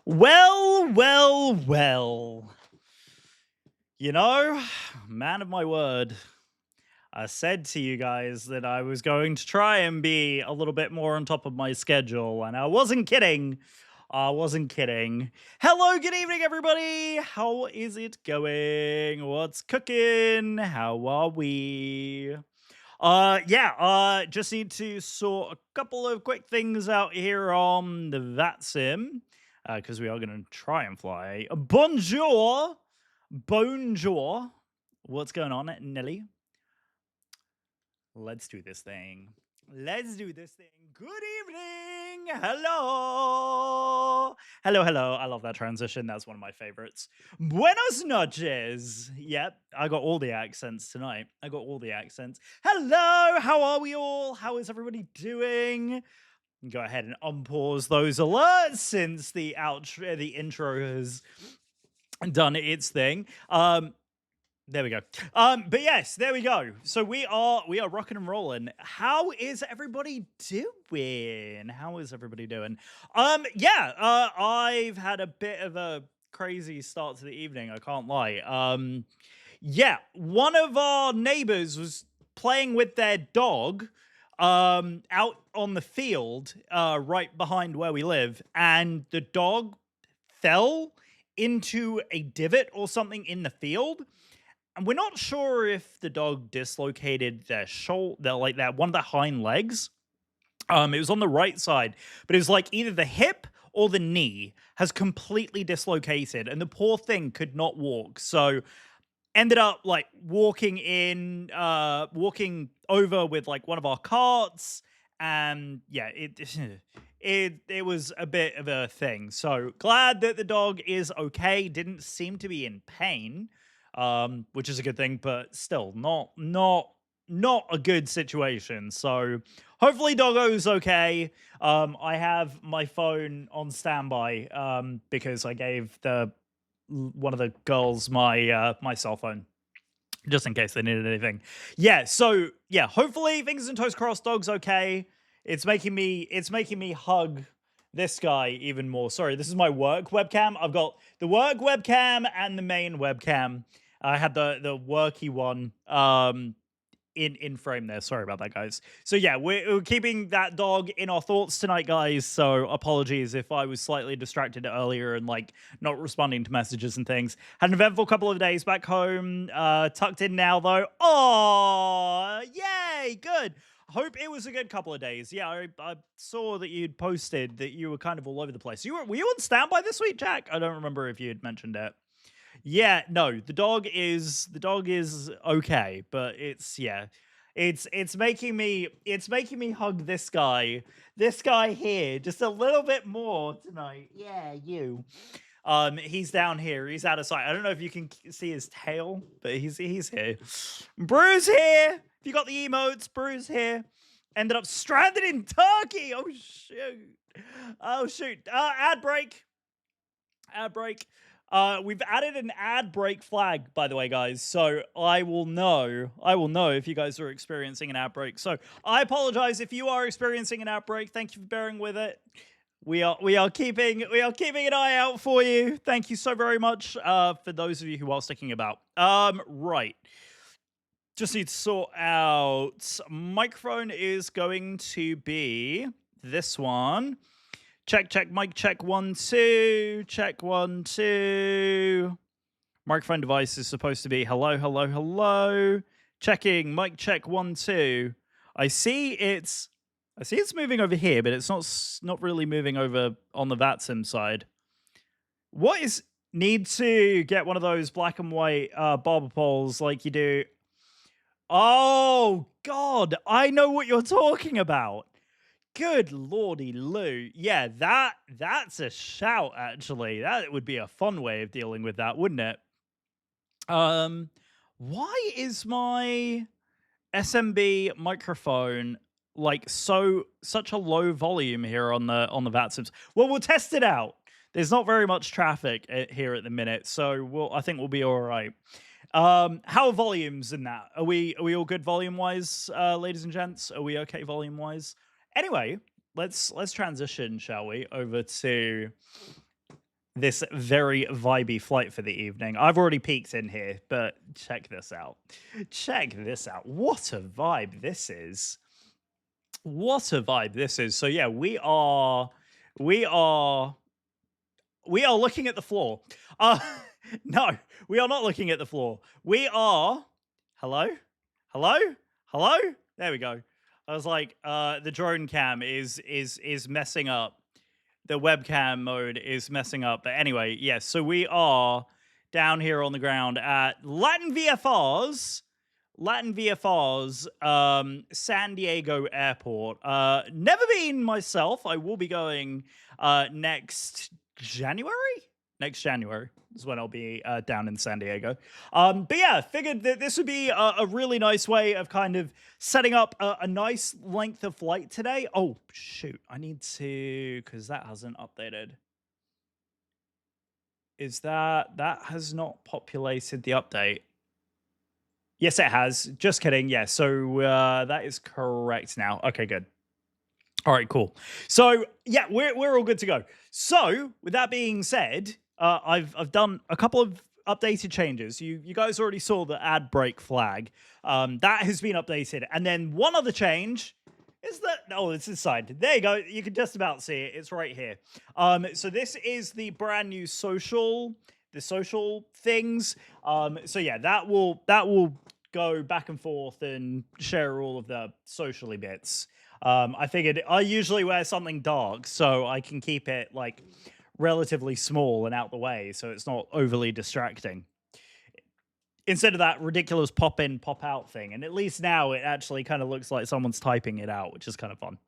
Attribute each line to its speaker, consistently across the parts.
Speaker 1: Well, well, well. You know, man of my word, I said to you guys that I was going to try and be a little bit more on top of my schedule, and I wasn't kidding. I wasn't kidding. Hello, good evening, everybody. How is it going? What's cooking? How are we? Just need to sort a couple of quick things out here on the VATSIM, because we are going to try and fly. Bonjour, bonjour. What's going on, Nelly? Let's do this thing. Let's do this thing. Good evening. Hello. Hello, hello. I love that transition. That's one of my favorites. Buenos noches. Yep, I got all the accents tonight. I got all the accents. Hello. How are we all? How is everybody doing? Go ahead and unpause those alerts since the outro, the intro has done its thing. There we go. But yes, there we go. So we are rocking and rolling. How is everybody doing? How is everybody doing? I've had a bit of a crazy start to the evening, I can't lie. One of our neighbors was playing with their dog out on the field right behind where we live, and the dog fell into a divot or something in the field. And we're not sure if the dog dislocated their shoulder, like that one of the hind legs. It was on the right side, but it was like either the hip or the knee has completely dislocated, and the poor thing could not walk. So ended up like walking over with like one of our carts, and yeah, it was a bit of a thing. So glad that the dog is okay. Didn't seem to be in pain, which is a good thing, but still not a good situation. So hopefully Doggo's okay. I have my phone on standby because I gave one of the girls my cell phone just in case they needed anything. Hopefully fingers and toes crossed, dog's okay. It's making me hug this guy even more. Sorry, this is my work webcam. I've got the work webcam and the main webcam. I had the worky one in frame there. Sorry about that, guys. So yeah, we're keeping that dog in our thoughts tonight, guys. So apologies if I was slightly distracted earlier and like not responding to messages and things. Had an eventful couple of days back home. Tucked in now though. Oh, yay, good. Hope it was a good couple of days. Yeah, I saw that you'd posted that you were kind of all over the place. Were you on standby this week, Jack? I don't remember if you had mentioned it. Yeah, no, the dog is okay, but it's making me hug this guy here just a little bit more tonight. Yeah, you. He's down here. He's out of sight. I don't know if you can see his tail, but he's here. Bruce here. If you got the emotes, Bruce here. Ended up stranded in Turkey. Oh shoot. Ad break. We've added an ad break flag, by the way, guys. So I will know if you guys are experiencing an ad break. So I apologize if you are experiencing an ad break. Thank you for bearing with it. We are keeping an eye out for you. Thank you so very much for those of you who are sticking about. Right. Just need to sort out. Microphone is going to be this one. Check, mic check, 1, 2. Check, 1, 2. Microphone device is supposed to be hello. Checking, mic check, 1, 2. I see it's moving over here, but it's not really moving over on the VATSIM side. Need to get one of those black and white barber poles like you do. Oh God, I know what you're talking about. Good lordy Lou. Yeah, that's a shout, actually. That would be a fun way of dealing with that, wouldn't it? Why is my SMB microphone like such a low volume here on the VATSIMs? Well, we'll test it out. There's not very much traffic here at the minute, so I think we'll be all right. How are volumes in that? Are we all good volume wise, ladies and gents? Are we okay volume wise? Anyway, let's transition, shall we, over to this very vibey flight for the evening. I've already peeked in here, but check this out. Check this out. What a vibe this is. What a vibe this is. So yeah, we are we are looking at the floor. Uh no, we are not looking at the floor. We are hello? Hello? Hello? There we go. I was like, the drone cam is messing up. The webcam mode is messing up. But anyway, yes, so we are down here on the ground at Latin VFR's San Diego Airport. Never been myself. I will be going next January. Next January is when I'll be down in San Diego. But yeah, figured that this would be a really nice way of kind of setting up a nice length of flight today. Oh, shoot. I need to, because that hasn't updated. Is that has not populated the update? Yes, it has. Just kidding. Yeah, so that is correct now. Okay, good. All right, cool. So yeah, we're all good to go. So with that being said, I've done a couple of updated changes. You guys already saw the ad break flag. That has been updated, and then one other change is that it's inside. There you go. You can just about see it. It's right here. So this is the brand new social things. So yeah, that will go back and forth and share all of the socially bits. I figured I usually wear something dark so I can keep it like relatively small and out the way so it's not overly distracting. Instead of that ridiculous pop in, pop out thing. And at least now it actually kind of looks like someone's typing it out, which is kind of fun.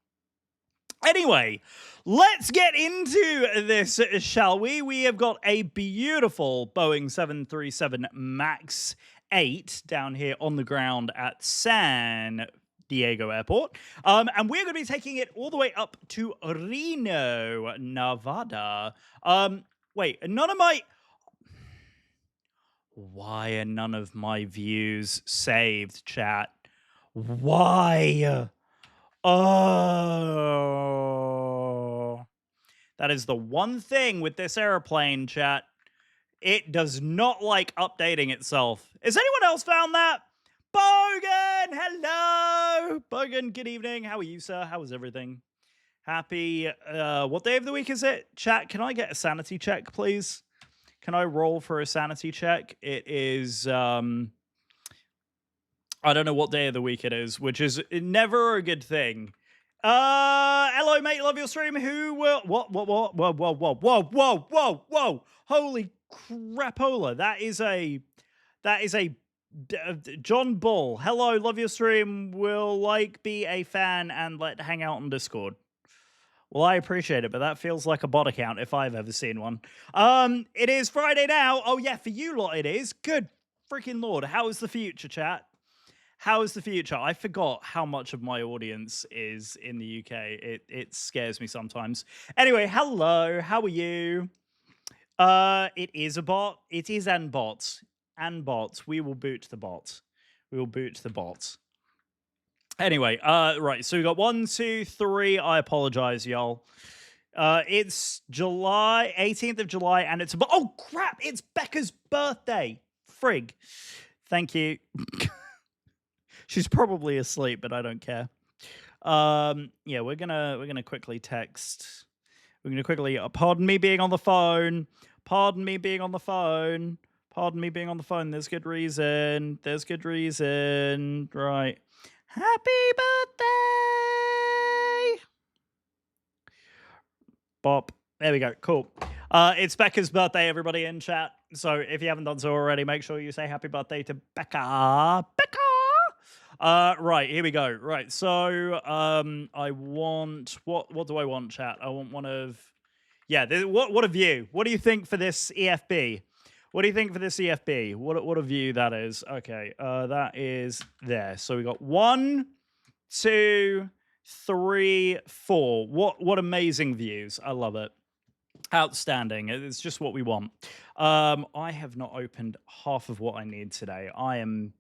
Speaker 1: Anyway, let's get into this, shall we? We have got a beautiful Boeing 737 MAX 8 down here on the ground at San Diego Airport. And we're going to be taking it all the way up to Reno, Nevada. Wait, why are none of my views saved, chat? Why? Oh. That is the one thing with this airplane, chat. It does not like updating itself. Has anyone else found that? Bogan, hello! Bogan, good evening. How are you, sir? How is everything? Happy, what day of the week is it? Chat, can I get a sanity check, please? Can I roll for a sanity check? It is, I don't know what day of the week it is, which is never a good thing. Hello, mate, love your stream. Who will, what, whoa. Holy crapola. That is a John Bull. Hello, love your stream. Will be a fan and hang out on Discord. Well, I appreciate it, but that feels like a bot account if I've ever seen one. It is Friday now. Oh, yeah, for you lot it is. Good freaking Lord. How is the future, chat? How is the future? I forgot how much of my audience is in the UK. It scares me sometimes. Anyway, hello. How are you? It is a bot. It is an bot. And bots. We will boot the bot. We will boot the bot. Anyway, right, so we got 1, 2, 3. I apologize, y'all. It's July, 18th of July, and it's oh crap, it's Becca's birthday. Frig. Thank you. She's probably asleep, but I don't care. Yeah, we're gonna quickly text. We're gonna quickly pardon me being on the phone. Pardon me being on the phone. Pardon me being on the phone. There's good reason. There's good reason. Right. Happy birthday! Bop. There we go. Cool. It's Becca's birthday, everybody in chat. So if you haven't done so already, make sure you say happy birthday to Becca. Becca! Right, here we go. Right, so I want... What do I want, chat? I want one of... Yeah, what a view. What do you think for this EFB? What do you think for this EFB? What a view that is. Okay, that is there. So we got 1, 2, 3, 4. What amazing views. I love it. Outstanding. It's just what we want. I have not opened half of what I need today. I am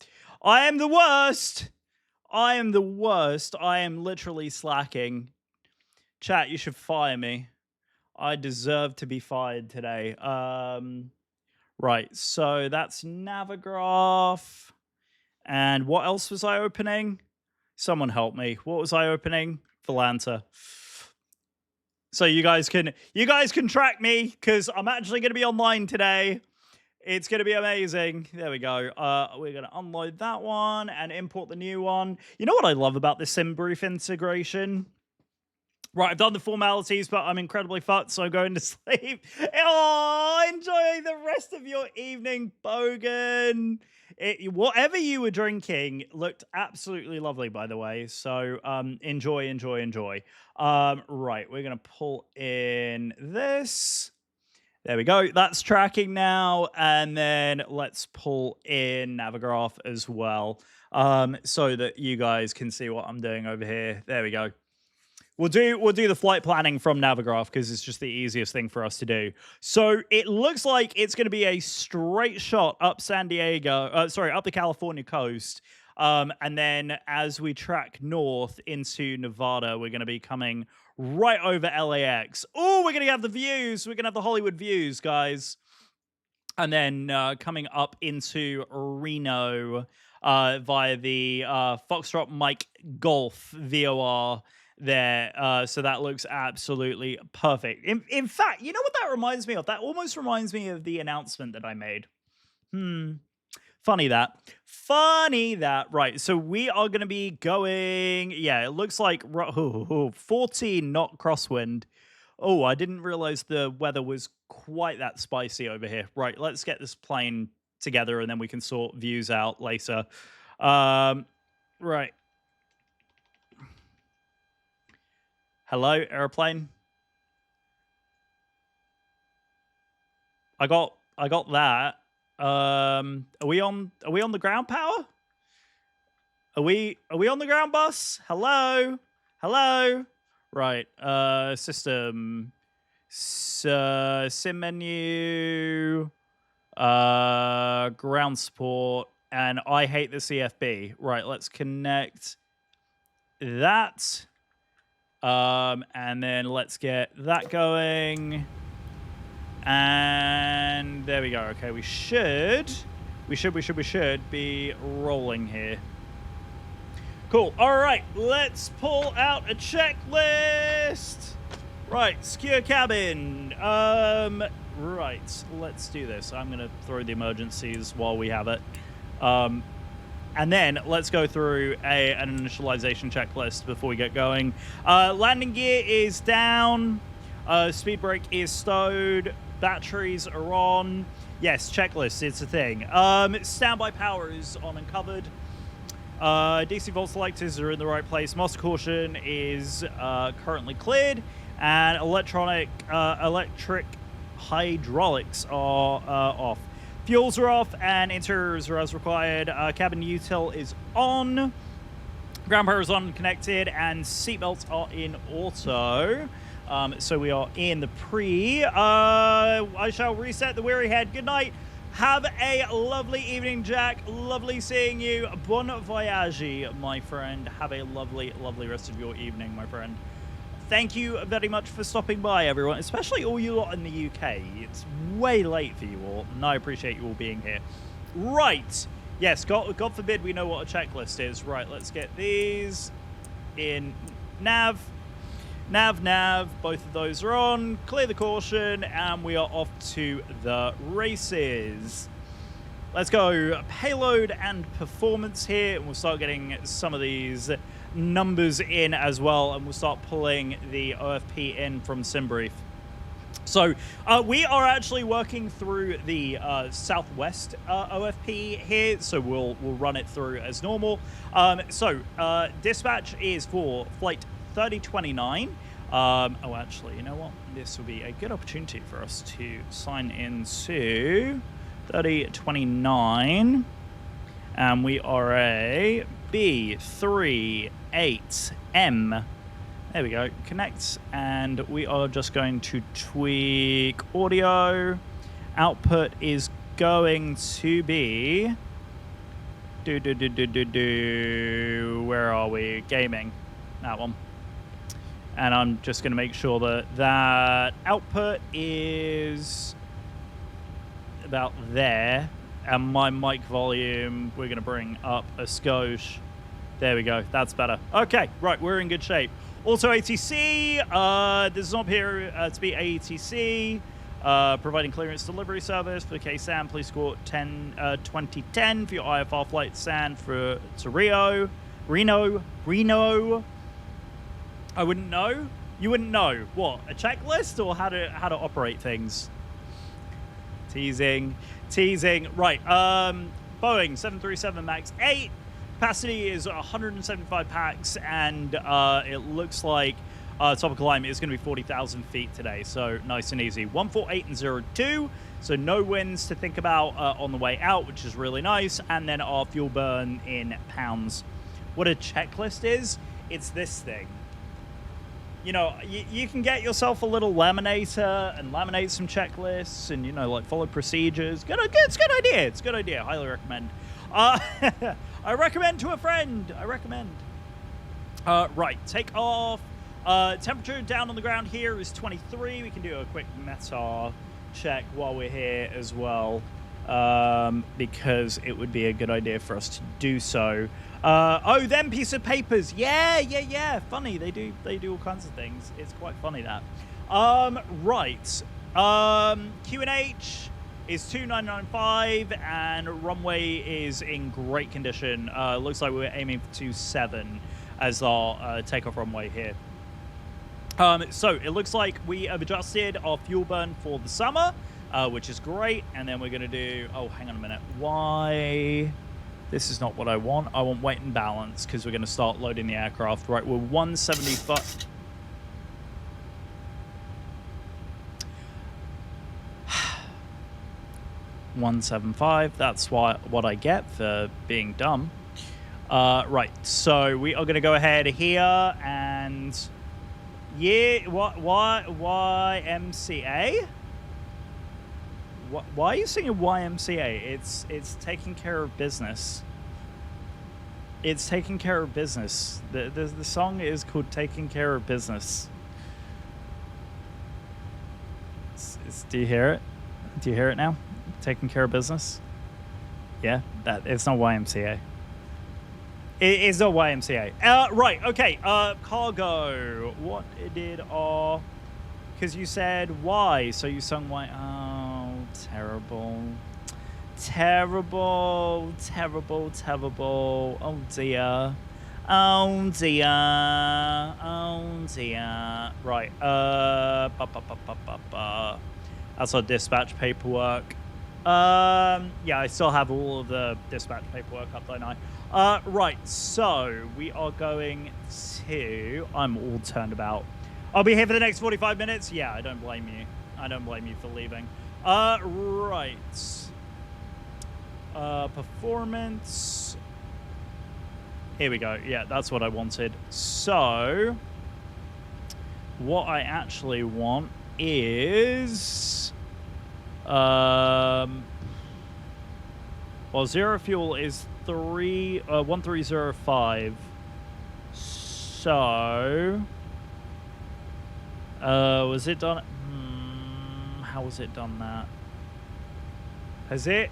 Speaker 1: the worst. I am the worst. I am literally slacking. Chat, you should fire me. I deserve to be fired today. Right, so that's Navigraph. And what else was I opening? Someone help me. What was I opening? Volanta. So you guys can track me because I'm actually going to be online today. It's going to be amazing. There we go. We're going to unload that one and import the new one. You know what I love about this SimBrief integration? Right, I've done the formalities, but I'm incredibly fucked, so I'm going to sleep. Oh, enjoy the rest of your evening, Bogan. Whatever you were drinking looked absolutely lovely, by the way. So enjoy, enjoy, enjoy. Right, we're going to pull in this. There we go. That's tracking now. And then let's pull in Navigraph as well, so that you guys can see what I'm doing over here. There we go. We'll do the flight planning from Navigraph because it's just the easiest thing for us to do. So it looks like it's going to be a straight shot up San Diego, up the California coast. And then as we track north into Nevada, we're going to be coming right over LAX. Oh, we're going to have the views. We're going to have the Hollywood views, guys. And then coming up into Reno via the Foxtrot Mike Golf VOR there. So that looks absolutely perfect. In fact, you know what that reminds me of? That almost reminds me of the announcement that I made. Funny that. Right, so we are going to be going, yeah, it looks like 14 knot crosswind. Oh, I didn't realize the weather was quite that spicy over here. Right, let's get this plane together and then we can sort views out later. Right. Hello, airplane. I got that. Are we on the ground power? Are we on the ground bus? Hello? Right. System. Sim menu. Ground support. And I hate the CFB. Right, let's connect that. And then let's get that going. And there we go. Okay, we should be rolling here. Cool. All right, let's pull out a checklist. Right, secure cabin. Right, let's do this. I'm gonna throw the emergencies while we have it. And then let's go through an initialization checklist before we get going. Landing gear is down. Speed brake is stowed. Batteries are on. Yes, checklist, it's a thing. Standby power is on and covered. DC volt selectors are in the right place. Master caution is currently cleared. And electric hydraulics are off. Fuels are off and interiors are as required. Cabin util is on. Ground power is on and connected, and seatbelts are in auto. So we are in the pre. I shall reset the weary head. Good night. Have a lovely evening, Jack. Lovely seeing you. Bon voyage, my friend. Have a lovely, lovely rest of your evening, my friend. Thank you very much for stopping by, everyone, especially all you lot in the UK. It's way late for you all, and I appreciate you all being here. Right. Yes, God forbid we know what a checklist is. Right, let's get these in nav. Both of those are on. Clear the caution, and we are off to the races. Let's go payload and performance here, and we'll start getting some of these numbers in as well, and we'll start pulling the OFP in from SimBrief. So we are actually working through the Southwest OFP here, so we'll run it through as normal. Dispatch is for flight 3029. Oh, actually, you know what? This will be a good opportunity for us to sign into 3029. And we are a B38M. There we go. Connect. And we are just going to tweak audio. Output is going to be... Where are we? Gaming. That one. And I'm just going to make sure that that output is about there. And my mic volume, we're going to bring up a skosh. There we go. That's better. Okay, right. We're in good shape. Also, ATC. This is not here to be ATC. Providing clearance delivery service for KSAN. Please score 2010 for your IFR flight SAN to Reno. I wouldn't know. You wouldn't know. What? A checklist or how to operate things? Teasing. Right. Boeing 737 MAX 8. Capacity is 175 packs, and it looks like top of climb is going to be 40,000 feet today, so nice and easy. 148 and 02, so no winds to think about on the way out, which is really nice, and then our fuel burn in pounds. What a checklist is, it's this thing. You know, you can get yourself a little laminator and laminate some checklists and, you know, like follow procedures. It's a good idea. It's a good idea. Highly recommend. I recommend to a friend. I recommend. Right, take off. Temperature down on the ground here is 23. We can do a quick METAR check while we're here as well, because it would be a good idea for us to do so. Oh, them piece of papers. Yeah. Funny. They do all kinds of things. It's quite funny that. Right. QNH is 2995 and runway is in great condition. Looks like we're aiming for 27 as our takeoff runway here. So it looks like we have adjusted our fuel burn for the summer, which is great. And then we're going to do, oh, hang on a minute. Why? This is not what I want. I want weight and balance because we're going to start loading the aircraft. Right, we're 175. 175. That's what I get for being dumb. Right, so we are going to go ahead here and yeah, why YMCA? Why are you singing YMCA? It's taking care of business. It's taking care of business. The song is called "Taking Care of Business." Do you hear it? Do you hear it now? Taking care of business. Yeah, it's not YMCA. It's not YMCA. Right. Okay. Cargo. What did our? Because you said Y, so you sung Y. Oh, terrible. Terrible. Oh dear. Right. That's our dispatch paperwork. Yeah, I still have all of the dispatch paperwork up, don't I? Right. So we are going to. I'm all turned about. I'll be here for the next 45 minutes. Yeah, I don't blame you. I don't blame you for leaving. Right. Performance. Here we go. Yeah, that's what I wanted. So, what I actually want is... well, zero fuel is 1305. So... was it done? How was it done that? Has it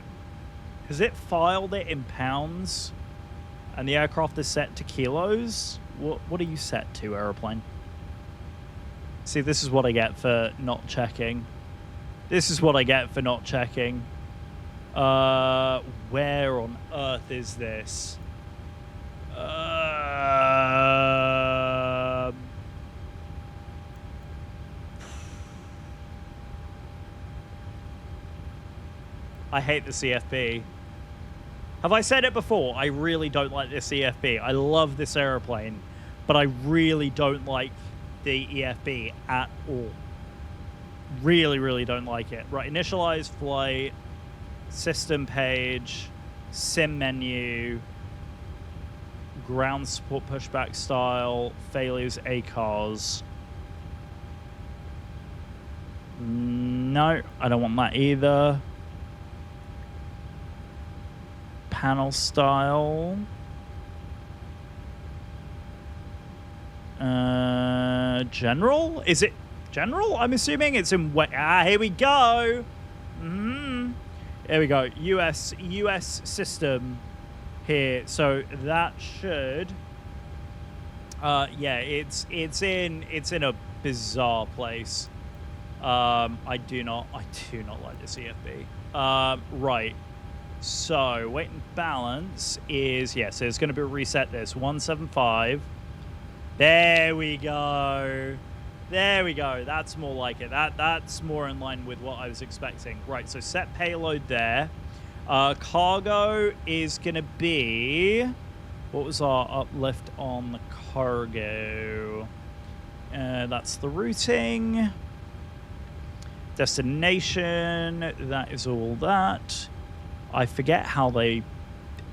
Speaker 1: filed it in pounds? And the aircraft is set to kilos? What are you set to, airplane? See, this is what I get for not checking. This is what I get for not checking. Where on earth is this? I hate the CFB. Have I said it before? I really don't like the CFB. I love this airplane, but I really don't like the EFB at all. Really, really don't like it. Right, initialize flight, system page, sim menu, ground support pushback style, failures ACARS. No, I don't want that either. Panel style. General? Is it general? I'm assuming it's in here we go. Here we go. US system here. So that should yeah, it's in a bizarre place. I do not like the CFB. Right. So weight and balance is so it's going to be reset this 175. There we go. There we go. That's more like it. That's more in line with what I was expecting. Right, so set payload there. Cargo is going to be... What was our uplift on the cargo? That's the routing. Destination. That is all that. I forget how they...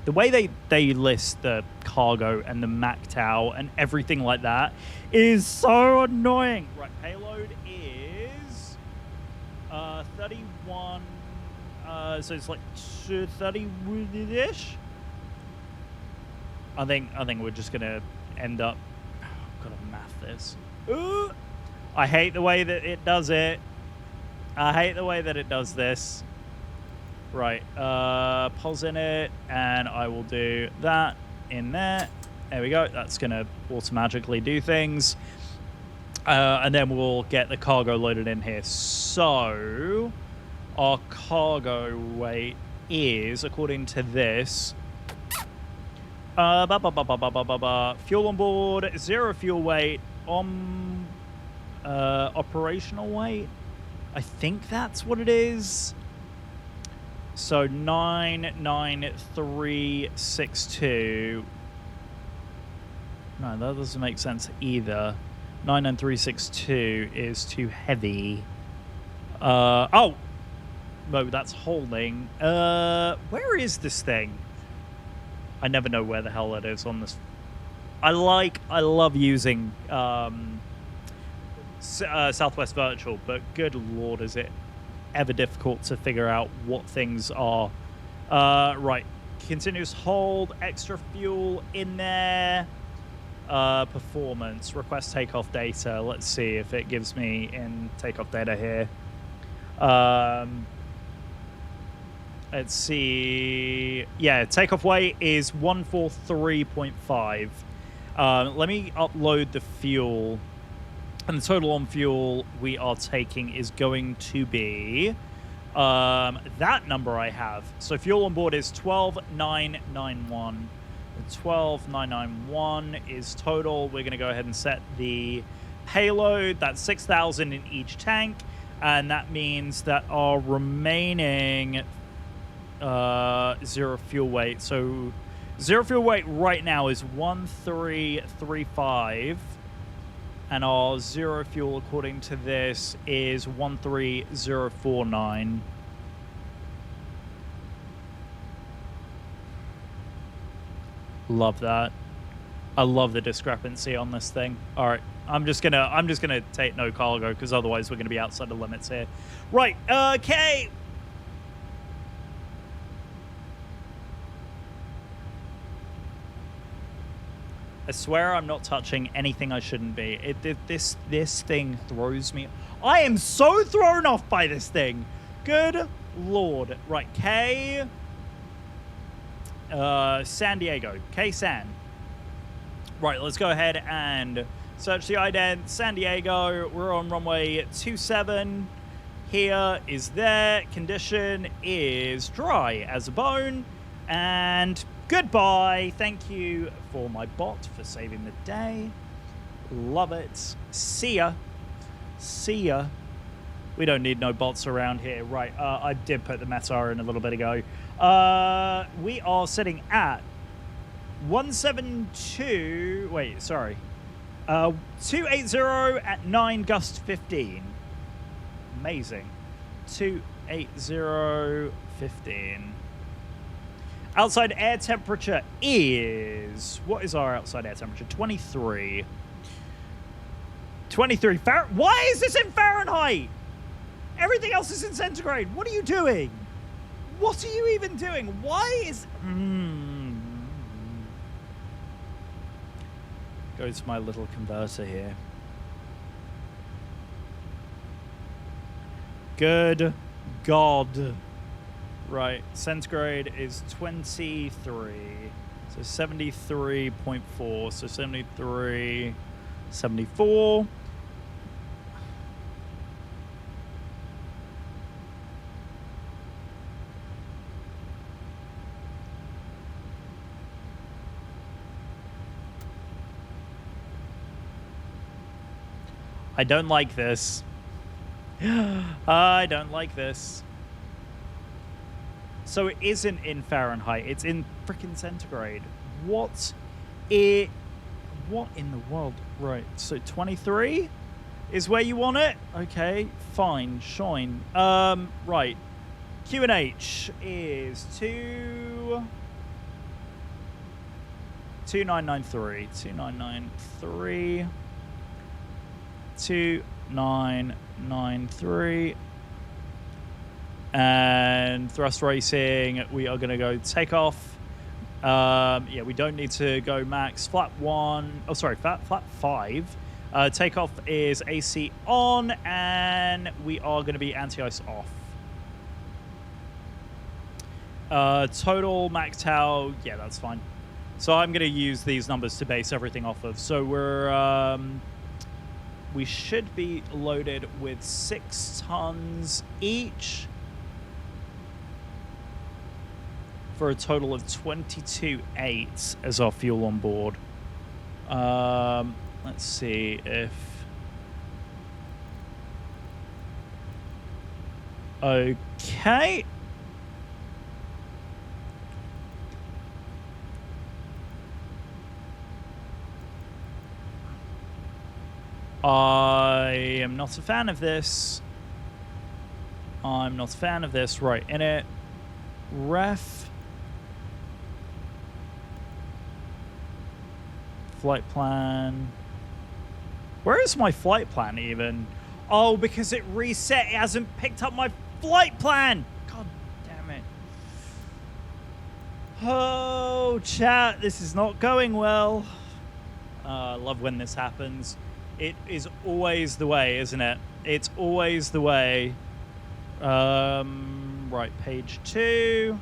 Speaker 1: The way they list the cargo and the MACTOW and everything like that is so annoying. Right, payload is 31. So it's like 30-ish. I think we're just gonna end up. Oh, I've got to math this. Ooh, I hate the way that it does it. I hate the way that it does this. Right, pause in it, and I will do that in there. There we go. That's going to automatically do things. And then we'll get the cargo loaded in here. So, our cargo weight is, according to this, fuel on board, 0 fuel weight, operational weight. I think that's what it is. So 99362. No, that doesn't make sense either. 99362 is too heavy. Oh, no, that's holding. Where is this thing? I never know where the hell it is on this. I love using Southwest Virtual, but good lord, is it ever difficult to figure out what things are. Right, continuous hold, extra fuel in there. Performance, request takeoff data. Let's see if it gives me in takeoff data here. Let's see. Yeah, takeoff weight is 143.5. Let me upload the fuel. And the total on fuel we are taking is going to be that number I have. So fuel on board is 12,991. 12,991 is total. We're going to go ahead and set the payload. That's 6,000 in each tank. And that means that our remaining 0 fuel weight. So 0 fuel weight right now is 1335. And our 0 fuel, according to this, is 13049. Love that. I love the discrepancy on this thing. All right, I'm just gonna take no cargo because otherwise we're gonna be outside the limits here. Right. Okay. I swear I'm not touching anything I shouldn't be. This thing throws me. I am so thrown off by this thing. Good lord. Right, San Diego. KSAN. Right, let's go ahead and search the ident. San Diego. We're on runway 27. Here is there. Condition is dry as a bone. And goodbye. Thank you for my bot for saving the day. Love it. See ya. See ya. We don't need no bots around here. Right, I did put the METAR in a little bit ago. We are sitting at 172. Wait, sorry. 280 at 9 gust 15. Amazing. 280 15. Outside air temperature is... What is our outside air temperature? 23. 23. Why is this in Fahrenheit? Everything else is in centigrade. What are you doing? What are you even doing? Why is... Go Go to my little converter here. Good God. Right, centigrade is 23. So 73.4. So 73, 74. I don't like this. I don't like this. So it isn't in Fahrenheit. It's in freaking centigrade. What in the world? Right. So 23 is where you want it. Okay. Fine. Shine. Right. QNH is 2993. 2993. 2993. And thrust racing, we are going to go takeoff. Yeah, we don't need to go max. Flap 1. Oh, sorry, flap 5. Takeoff is AC on, and we are going to be anti-ice off. Total max tau, yeah, that's fine. So I'm going to use these numbers to base everything off of. So we should be loaded with 6 tons each for a total of 22.8 as our fuel on board. Let's see if... Okay. I am not a fan of this. I'm not a fan of this. Right, in it. Ref. Flight plan. Where is my flight plan even? Oh, because it reset. It hasn't picked up my flight plan. God damn it. Oh, chat. This is not going well. I love when this happens. It is always the way, isn't it? It's always the way. Right, page 2.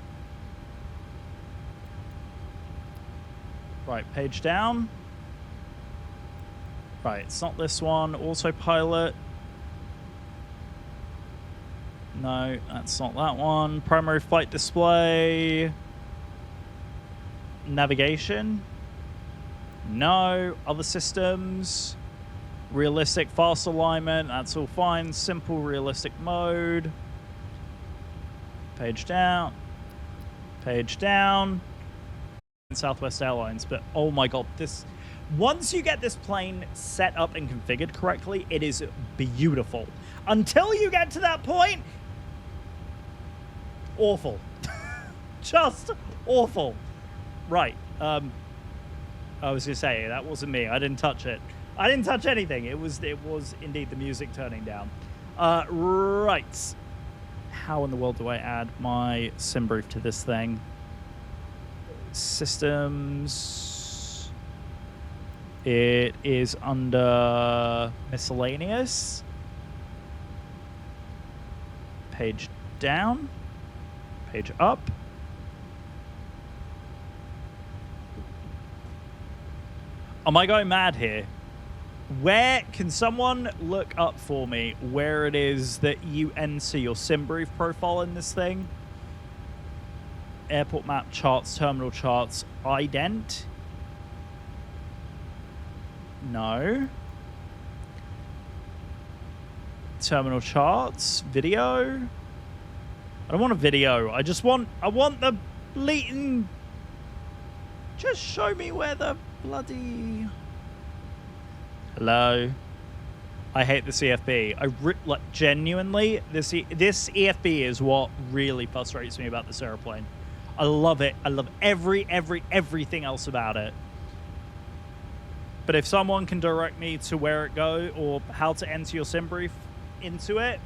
Speaker 1: Right, page down. Right, it's not this one. Autopilot. No, that's not that one. Primary flight display. Navigation. No. Other systems. Realistic fast alignment, that's all fine. Simple realistic mode. Page down. Page down. Southwest Airlines, but oh my God, this... Once you get this plane set up and configured correctly, it is beautiful. Until you get to that point, awful. Just awful. Right. I was going to say, that wasn't me. I didn't touch it. I didn't touch anything. It was indeed the music turning down. Right. How in the world do I add my sim brief to this thing? Systems. It is under miscellaneous. Page down. Page up. Am I going mad here? Where can someone look up for me where it is that you enter your sim brief profile in this thing? Airport map charts, terminal charts, ident. No. Terminal charts, video. I don't want a video. I want the bleating. Just show me where the bloody. Hello. I hate the CFB. Like genuinely, this EFB is what really frustrates me about this airplane. I love it. I love everything else about it. But if someone can direct me to where it go or how to enter your sim brief into it,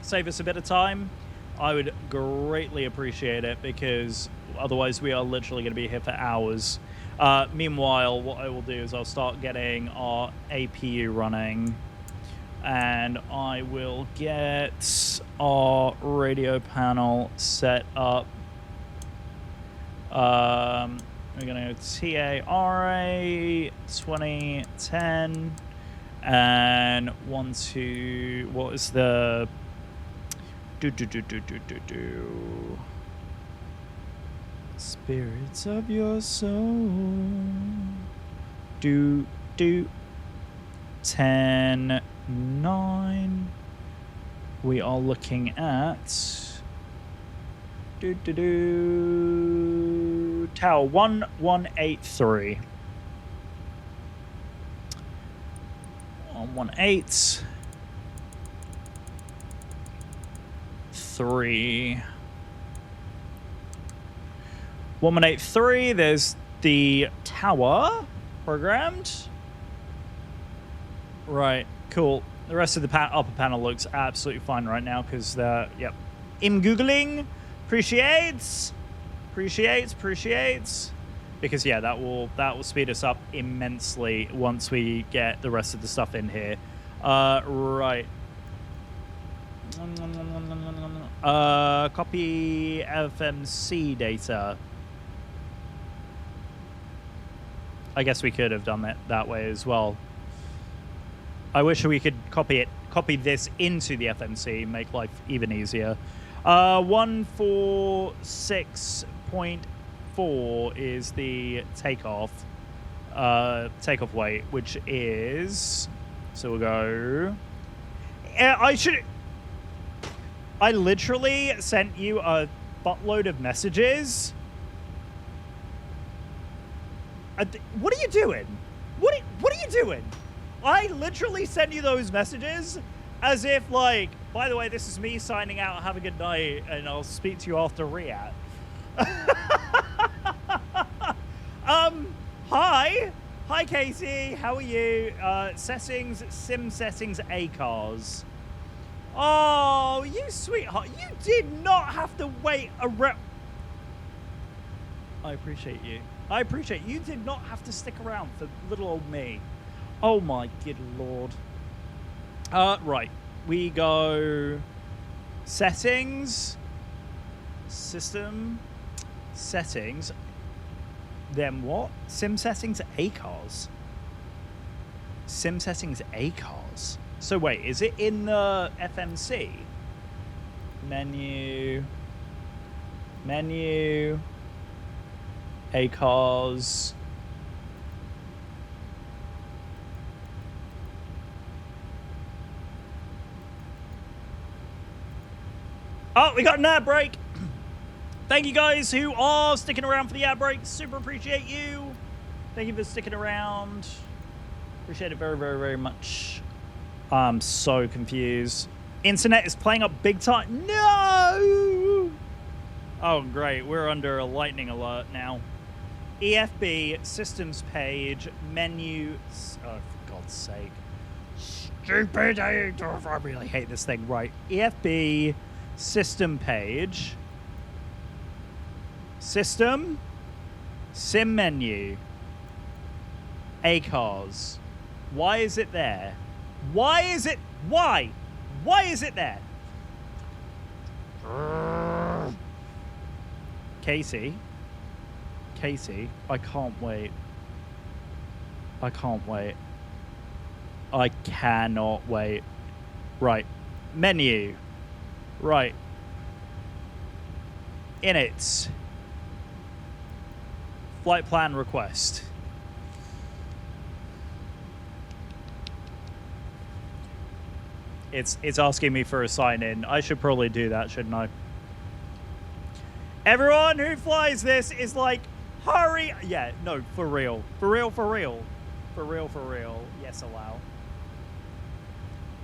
Speaker 1: save us a bit of time, I would greatly appreciate it, because otherwise we are literally going to be here for hours. Meanwhile, what I will do is I'll start getting our APU running, and I will get our radio panel set up. We're gonna go TARA 2010 and 1 2. What is the spirits of your soul? 10 9. We are looking at Tower 1183. 118 3. 1183. There's the tower programmed. Right, cool. The rest of the upper panel looks absolutely fine right now because yep. Googling. Appreciates. Because yeah, that will speed us up immensely once we get the rest of the stuff in here. Right. Copy FMC data. I guess we could have done it that way as well. I wish we could copy this into the FMC, make life even easier. 146.4 is the takeoff weight, which is, so we'll go. I literally sent you a buttload of messages. What are you doing? What are you doing? I literally sent you those messages as if, like, by the way, this is me signing out. Have a good night, and I'll speak to you after React. Hi, Casey. How are you? Settings, sim settings, ACARS. Oh, you sweetheart. You did not have to wait I appreciate you. You did not have to stick around for little old me. Oh my good lord. Right. We go settings, system, settings, then what? Sim settings, ACARS. Sim settings, ACARS. So wait, is it in the FMC? Menu, ACARS. Oh, we got an ad break. Thank you guys who are sticking around for the ad break. Super appreciate you. Thank you for sticking around. Appreciate it very, very, very much. I'm so confused. Internet is playing up big time. No! Oh, great. We're under a lightning alert now. EFB, systems page, menu. Oh, for God's sake. Stupid. I really hate this thing. Right. EFB. System page, system, sim menu, ACARS. Why is it there? Why is it there? Casey, I can't wait. I cannot wait. Right, menu. Right. In it. Flight plan request. It's asking me for a sign in. I should probably do that, shouldn't I? Everyone who flies this is like, hurry. Yeah, no, for real. For real. Yes, allow.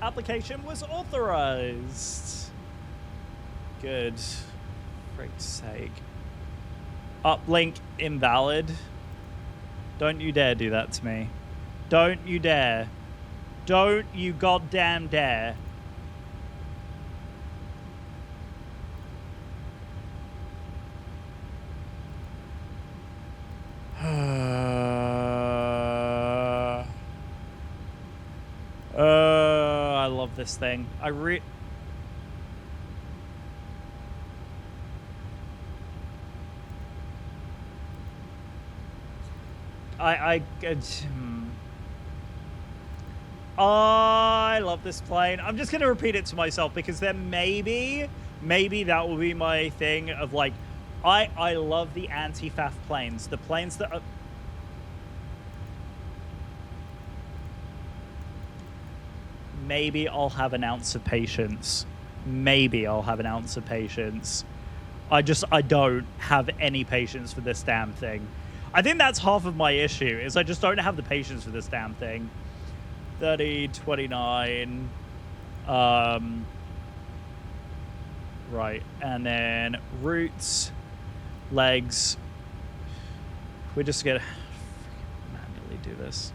Speaker 1: Application was authorized. Good. Frick's sake. Uplink invalid. Don't you dare do that to me. Don't you dare. Don't you goddamn dare. this thing. I love this plane. I'm just going to repeat it to myself because then maybe that will be my thing of like, I love the anti-faff planes. The planes that are... Maybe I'll have an ounce of patience. Maybe I'll have an ounce of patience. I don't have any patience for this damn thing. I think that's half of my issue, is I just don't have the patience for this damn thing. 30, 29. Right, and then roots, legs. We're just gonna manually do this.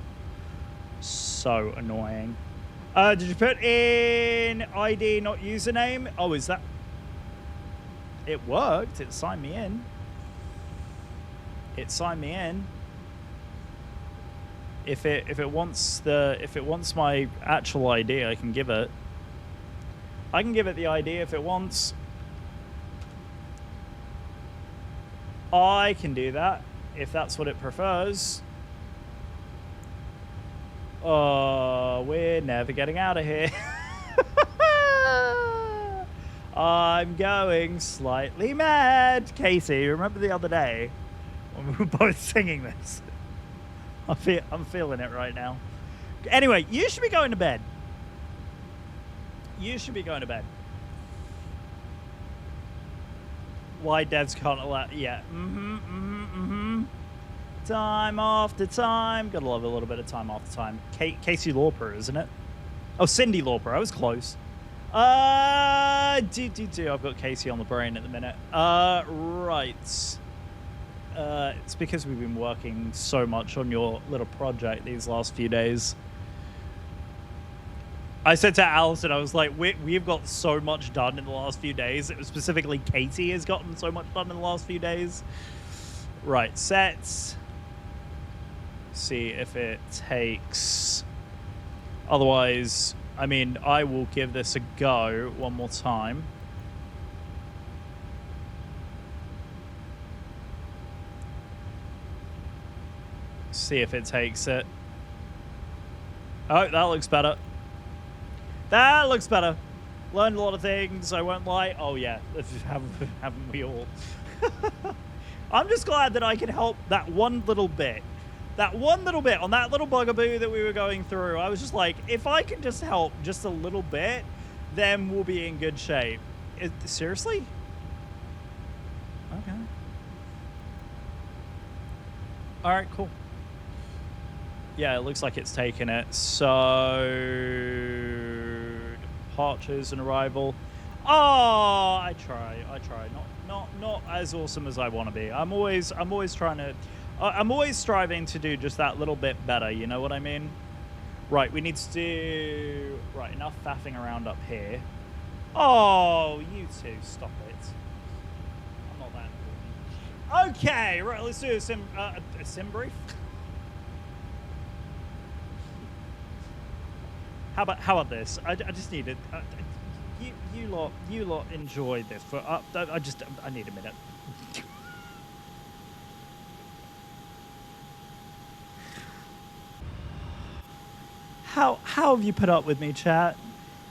Speaker 1: So annoying. Did you put in ID, not username? Oh, is that... It worked. It signed me in. It signed me in. If it wants my actual ID, I can give it. I can give it the ID if it wants. I can do that if that's what it prefers. Oh, we're never getting out of here. I'm going slightly mad. Casey, remember the other day when we were both singing this? I'm feeling it right now. Anyway, you should be going to bed. You should be going to bed. Why devs can't allow... Yeah. Time after time. Gotta love a little bit of time after time. Casey Lauper, isn't it? Oh, Cindy Lauper. I was close. I've got Casey on the brain at the minute. Right. It's because we've been working so much on your little project these last few days. I said to Allison, I was like, we've got so much done in the last few days. It was specifically Katie has gotten so much done in the last few days. Right, sets. See if it takes. Otherwise, I mean, I will give this a go one more time. See if it takes it. Oh, that looks better. That looks better. Learned a lot of things, I won't lie. Oh yeah, haven't we all? I'm just glad that I can help that one little bit. That one little bit on that little bugaboo that we were going through. I was just like, if I can just help just a little bit, then we'll be in good shape. Seriously? Okay. All right, cool. Yeah, it looks like it's taken it. So, departures and arrival. Oh, I try. Not as awesome as I want to be. I'm always trying to. I'm always striving to do just that little bit better. You know what I mean? Right. We need to do enough faffing around up here. Oh, you two, stop it. I'm not that important. Okay, right. Let's do a sim brief. How about this? I just need it. You lot enjoy this. For I need a minute. How have you put up with me, chat?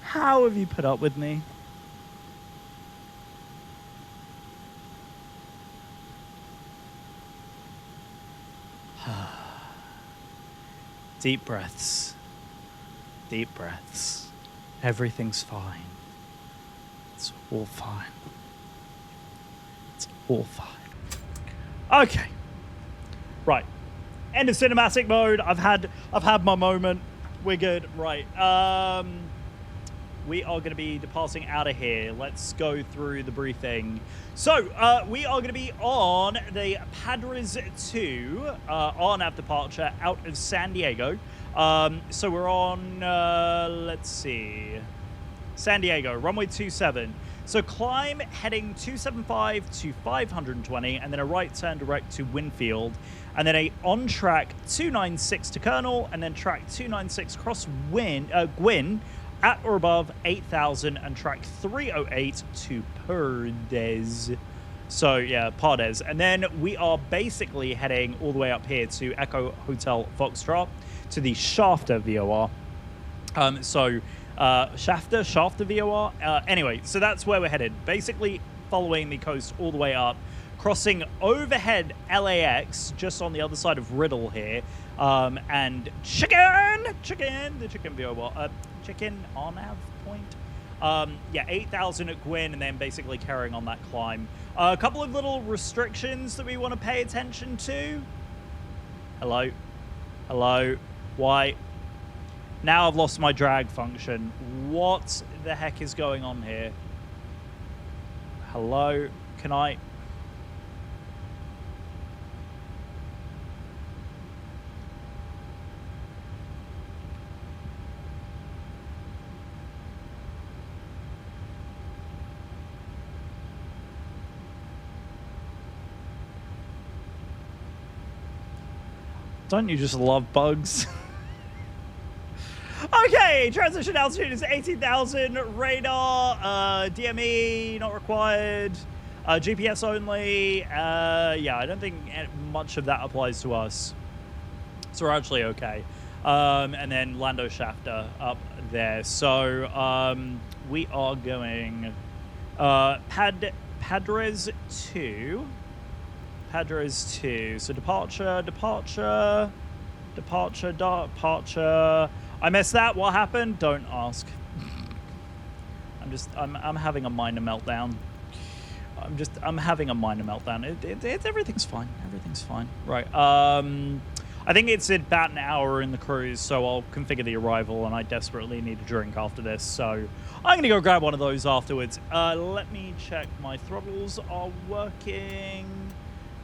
Speaker 1: How have you put up with me? Deep breaths. Deep breaths. Everything's fine. It's all fine. It's all fine. Okay. Right. End of cinematic mode. I've had my moment. We're good. Right. We are going to be departing out of here. Let's go through the briefing. So, we are going to be on the Padres 2 on-app departure out of San Diego. So we're on, let's see, San Diego, runway 27. So climb heading 275 to 520, and then a right turn direct to Winfield, and then a on-track 296 to Colonel, and then track 296 cross Gwyn at or above 8,000 and track 308 to Perdes. So yeah, Pardes. And then we are basically heading all the way up here to Echo Hotel Foxtrot to the Shafter VOR. Shafter VOR. Anyway, so that's where we're headed. Basically following the coast all the way up, crossing overhead LAX just on the other side of Riddle here. And the chicken VOR. Chicken on Av point. Yeah, 8,000 at Gwyn, and then basically carrying on that climb. A couple of little restrictions that we want to pay attention to. Hello? Why? Now I've lost my drag function. What the heck is going on here? Hello? Can I... Don't you just love bugs? Okay, transition altitude is 18,000. Radar, DME not required. GPS only. Yeah, I don't think much of that applies to us. So we're actually okay. And then Lando Shafter up there. So we are going Padres 2. Padres 2. So departure. I missed that. What happened? Don't ask. I'm having a minor meltdown. I'm having a minor meltdown. Everything's fine. Everything's fine. Right. I think it's about an hour in the cruise, so I'll configure the arrival, and I desperately need a drink after this, so I'm going to go grab one of those afterwards. Let me check my throttles are working.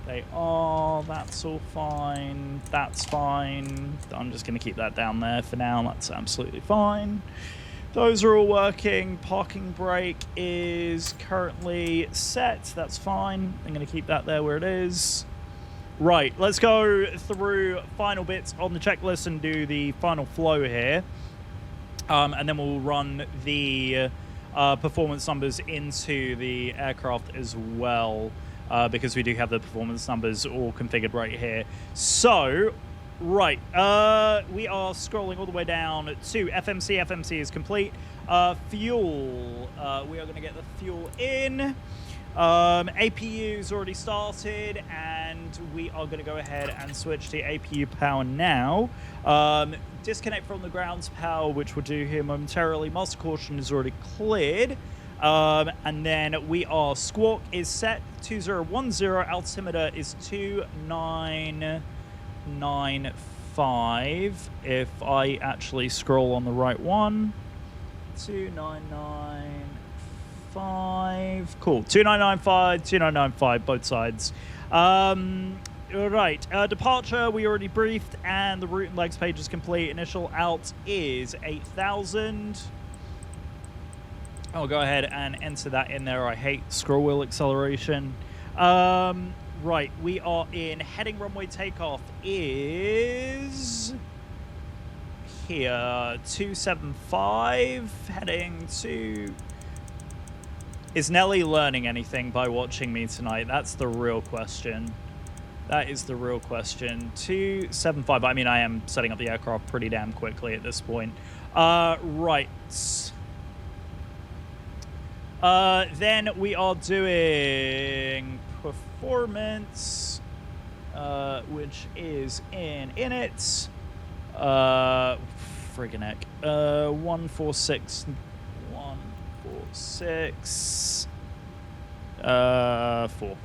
Speaker 1: They are. That's all fine. That's fine. I'm just going to keep that down there for now. That's absolutely fine. Those are all working. Parking brake is currently set. That's fine. I'm going to keep that there where it is. Right, let's go through final bits on the checklist and do the final flow here. And then we'll run the performance numbers into the aircraft as well. Because we do have the performance numbers all configured right here. So, right, we are scrolling all the way down to FMC. FMC is complete. Fuel, we are going to get the fuel in. APU's already started, and we are going to go ahead and switch to APU power now. Disconnect from the ground's power, which we'll do here momentarily. Master caution is already cleared. And then we are squawk is set 2010, altimeter is 2995. If I actually scroll on the right one, 2995. Cool, 2995, 2995, both sides. Right, departure we already briefed, and the route and legs page is complete. Initial out is 8,000. I'll go ahead and enter that in there. I hate scroll wheel acceleration. Right, we are in heading runway takeoff is here, 275, heading to... Is Nelly learning anything by watching me tonight? That's the real question. That is the real question. 275, I mean, I am setting up the aircraft pretty damn quickly at this point. Right. Then we are doing performance, which is in it. Friggin' heck. 146. 146. 4.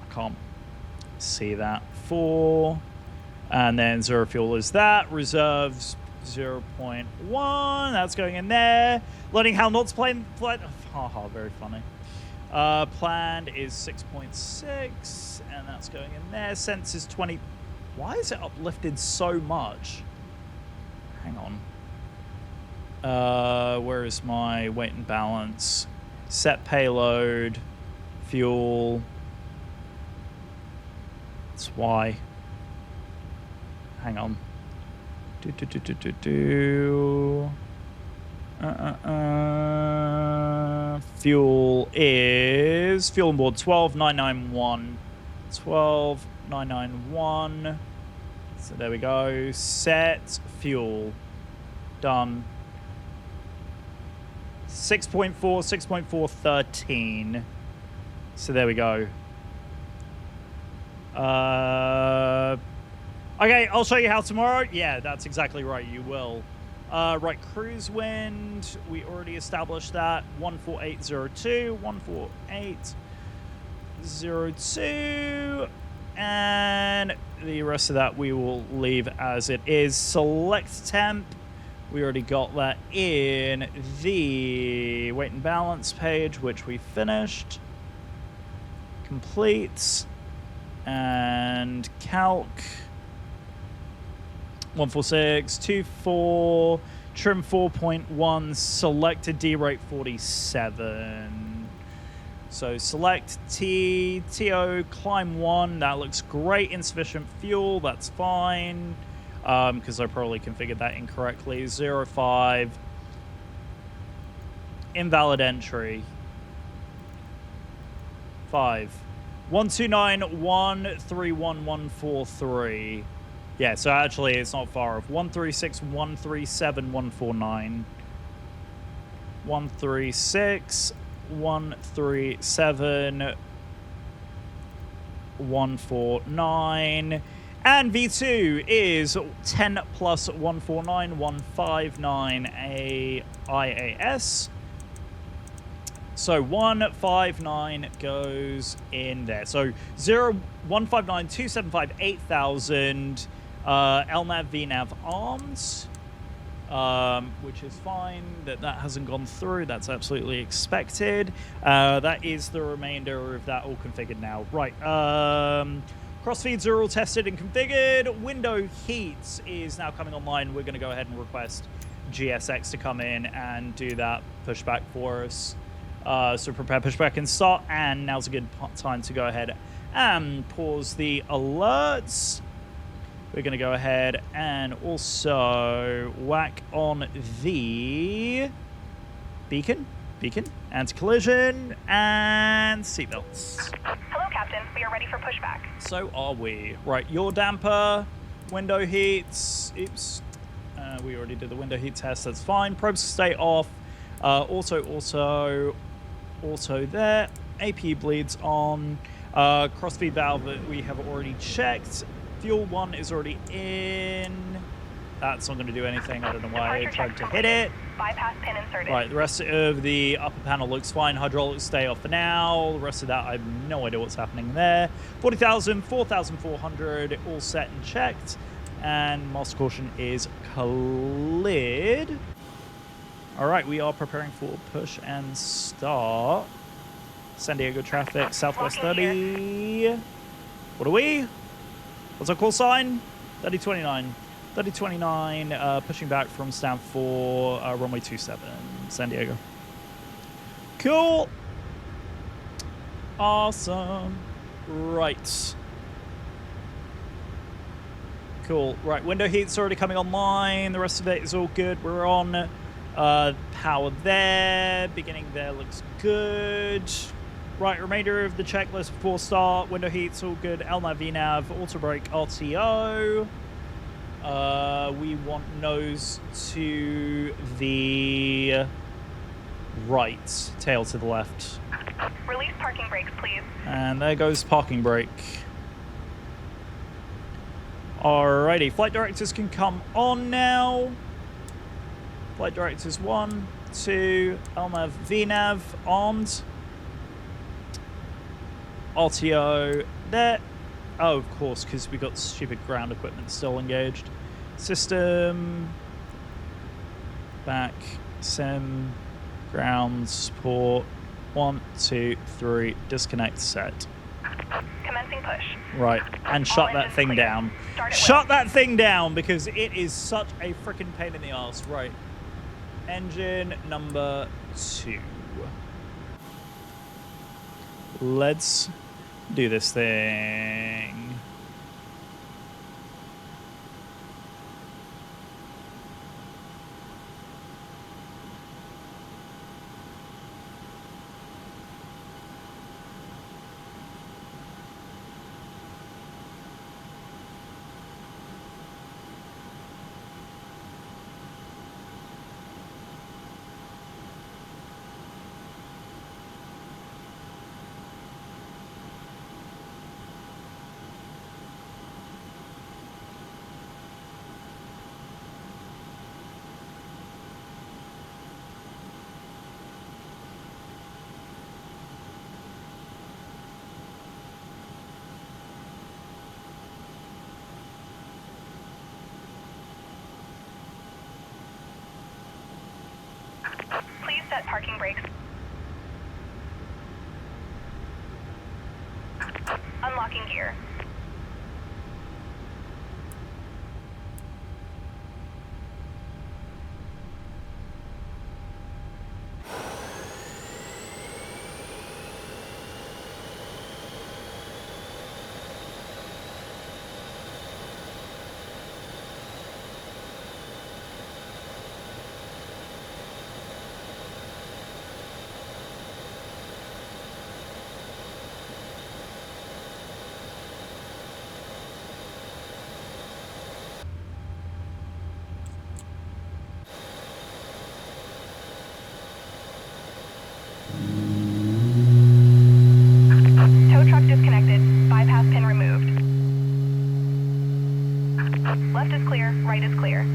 Speaker 1: I can't see that. 4. And then zero fuel is that. Reserves 0.1. That's going in there. Learning how not to play. Haha, very funny. Planned is 6.6, and that's going in there. Sense is 20. Why is it uplifted so much? Hang on. Where is my weight and balance? Set payload, fuel. That's why. Hang on. Fuel is fuel on board 12,991. 12,991. So there we go. Set fuel. Done. 6.4, 6.4, 13. So there we go. Okay, I'll show you how tomorrow. Yeah, that's exactly right. You will. Right, cruise wind. We already established that. 14802, 14802. And the rest of that we will leave as it is. Select temp. We already got that in the weight and balance page, which we finished. Complete. And calc. 14624, trim 4.1, selected D rate 47. So select TO, climb 1. That looks great. Insufficient fuel. That's fine. Because I probably configured that incorrectly. 05. Invalid entry. 5. 129131143. Yeah, so actually it's not far off. 136137149. 136137149. And V2 is 10 plus 149, 159 IAS. So 159 goes in there. So 159 275 8000. LNAV VNAV arms, which is fine that hasn't gone through. That's absolutely expected. That is the remainder of that all configured now. Right. Crossfeeds are all tested and configured. Window heats is now coming online. We're going to go ahead and request GSX to come in and do that pushback for us. So prepare pushback and start. And now's a good time to go ahead and pause the alerts. We're going to go ahead and also whack on the beacon, anti-collision, and seatbelts.
Speaker 2: Hello, Captain. We are ready for pushback.
Speaker 1: So are we. Right, yaw damper, window heats. Oops. We already did the window heat test. That's fine. Probes stay off. Auto there. AP bleeds on. Crossfeed valve that we have already checked. Fuel 1 is already in. That's not going to do anything. I don't know why I tried to hit it.
Speaker 2: Bypass pin inserted.
Speaker 1: Right, the rest of the upper panel looks fine. Hydraulics stay off for now. The rest of that, I have no idea what's happening there. 40,000, 4,400, all set and checked. And master caution is cleared. All right, we are preparing for push and start. San Diego traffic, Southwest 30. What are we? What's our call sign? 3029. 3029, pushing back from stand 4, runway 27, San Diego. Cool. Awesome. Right. Cool. Right, window heat's already coming online. The rest of it is all good. We're on power there. Beginning there looks good. Right, remainder of the checklist before start. Window heat's all good. LNAV, VNAV, auto brake, RTO. We want nose to the right, tail to the left.
Speaker 2: Release parking brakes, please.
Speaker 1: And there goes parking brake. Alrighty, flight directors can come on now. Flight directors 1, 2, LNAV, VNAV, armed. RTO there. Oh, of course, because we got stupid ground equipment still engaged. System. Back. Sim. Ground support. 1, 2, 3. Disconnect set.
Speaker 2: Commencing push.
Speaker 1: Right, and shut that thing down. Shut that thing down because it is such a freaking pain in the ass. Right. Engine number 2. Let's do this thing.
Speaker 2: parking brakes. Unlocking gear. Tow truck disconnected. Bypass pin removed. Left is clear, right is clear.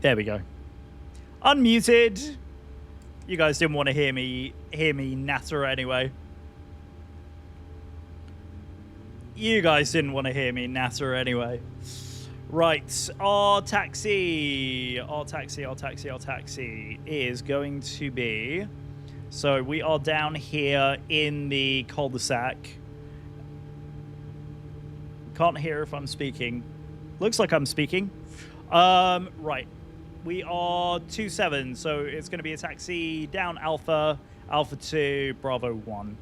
Speaker 1: There we go. Unmuted. You guys didn't want to hear me natter anyway. You guys didn't want to hear me natter anyway. Right, our taxi is going to be... So we are down here in the cul-de-sac. Can't hear if I'm speaking. Looks like I'm speaking. Right. We are 27, so it's going to be a taxi down Alpha, Alpha 2, Bravo 1.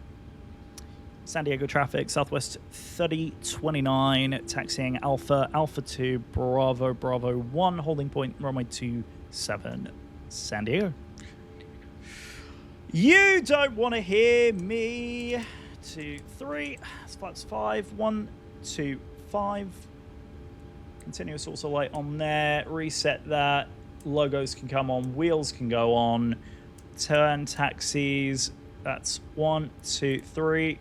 Speaker 1: San Diego traffic, Southwest 3029, taxiing Alpha, Alpha 2, Bravo, Bravo 1, holding point runway 27, San Diego. You don't want to hear me. 2, 3, that's 5, 1, 2, 5. Continuous also light on there. Reset that. Logos can come on. Wheels can go on. Turn taxis. That's 1, 2, 3.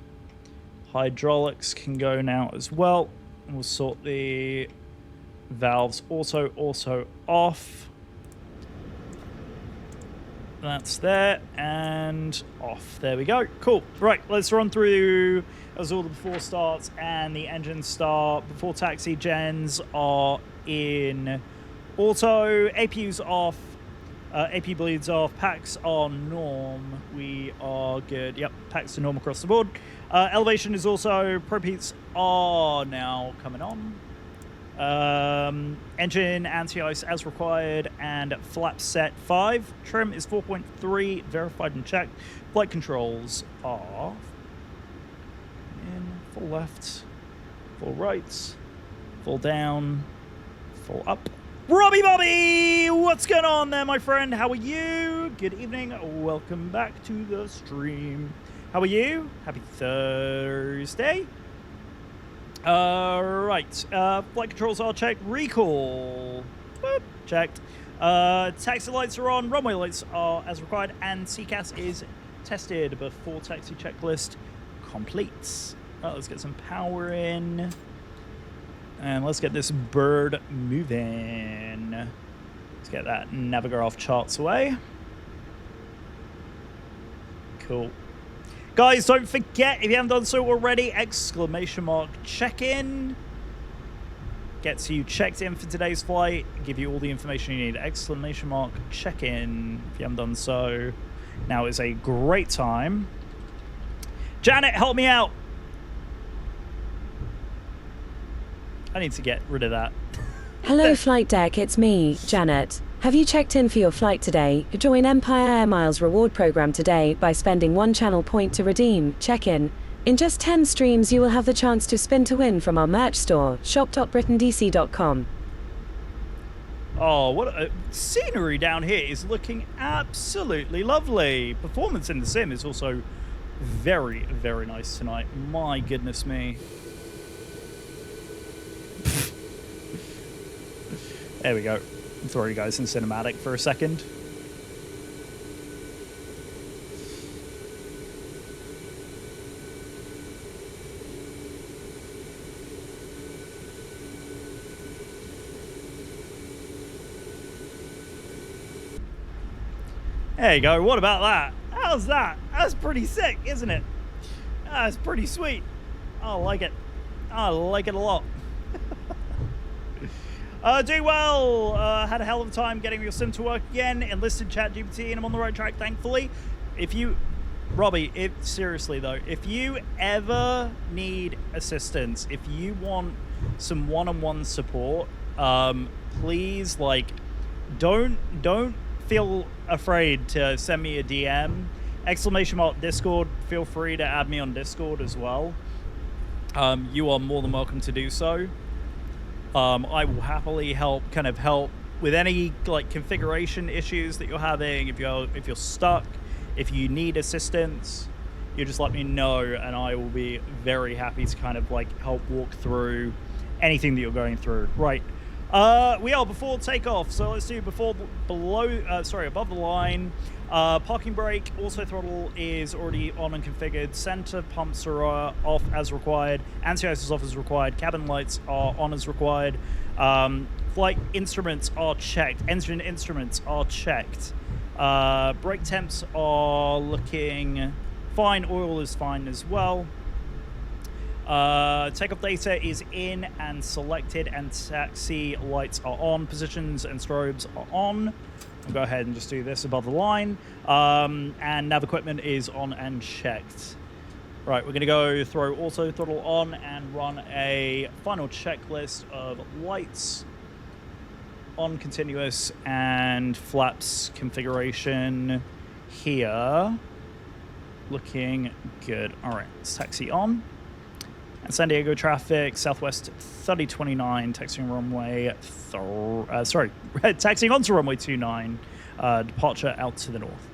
Speaker 1: Hydraulics can go now as well. And we'll sort the valves also off. That's there and off. There we go. Cool. Right, let's run through as all the before starts and the engine start. Before taxi gens are in auto. APU's off. AP bleeds off. Packs are norm. We are good. Yep, packs are norm across the board. Elevation is also. Propeats are now coming on. Engine anti-ice as required and flap set 5. Trim is 4.3, verified and checked. Flight controls are in full left, full right, full down, full up. Robbie Bobby, what's going on there, my friend? How are you? Good evening. Welcome back to the stream. How are you? Happy Thursday. Right. Flight controls are checked. Recall. Boop. Checked. Taxi lights are on. Runway lights are as required. And CCAS is tested before taxi checklist completes. Right, let's get some power in. And let's get this bird moving. Let's get that Navigator off charts away. Cool. Guys, don't forget, if you haven't done so already, exclamation mark check-in. Gets you checked in for today's flight. Give you all the information you need. Exclamation mark check-in if you haven't done so. Now is a great time. Janet, help me out. I need to get rid of that.
Speaker 3: Hello flight deck, it's me, Janet. Have you checked in for your flight today? Join Empire Air Miles reward program today by spending 1 channel point to redeem check-in. In just 10 streams you will have the chance to spin to win from our merch store, shop.britandc.com.
Speaker 1: Oh, what a scenery down here is looking absolutely lovely. Performance in the sim is also very, very nice tonight. My goodness me. There we go. I'll throw you guys in cinematic for a second. There you go. What about that? How's that? That's pretty sick, isn't it? That's pretty sweet. I like it. I like it a lot. Doing well. Had a hell of a time getting your sim to work again. Enlisted ChatGPT and I'm on the right track, thankfully. If you, Robbie, seriously though, if you ever need assistance, if you want some one-on-one support, please, like, don't feel afraid to send me a DM. ! Discord. Feel free to add me on Discord as well. You are more than welcome to do so. I will happily help with any like configuration issues that you're having. If you're stuck, if you need assistance, you just let me know and I will be very happy to kind of like help walk through anything that you're going through. Right. We are before takeoff, so let's do above the line. Parking brake, auto throttle is already on and configured. Center pumps are off as required. Anti-ice is off as required. Cabin lights are on as required. Flight instruments are checked. Engine instruments are checked. Brake temps are looking fine. Oil is fine as well. Takeoff data is in and selected, and taxi lights are on. Positions and strobes are on. I'll go ahead and just do this above the line. And nav equipment is on and checked. Right, we're going to go throw auto throttle on and run a final checklist of lights on continuous and flaps configuration here. Looking good. All right, let's taxi on. And San Diego traffic, Southwest 3029, taxiing runway, taxiing onto runway 29, departure out to the north.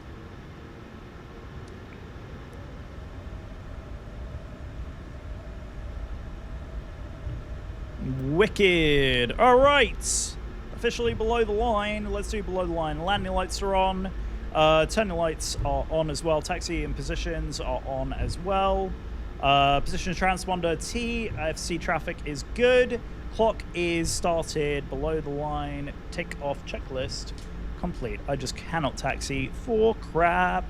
Speaker 1: Wicked. All right. Officially below the line. Let's do below the line. Landing lights are on. Turning lights are on as well. Taxi and positions are on as well. Position transponder TFC traffic is good. Clock is started. Below the line. Take off checklist complete. I just cannot taxi for crap.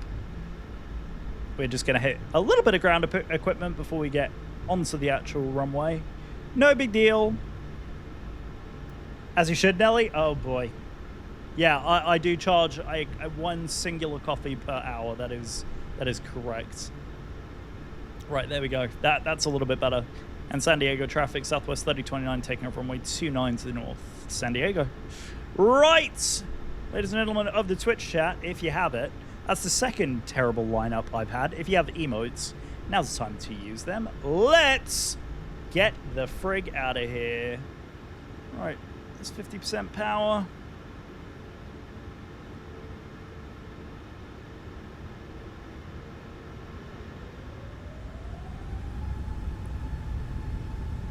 Speaker 1: We're just going to hit a little bit of ground equipment before we get onto the actual runway. No big deal. As you should, Nelly. Oh boy. Yeah, I do charge one singular coffee per hour. That is correct. Right, there we go. That's a little bit better. And San Diego traffic, Southwest 3029, taking off runway 29 to the north. San Diego. Right! Ladies and gentlemen of the Twitch chat, if you have it, that's the second terrible lineup I've had. If you have emotes, now's the time to use them. Let's get the frig out of here. Right, that's 50% power.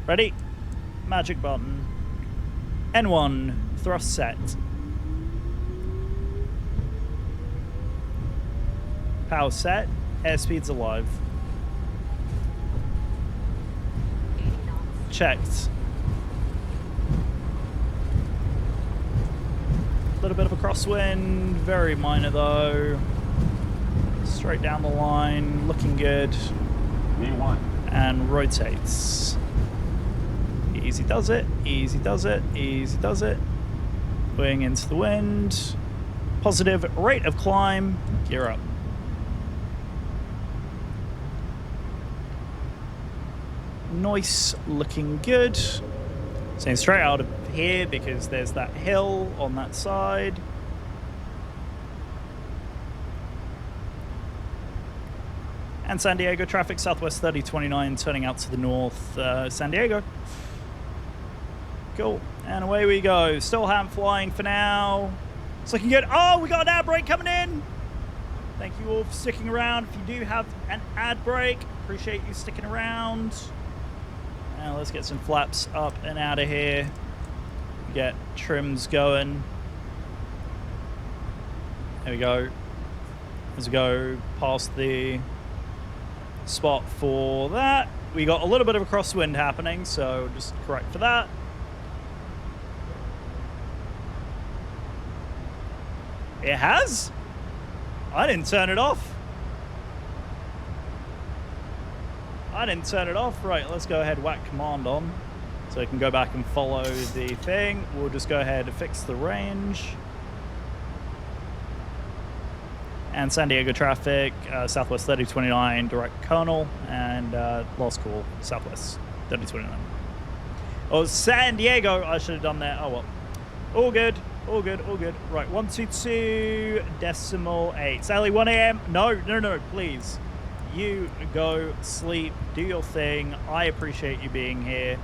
Speaker 1: Ready? Magic button. N1, thrust set. Power set. Airspeed's alive. Checked. A little bit of a crosswind. Very minor though. Straight down the line. Looking good.
Speaker 4: V1.
Speaker 1: And rotates. Easy does it, easy does it, easy does it. Wing into the wind. Positive rate of climb. Gear up. Nice, looking good. Staying straight out of here because there's that hill on that side. And San Diego traffic, southwest 3029, turning out to the north, San Diego. Cool. And away we go. Still ham flying for now. It's looking good. Oh, we got an ad break coming in. Thank you all for sticking around. If you do have an ad break, appreciate you sticking around. Now let's get some flaps up and out of here. Get trims going. There we go. As we go past the spot for that, we got a little bit of a crosswind happening, so just correct for that. It has? I didn't turn it off. Right, let's go ahead, whack command on so I can go back and follow the thing. We'll just go ahead and fix the range. And San Diego traffic, southwest 3029, direct Colonel, and last call, southwest 3029. Oh, San Diego, I should have done that. Oh well. All good. Right, 122.8. Sally, 1 a.m. No, please. You go sleep, do your thing. I appreciate you being here.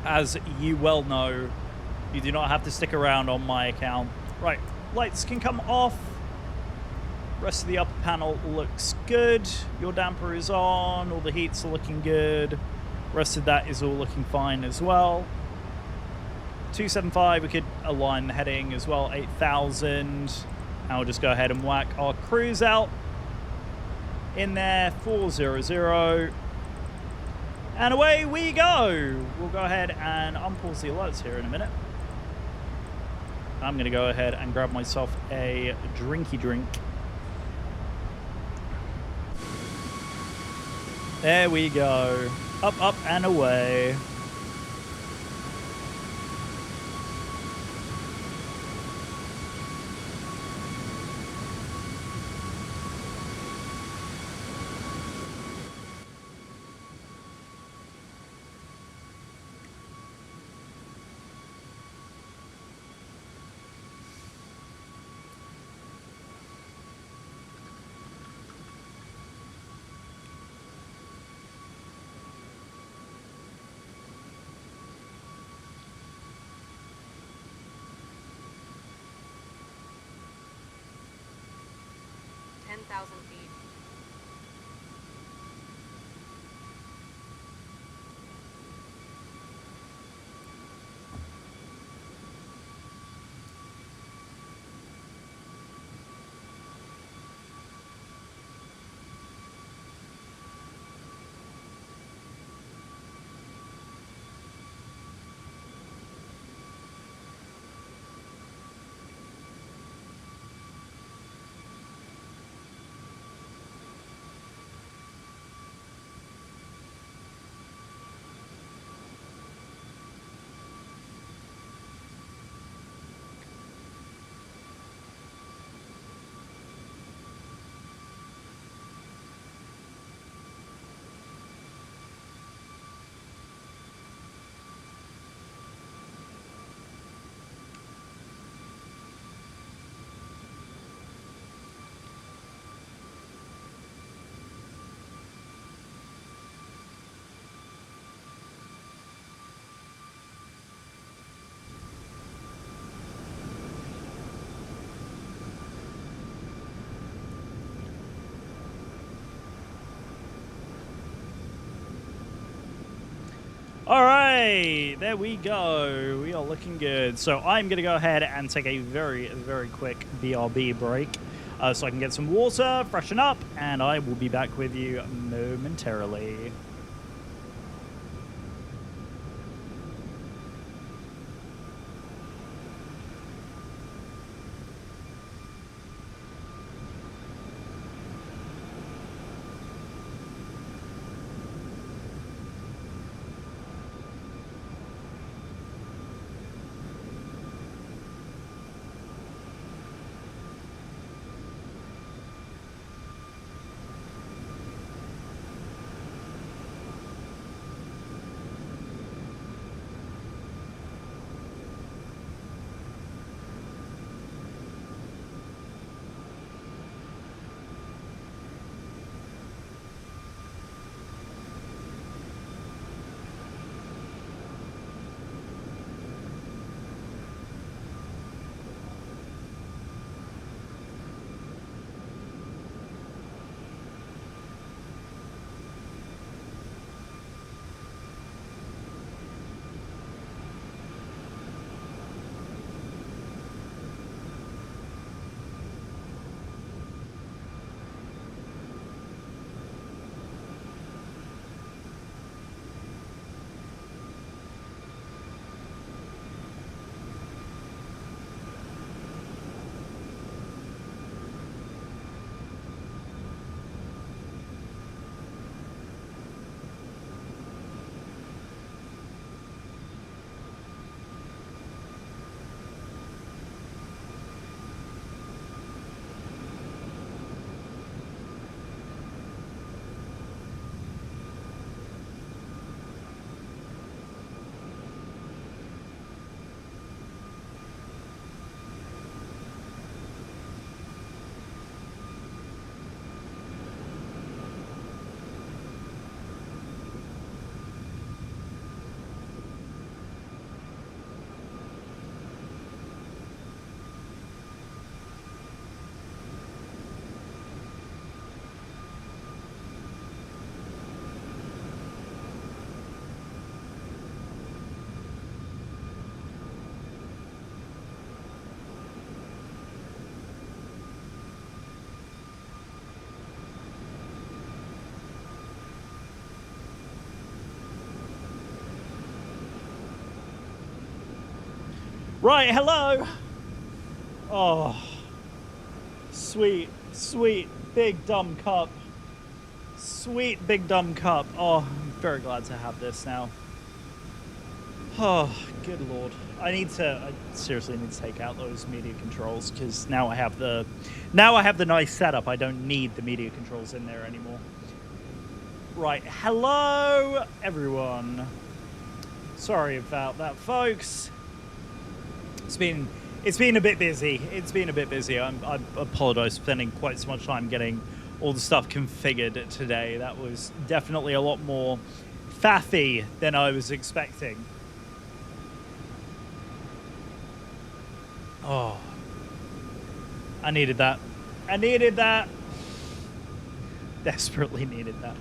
Speaker 1: As you well know, you do not have to stick around on my account. Right, lights can come off. Rest of the upper panel looks good. Your damper is on. All the heats are looking good. Rest of that is all looking fine as well. 275, we could align the heading as well. 8,000. I'll just go ahead and whack our cruise out. In there, 400. And away we go. We'll go ahead and unpause the alerts here in a minute. I'm going to go ahead and grab myself a drinky drink. There we go. Up, and away.
Speaker 4: Feet.
Speaker 1: All right, there we go. We are looking good. So I'm going to go ahead and take a very, very quick BRB break so I can get some water, freshen up, and I will be back with you momentarily. Right, hello. Oh, sweet, sweet, big dumb cup. Sweet, big dumb cup. Oh, I'm very glad to have this now. Oh, good lord. I seriously need to take out those media controls because now I have the nice setup. I don't need the media controls in there anymore. Right, hello everyone. Sorry about that, folks. It's been a bit busy. I apologize for spending quite so much time getting all the stuff configured today. That was definitely a lot more faffy than I was expecting. Oh, I needed that. Desperately needed that.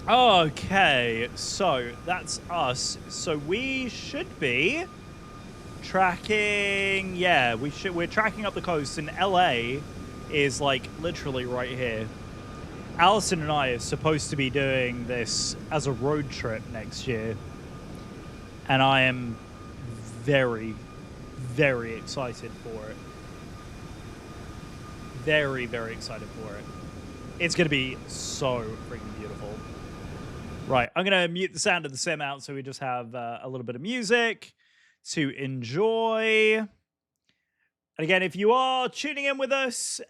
Speaker 1: Okay, so that's us. So we should be tracking, yeah, we're tracking up the coast, and LA is like literally right here. Allison and I are supposed to be doing this as a road trip next year, and I am very, very excited for it. Very, very excited for it. It's going to be so freaking beautiful. Right, I'm going to mute the sound of the sim out so we just have a little bit of music to enjoy. And again, if you are tuning in with us,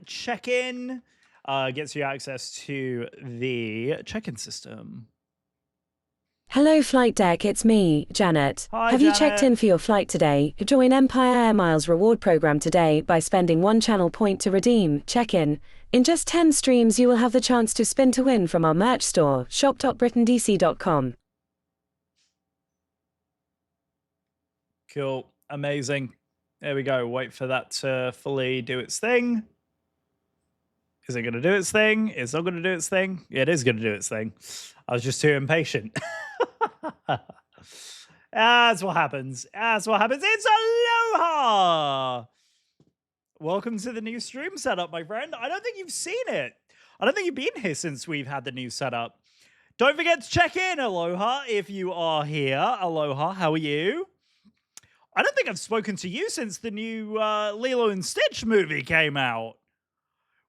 Speaker 1: !check-in gets you access to the check-in system.
Speaker 3: Hello flight deck, it's me, Janet.
Speaker 1: Hi,
Speaker 3: Have you checked
Speaker 1: Janet.
Speaker 3: in for your flight today? Join Empire Air Miles reward program today by spending 1 channel point to redeem check-in. In just 10 streams you will have the chance to spin to win from our merch store, shop.britandc.com.
Speaker 1: Cool. Amazing. There we go. Wait for that to fully do its thing. Is it going to do its thing? It's not going to do its thing. Yeah, it is going to do its thing. I was just too impatient. That's what happens. It's Aloha! Welcome to the new stream setup, my friend. I don't think you've seen it. I don't think you've been here since we've had the new setup. Don't forget to check in, Aloha, if you are here. Aloha, how are you? I don't think I've spoken to you since the new Lilo and Stitch movie came out,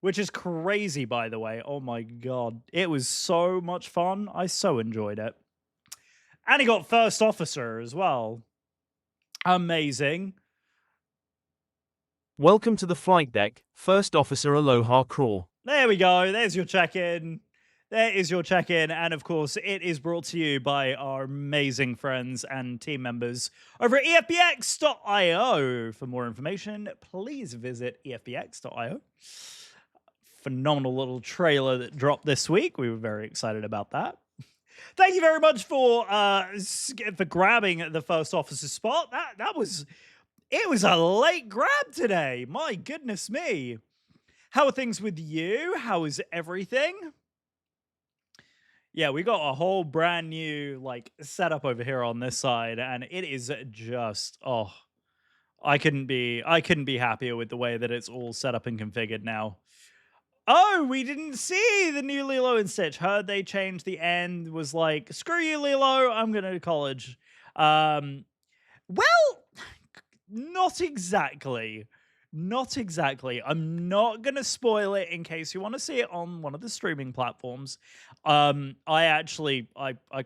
Speaker 1: which is crazy, by the way. Oh my god. It was so much fun. I so enjoyed it. And he got First Officer as well. Amazing.
Speaker 5: Welcome to the flight deck, First Officer Aloha Crawl.
Speaker 1: There we go. There's your check-in. There is your check-in. And of course, it is brought to you by our amazing friends and team members over at EFBX.io. For more information, please visit EFBX.io. Phenomenal little trailer that dropped this week. We were very excited about that. Thank you very much for grabbing the First Officer spot. It was a late grab today. My goodness me. How are things with you? How is everything? Yeah, we got a whole brand new setup over here on this side, and it is just I couldn't be happier with the way that it's all set up and configured now. Oh, we didn't see the new Lilo and Stitch. Heard they changed the end. Was like, screw you, Lilo. I'm going to college. Well, not exactly. Not exactly. I'm not going to spoil it in case you want to see it on one of the streaming platforms. I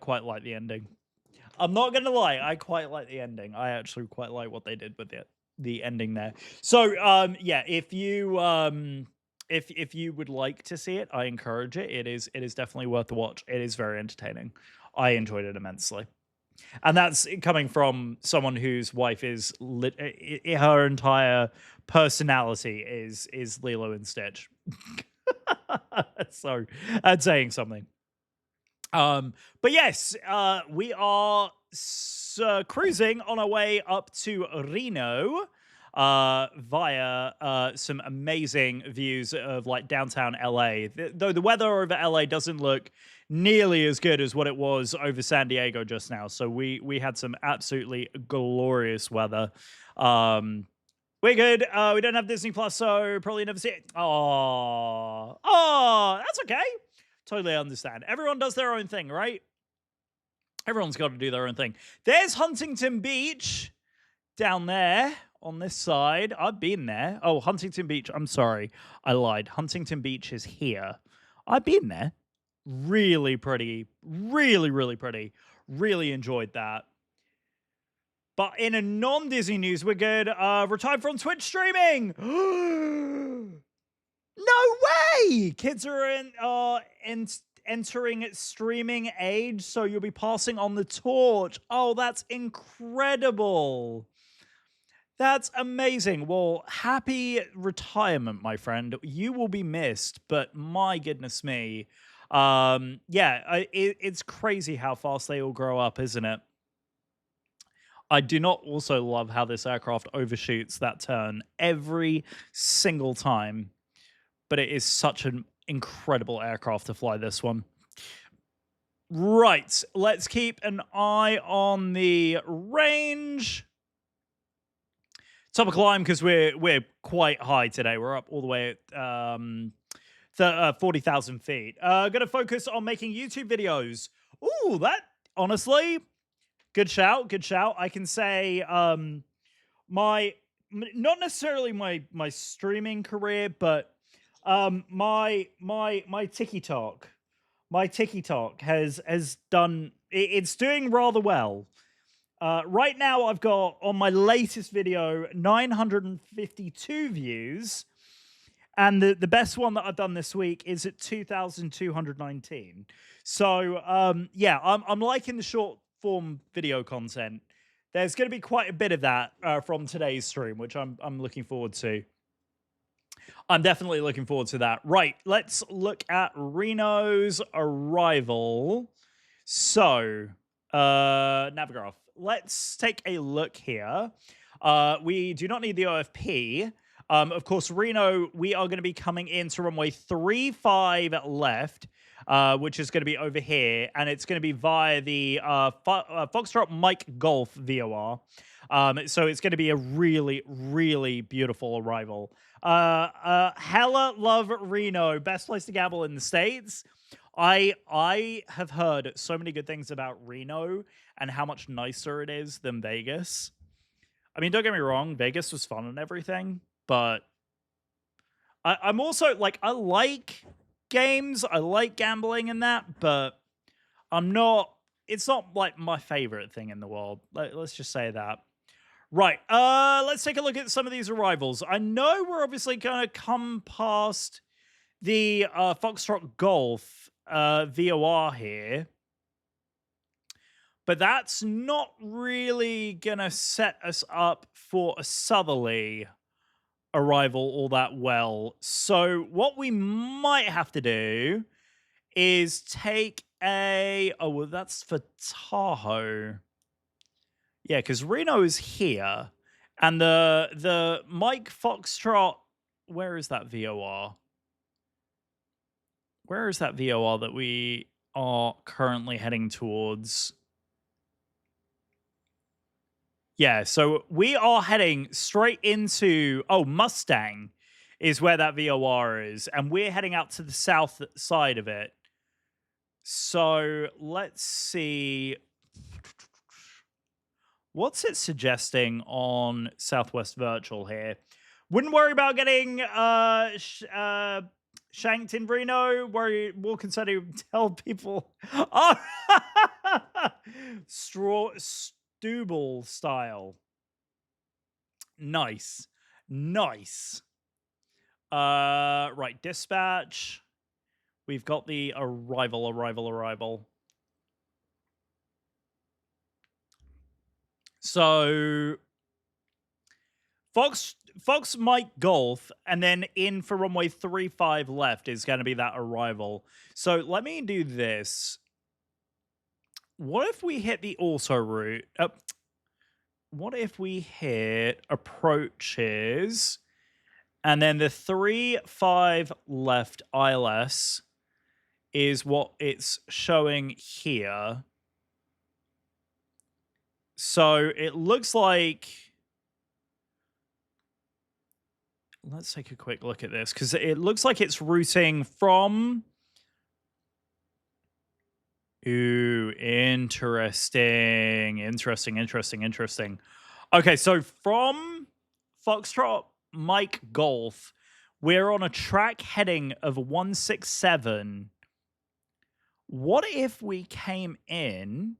Speaker 1: quite like the ending. I'm not going to lie. I quite like the ending. I actually quite like what they did with the ending there. So, yeah, if you would like to see it, I encourage it. It is definitely worth the watch. It is very entertaining. I enjoyed it immensely. And that's coming from someone whose wife is her entire personality is Lilo and Stitch. So that's saying something. But yes, we are cruising on our way up to Reno via some amazing views of downtown LA. Though the weather over LA doesn't look nearly as good as what it was over San Diego just now. So we had some absolutely glorious weather. We're good. We don't have Disney Plus, so probably never see it. Oh, that's okay. Totally understand. Everyone does their own thing, right? Everyone's got to do their own thing. There's Huntington Beach down there on this side. I've been there. Oh, Huntington Beach. I'm sorry. I lied. Huntington Beach is here. I've been there. Really pretty. Really, really pretty. Really enjoyed that. But in a non-Disney news, we're good. Retired from Twitch streaming. No way! Kids are entering streaming age, so you'll be passing on the torch. Oh, that's incredible. That's amazing. Well, happy retirement, my friend. You will be missed, but my goodness me. It's crazy how fast they all grow up, isn't it? I do not also love how this aircraft overshoots that turn every single time, but it is such an incredible aircraft to fly this one. Right, let's keep an eye on the range. Top of climb because we're quite high today. We're up all the way at 40,000 feet. Going to focus on making YouTube videos. Ooh, that honestly, good shout, good shout. I can say not necessarily my streaming career, but my TikTok has done it's doing rather well. Right now, I've got on my latest video 952 views, and the best one that I've done this week is at 2,219. So I'm liking the short form video content. There's going to be quite a bit of that from today's stream, which I'm looking forward to. I'm definitely looking forward to that. Right, let's look at Reno's arrival. So, Navigraph, let's take a look here. We do not need the OFP. Of course, Reno, we are going to be coming into runway 35 left, which is going to be over here, and it's going to be via the Foxtrot Mike Golf VOR. So it's going to be a really, really beautiful arrival. Hella love Reno. Best place to gamble in the States. I have heard so many good things about Reno and how much nicer it is than Vegas. I mean, don't get me wrong, Vegas was fun and everything, but I'm also like, I like games, I like gambling and that, but it's not like my favorite thing in the world. Let's just say that. Right, let's take a look at some of these arrivals. I know we're obviously going to come past the Foxtrot Golf VOR here, but that's not really going to set us up for a southerly arrival all that well. So what we might have to do is take oh, well, that's for Tahoe. Yeah, because Reno is here, and the Mike Foxtrot, where is that VOR? Where is that VOR that we are currently heading towards? Yeah, so we are heading straight into, Mustang is where that VOR is, and we're heading out to the south side of it. So let's see. What's it suggesting on Southwest Virtual here? Wouldn't worry about getting shanked in Reno. Worry more concerned to tell people. Oh, Stubble style. Nice. Nice. Right, dispatch. We've got the arrival. So Fox Mike Golf, and then in for runway 35 left is going to be that arrival. So let me do this. What if we hit the auto route? What if we hit approaches, and then the 3-5 left ILS is what it's showing here. So it looks like, let's take a quick look at this, because it looks like it's routing from Ooh, interesting. Interesting. Okay, so from Foxtrot Mike Golf, we're on a track heading of 167. What if we came in?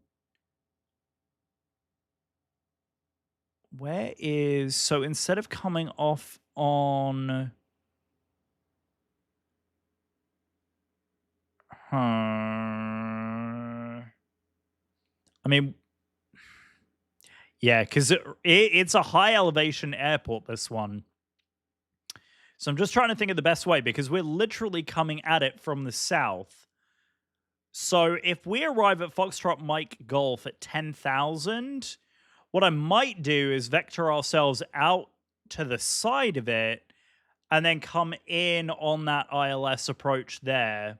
Speaker 1: Where is... So instead of coming off on... I mean... Yeah, because it's a high elevation airport, this one. So I'm just trying to think of the best way, because we're literally coming at it from the south. So if we arrive at Foxtrot Mike Golf at 10,000, what I might do is vector ourselves out to the side of it and then come in on that ILS approach there.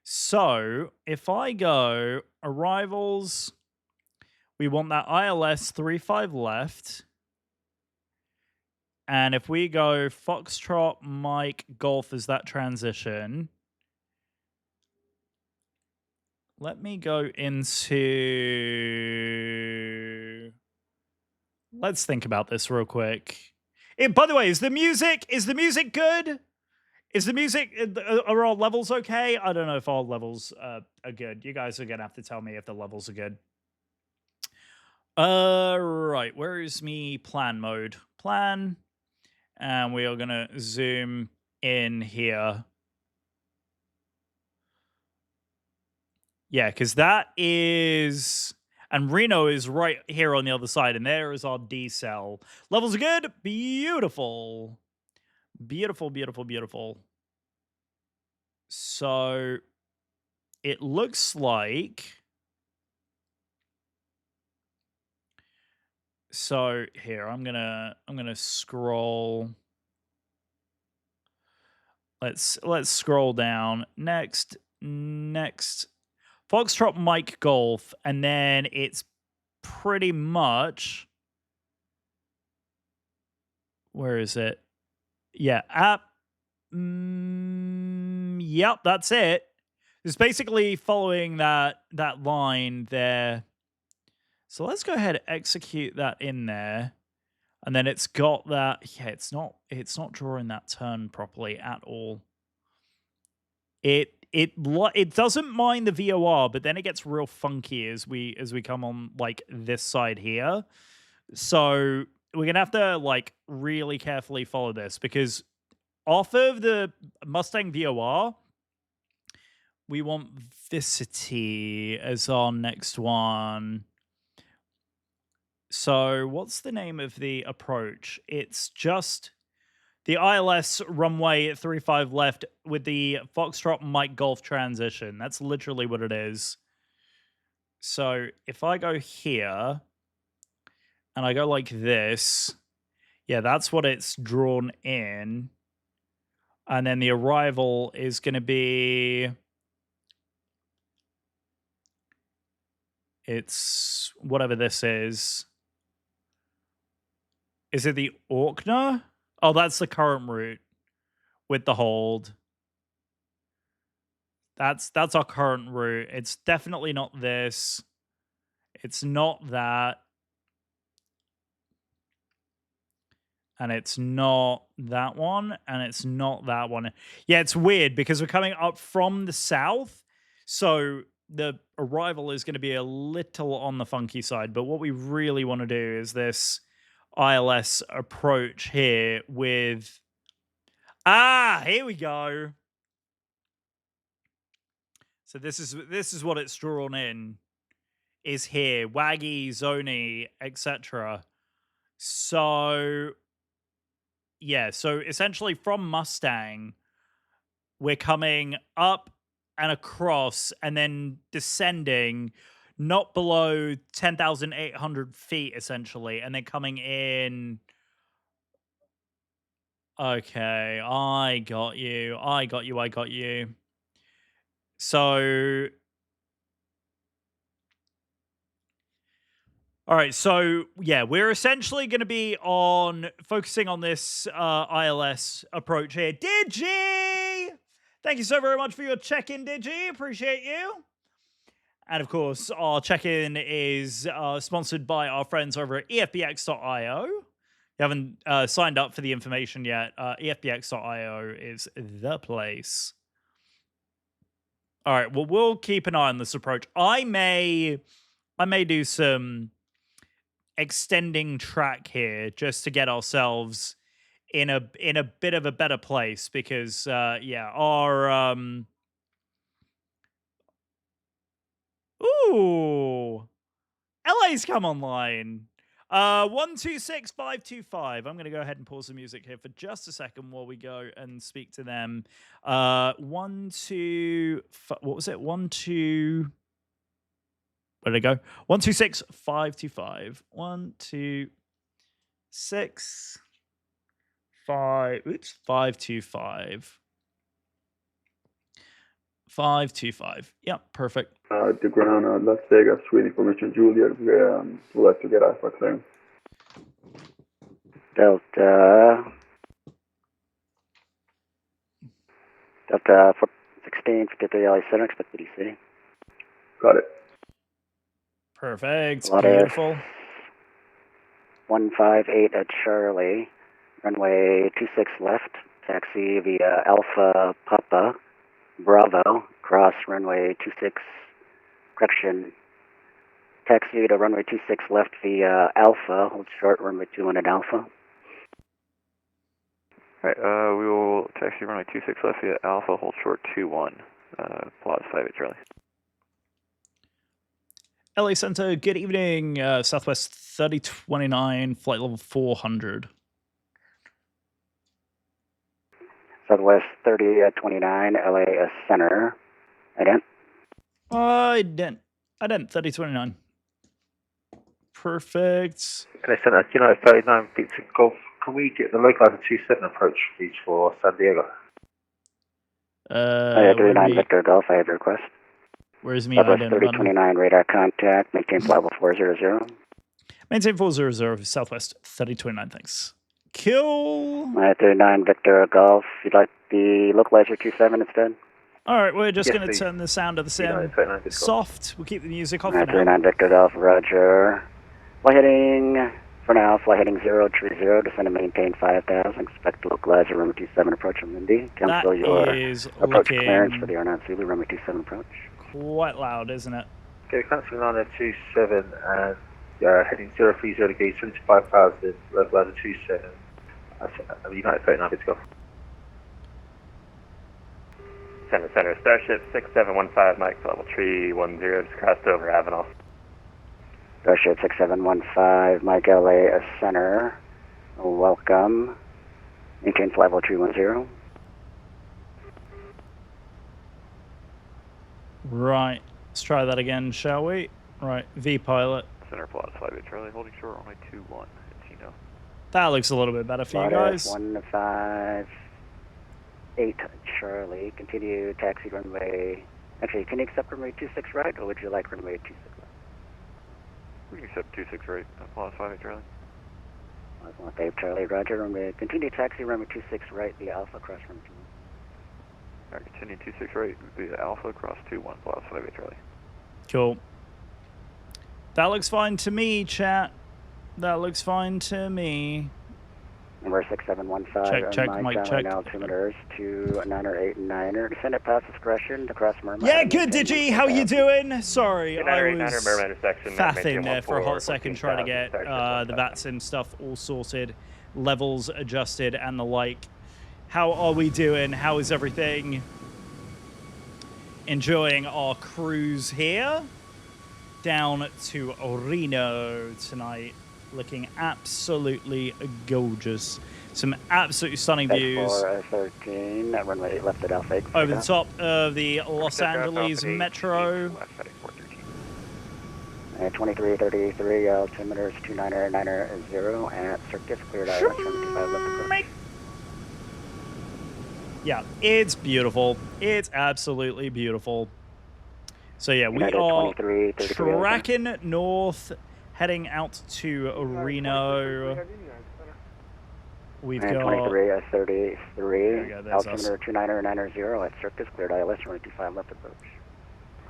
Speaker 1: So if I go arrivals, we want that ILS 35 left. And if we go Foxtrot Mike Golf as that transition, let me go into... Let's think about this real quick. By the way, is the music good? Is the music, are our levels okay? I don't know if our levels are good. You guys are going to have to tell me if the levels are good. Right, where is me plan mode? Plan. And we are going to zoom in here. Yeah, because that is... And Reno is right here on the other side, and there is our D cell. Levels are good. Beautiful. Beautiful. So it looks like... So here, I'm gonna scroll. Let's scroll down. Next. Foxtrot Mike Golf, and then it's pretty much... Where is it? Yeah, yep, that's it. It's basically following that line there. So let's go ahead and execute that in there. And then it's got that... Yeah, it's not drawing that turn properly at all. It doesn't mind the VOR, but then it gets real funky as we come on like this side here. So we're gonna have to like really carefully follow this, because off of the Mustang VOR, we want Vicity as our next one. So what's the name of the approach? It's just the ILS runway at 35 left with the Foxtrot Mike Golf transition. That's literally what it is. So if I go here and I go like this, yeah, that's what it's drawn in. And then the arrival is going to be... It's whatever this is. Is it the Orkney? Oh, that's the current route with the hold. That's our current route. It's definitely not this. It's not that. And it's not that one. And it's not that one. Yeah, it's weird because we're coming up from the south. So the arrival is going to be a little on the funky side. But what we really want to do is this ILS approach here with... here we go. So this is what it's drawn in, is here. Waggy, Zony, etc. So yeah, so essentially from Mustang, we're coming up and across and then descending not below 10,800 feet, essentially, and then coming in... Okay, I got you. So... All right, so, yeah, we're essentially going to be focusing on this ILS approach here. Digi! Thank you so very much for your check-in, Digi. Appreciate you. And of course, our check-in is sponsored by our friends over at efbx.io. You haven't signed up for the information yet. efbx.io is the place. All right, well, we'll keep an eye on this approach. I may do some extending track here just to get ourselves in a bit of a better place because our LA's come online. 126525. I'm going to go ahead and pause the music here for just a second while we go and speak to them. What was it? Where did it go? 126525. 525. 525. Yep, perfect.
Speaker 6: The ground Las Vegas, waiting for Richard Juliet. We'd like to get Alpha clearance.
Speaker 7: Delta 1653 LA Center, expect DC.
Speaker 6: Got it.
Speaker 1: Perfect.
Speaker 7: Wildest.
Speaker 1: Beautiful.
Speaker 7: 158 at Charlie, runway 26 left, taxi via Alpha Papa Bravo, cross runway 26, correction, taxi to runway 26 left via Alpha, hold short runway 21 at Alpha.
Speaker 8: Alright, we will taxi runway 26 left via Alpha, hold short 21, Plaza 5 at Charlie.
Speaker 1: LA Center, good evening. Southwest 3029, flight level 400.
Speaker 7: Southwest 3029, LA Center. Ident.
Speaker 1: I didn't. 3029. Perfect.
Speaker 9: LA Center, United 39 Pizza Golf. Can we get the localizer 27 approach, please, for San Diego?
Speaker 7: 39 Victor Golf, I have your request.
Speaker 1: Where's me?
Speaker 7: Southwest 3029, radar contact, maintain flight level 400.
Speaker 1: Maintain 400, Southwest 3029, thanks. Kill.
Speaker 7: 39 Victor Golf, you'd like the localizer 27 instead?
Speaker 1: All right, we're just
Speaker 9: Yes,
Speaker 1: going to
Speaker 9: please.
Speaker 1: turn the sound of the sim soft. We'll keep the music off for now.
Speaker 7: 39 Victor Golf, roger. Fly heading, for now, fly heading 030, descend and maintain 5,000. Expect localizer runway 27 approach from Indy. Cancel your approach clearance for the Airline Zulu runway 27 approach.
Speaker 1: Quite loud, isn't it?
Speaker 9: Okay, cancelling on at 27 and heading 030 gauge 75,000, localizer 27. United 39 Pizza Golf.
Speaker 8: Center, Starship 6715, Mike, level 310, just crossed over Avenal.
Speaker 7: Starship 6715, Mike LA Center. Welcome. Maintain flight level 310.
Speaker 1: Right. Let's try that again, shall we? Right. V pilot.
Speaker 8: Center Plaza 5 at Charlie, holding short runway 21 at Chino.
Speaker 1: That looks a little bit better for you guys.
Speaker 7: 158 Charlie. Continue taxi runway. Actually, can you accept runway 26 right, or would you like runway 26 left?
Speaker 8: We can accept 26 right at Plaza 5 at Charlie.
Speaker 7: 158 Charlie, roger. Runway, continue taxi runway 26 right via Alpha cross runway 21.
Speaker 8: Alright, continue 26 right via Alpha, cross 21, Plaza 5 at Charlie.
Speaker 1: Cool. That looks fine to me, chat. That looks fine to me.
Speaker 7: Number 6715.
Speaker 1: Check, Mike, check.
Speaker 7: Altimeters 29er, 8, and 9er. Descend at pass discretion to cross Mermaid.
Speaker 1: Yeah, good, Digi. How you doing? Sorry, I was
Speaker 8: intersection,
Speaker 1: faffing there for a hot second trying to get the VATSIM stuff all sorted, levels adjusted, and the like. How are we doing? How is everything? Enjoying our cruise here down to Reno tonight. Looking absolutely gorgeous. Some absolutely stunning views.
Speaker 7: 13, runway left at Alpha 8.
Speaker 1: Over the top of the Los Angeles Metro.
Speaker 7: 2333, altimeters 29er, at circus, cleared out, 75 left approach.
Speaker 1: Yeah, it's beautiful. It's absolutely beautiful. So yeah, we are tracking north, heading out to Reno. We've got
Speaker 7: 2333, altimeter 29er, at circus, cleared ILS, 25 left approach.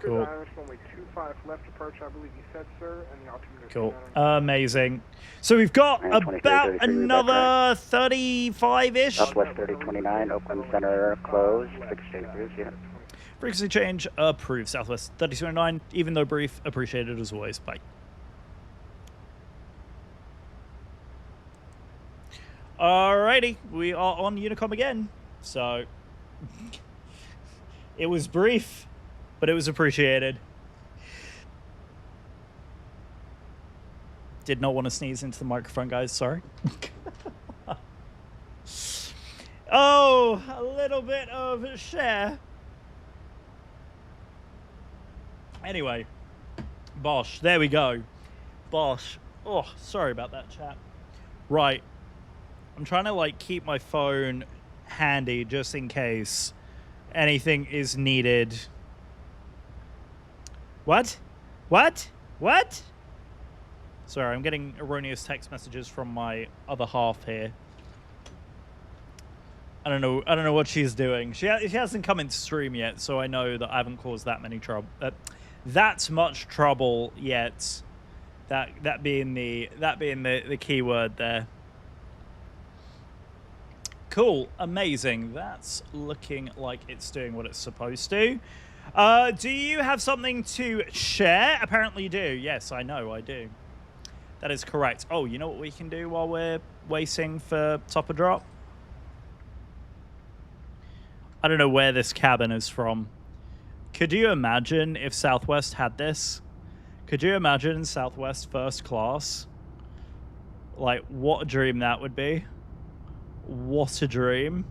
Speaker 1: Cool.
Speaker 10: Runway 25 left approach, I believe you said, sir, and the altimeter.
Speaker 1: Cool. Amazing. So we've got about another 35-ish.
Speaker 7: Southwest 3029, Oakland Center closed. Frequency cruise, yeah.
Speaker 1: Frequency change approved. Southwest 3029, even though brief, appreciated as always. Bye. Alrighty, we are on Unicom again. So it was brief, but it was appreciated. Did not want to sneeze into the microphone, guys. Sorry. Oh, a little bit of share. Anyway, Bosh. There we go. Bosh. Oh, sorry about that, chat. Right. I'm trying to, like, keep my phone handy just in case anything is needed. What? What? What? Sorry, I'm getting erroneous text messages from my other half here. I don't know what she's doing. She hasn't come into stream yet, so I know that I haven't caused that many trouble. That's much trouble yet. That being the key word there. Cool, amazing. That's looking like it's doing what it's supposed to. Do you have something to share? Apparently you do. Yes, I know, I do. That is correct. Oh, you know what we can do while we're waiting for Topper Drop? I don't know where this cabin is from. Could you imagine if Southwest had this? Could you imagine Southwest first class? Like, what a dream that would be. What a dream.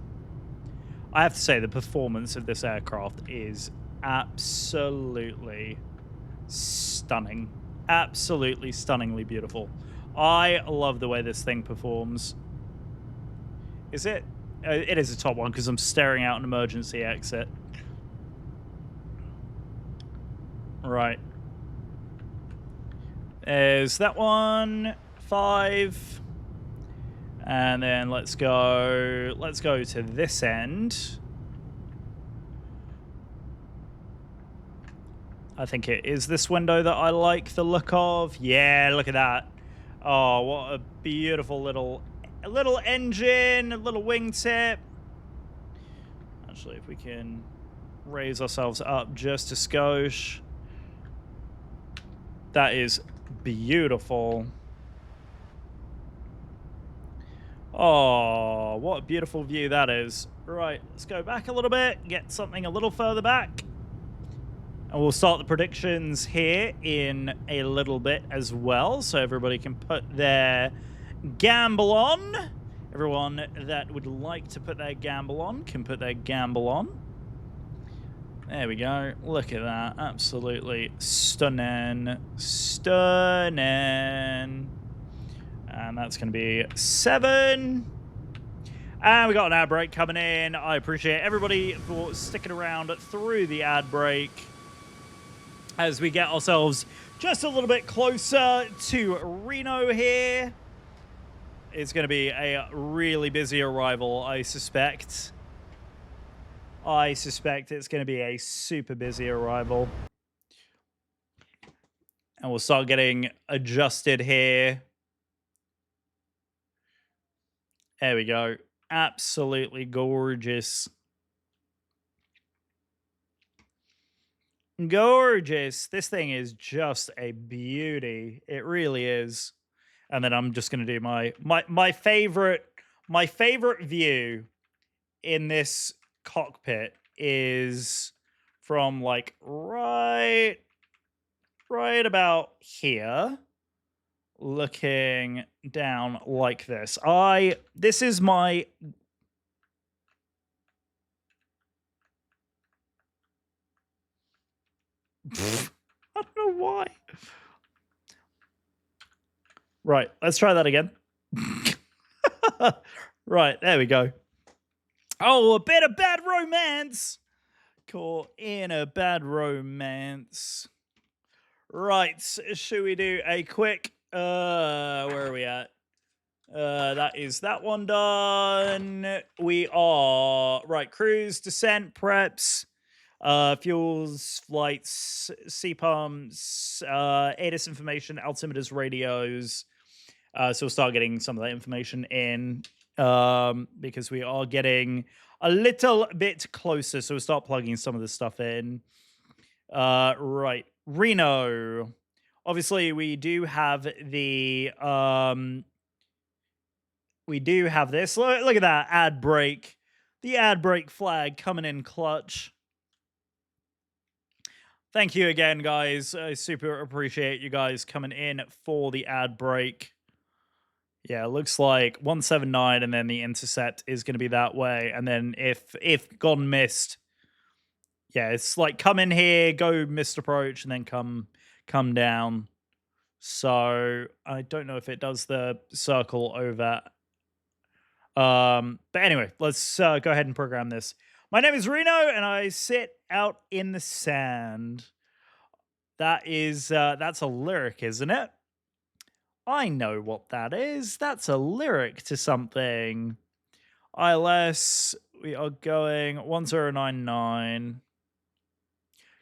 Speaker 1: I have to say, the performance of this aircraft is absolutely stunning. Absolutely stunningly beautiful. I love the way this thing performs. Is it? It is a top one because I'm staring out an emergency exit. Right. There's that one. 5. And then let's go to this end. I think it is this window that I like the look of. Yeah, look at that. Oh, what a beautiful little engine, a little wingtip. Actually, if we can raise ourselves up just a skosh. That is beautiful. Oh, what a beautiful view that is. Right, let's go back a little bit, get something a little further back. And we'll start the predictions here in a little bit as well, so everybody can put their gamble on. Everyone that would like to put their gamble on can put their gamble on. There we go. Look at that. Absolutely stunning. Stunning. And that's going to be 7. And we got an ad break coming in. I appreciate everybody for sticking around through the ad break as we get ourselves just a little bit closer to Reno here. It's going to be a really busy arrival, I suspect. I suspect it's going to be a super busy arrival. And we'll start getting adjusted here. There we go. Absolutely gorgeous. Gorgeous. This thing is just a beauty. It really is. And then I'm just going to do my favorite view in this cockpit is from like right about here, looking down like this. This is my I don't know why. Right, let's try that again. Right, there we go. Oh, a bit of bad romance. Caught in a bad romance. Right, should we do a quick, where are we at? That is that one done. We are, right, cruise, descent, preps. fuels, flights, sea pumps, ATIS information, altimeters, radios. So we'll start getting some of that information in because we are getting a little bit closer. So we'll start plugging some of this stuff in. Right. Reno. Obviously, we do have the we do have this. Look at that ad break. The ad break flag coming in clutch. Thank you again, guys. I super appreciate you guys coming in for the ad break. Yeah, it looks like 179, and then the intercept is going to be that way. And then if gone missed, yeah, it's like come in here, go missed approach, and then come down. So I don't know if it does the circle over. But anyway, let's go ahead and program this. My name is Reno, and I sit out in the sand. That is that's a lyric, isn't it? I know what that is. That's a lyric to something. ILS, we are going 1099.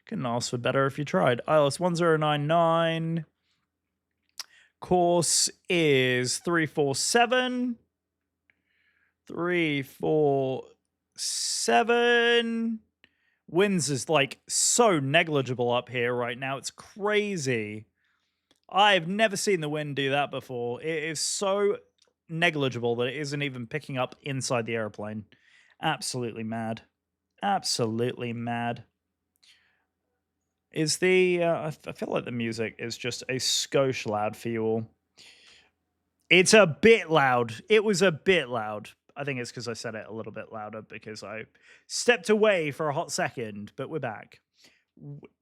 Speaker 1: Couldn't ask for better if you tried. ILS 1099. Course is 347. 347. Winds is like so negligible up here right now. It's crazy. I've never seen the wind do that before. It is so negligible that it isn't even picking up inside the airplane. Absolutely mad. Absolutely mad. Is the... I feel like the music is just a skosh loud for you all. It's a bit loud. It was a bit loud. I think it's because I said it a little bit louder because I stepped away for a hot second, but we're back.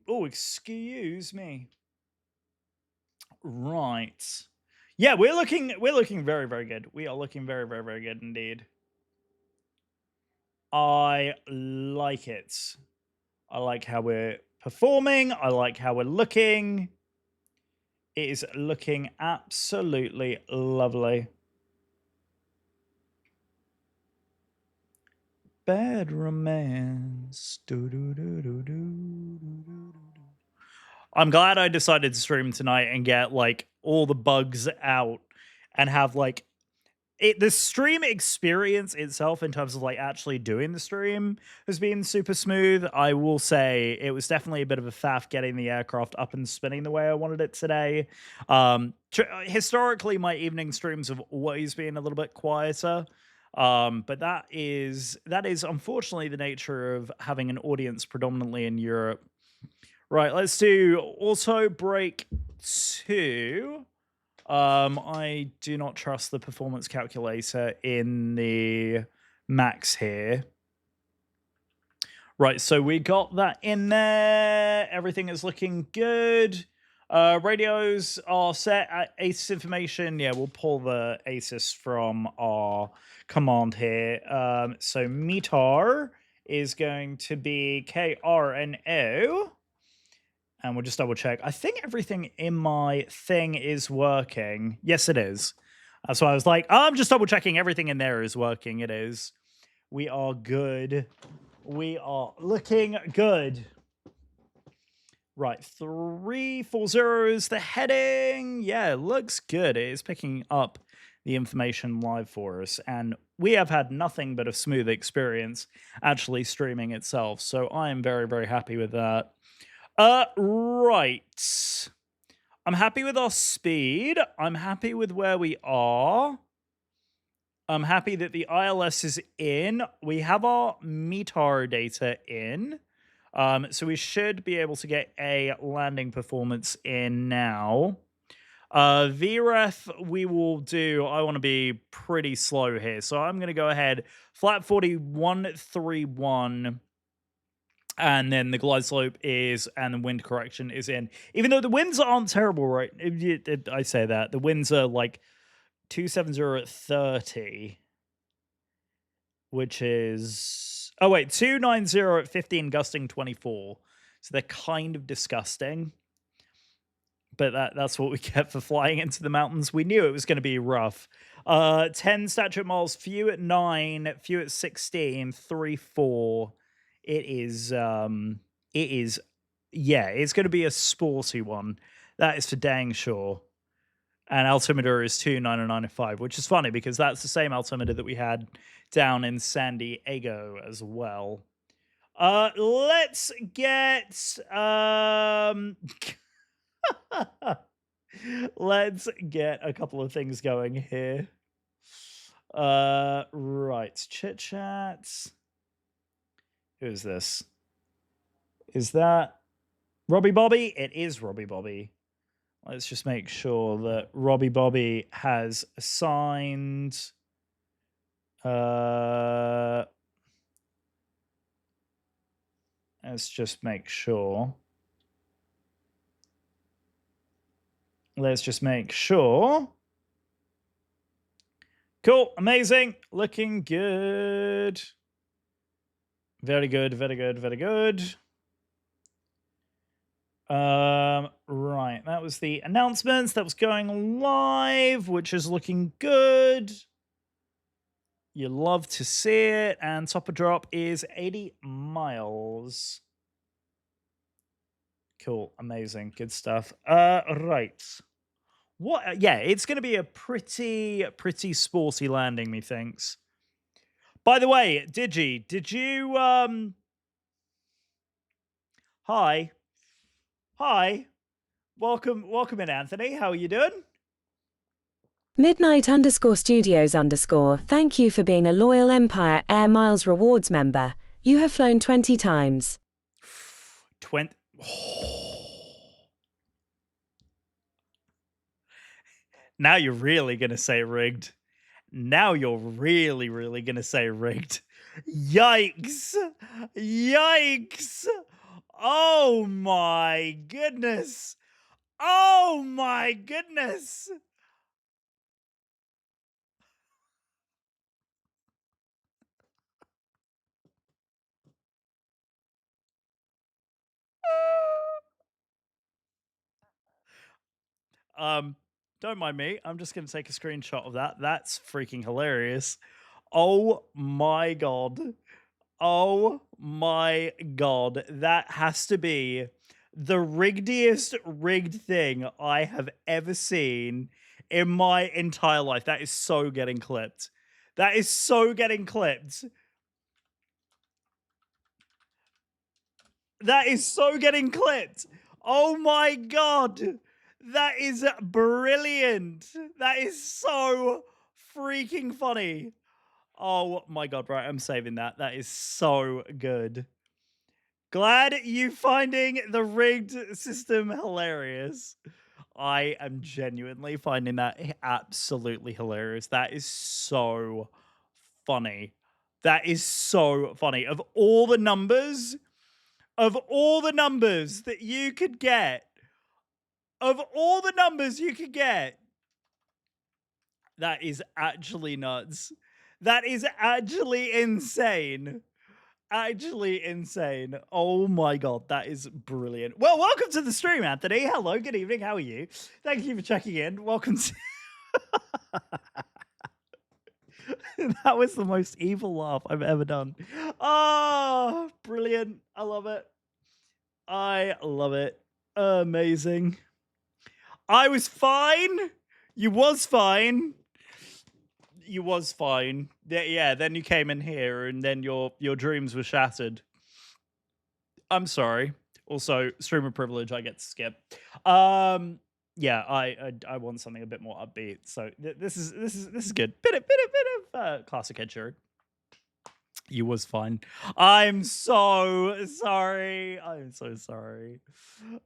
Speaker 1: Oh, excuse me. Right. Yeah, we're looking very, very good. We are looking very, very, very good indeed. I like it. I like how we're performing. I like how we're looking. It is looking absolutely lovely. Bad romance. I'm glad I decided to stream tonight and get like all the bugs out and have like the stream experience itself in terms of like actually doing the stream has been super smooth. I will say it was definitely a bit of a faff getting the aircraft up and spinning the way I wanted it today. Historically, my evening streams have always been a little bit quieter. But that is unfortunately the nature of having an audience predominantly in Europe. Right, let's do auto brake 2. I do not trust the performance calculator in the max here. Right, so we got that in there. Everything is looking good. Radios are set at ACES information. Yeah, we'll pull the ACES from our command here. So METAR is going to be KRNO. And we'll just double check. I think everything in my thing is working. Yes, it is. So I was like, I'm just double checking everything in there is working. It is. We are good. We are looking good. Right, 340 is the heading. Yeah, it looks good. It is picking up the information live for us. And we have had nothing but a smooth experience actually streaming itself. So I am very, very happy with that. Right. I'm happy with our speed. I'm happy with where we are. I'm happy that the ILS is in. We have our METAR data in. So we should be able to get a landing performance in now. VREF, we will do, I want to be pretty slow here. So I'm going to go ahead, flat 4131. And then the glide slope is, and the wind correction is in. Even though the winds aren't terrible, right? I say that. The winds are like 270 at 30. Which is... Oh, wait. 290 at 15, gusting 24. So they're kind of disgusting. But that's what we get for flying into the mountains. We knew it was going to be rough. 10 statute miles, few at 9, few at 16, 3, 4. It is It is, yeah, it's going to be a sporty one. That is for dang sure. And altimeter is 299.5, which is funny because that's the same altimeter that we had down in San Diego as well. Let's get let's get a couple of things going here. Right, chit chats. Who is this? Is that Robbie Bobby? It is Robbie Bobby. Let's just make sure that Robbie Bobby has assigned. Let's just make sure. Let's just make sure. Cool, amazing, looking good. Very good, very good, very good. Right, that was the announcements. That was going live, which is looking good. You love to see it. And top of drop is 80 miles. Cool, amazing, good stuff. Right. What? Yeah, it's going to be a pretty sporty landing, methinks. By the way, Digi, did you Hi. Hi. Welcome in, Anthony. How are you doing?
Speaker 3: Midnight_studios_. Thank you for being a loyal Empire Air Miles Rewards member. You have flown 20 times.
Speaker 1: 20. Now you're really going to say rigged. Now you're really going to say rigged. Yikes. Yikes. Oh my goodness. Oh my goodness. Don't mind me. I'm just going to take a screenshot of that. That's freaking hilarious. Oh my god. Oh my god. That has to be the riggediest rigged thing I have ever seen in my entire life. That is so getting clipped. That is so getting clipped. That is so getting clipped. Oh my god. That is brilliant. That is so freaking funny. Oh my god, right, I'm saving that. That is so good. Glad you finding the rigged system hilarious. I am genuinely finding that absolutely hilarious. That is so funny. That is so funny. Of all the numbers that you could get, that is actually nuts. That is actually insane. Actually insane. Oh my god, that is brilliant. Well, welcome to the stream, Anthony. Hello, good evening. How are you? Thank you for checking in. Welcome to... That was the most evil laugh I've ever done. Oh, brilliant. I love it. I love it. Amazing. I was fine. You was fine. You was fine. Yeah, then you came in here and then your dreams were shattered. I'm sorry. Also, streamer privilege, I get to skip. Yeah, I want something a bit more upbeat. So this is good. Bit of classic Ed Sheeran. You was fine. I'm so sorry. I'm so sorry.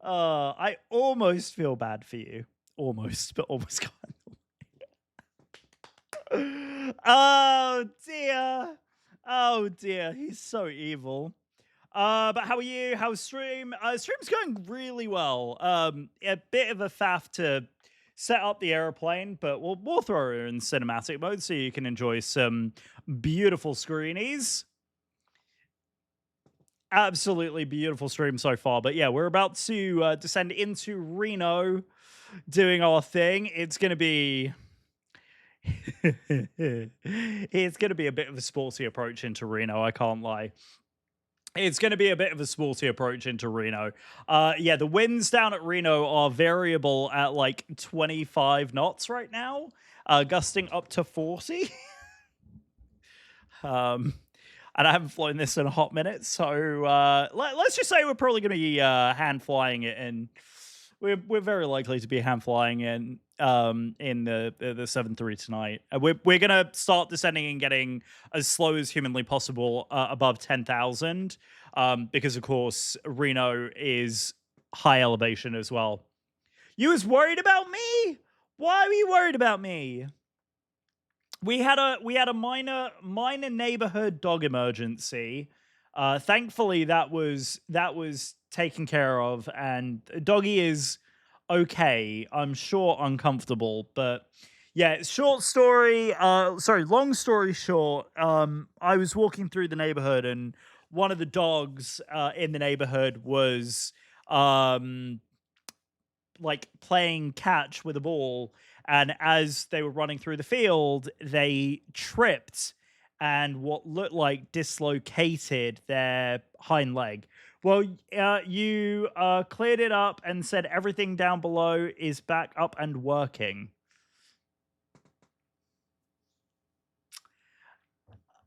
Speaker 1: I almost feel bad for you. Almost, but almost gone. Oh dear. Oh dear. He's so evil. But how are you? How's stream? Stream's going really well. A bit of a faff to set up the airplane, but we'll throw it in cinematic mode so you can enjoy some beautiful screenies. Absolutely beautiful stream so far. But yeah, we're about to descend into Reno, doing our thing. It's gonna be it's gonna be a bit of a sporty approach into Reno, I can't lie. It's going to be a bit of a sporty approach into Reno. Yeah, the winds down at Reno are variable at like 25 knots right now, gusting up to 40. And I haven't flown this in a hot minute, so let's just say we're probably going to be hand flying it, and we're very likely to be hand flying in the 7-3 tonight. We're going to start descending and getting as slow as humanly possible above 10,000, because of course Reno is high elevation as well. You was worried about me? Why were you worried about me? We had a minor neighborhood dog emergency. Thankfully, that was taken care of, and doggy is okay. I'm sure uncomfortable, but yeah. Long story short. I was walking through the neighborhood, and one of the dogs in the neighborhood was like playing catch with a ball, and as they were running through the field they tripped and what looked like dislocated their hind leg. Well, you cleared it up and said everything down below is back up and working.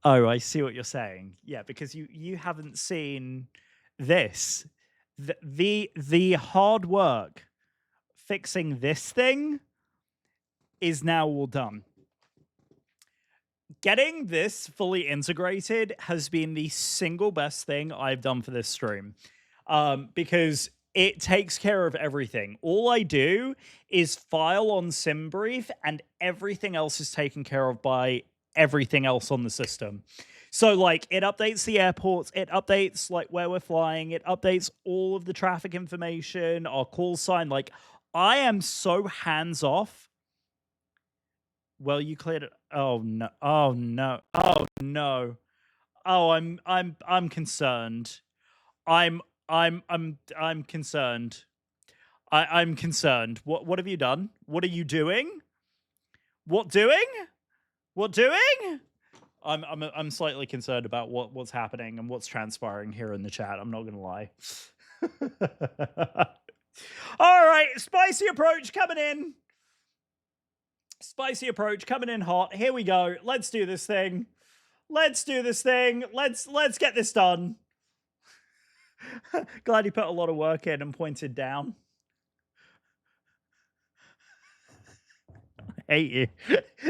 Speaker 1: Oh, I see what you're saying. Yeah, because you haven't seen this. The hard work fixing this thing is now all done. Getting this fully integrated has been the single best thing I've done for this stream, because it takes care of everything. All I do is file on SimBrief, and everything else is taken care of by everything else on the system. So, like, it updates the airports, it updates, like, where we're flying, it updates all of the traffic information, our call sign. Like, I am so hands-off. Well, you cleared it. Oh, no. Oh, no. Oh, no. Oh, I'm concerned. I'm concerned. I'm concerned. What have you done? What are you doing? What doing? What doing? I'm slightly concerned about what's happening and what's transpiring here in the chat. I'm not gonna lie. All right, spicy approach coming in. Spicy approach coming in hot. Here we go. Let's do this thing. Let's do this thing. Let's get this done. Glad you put a lot of work in and pointed down. I hate you.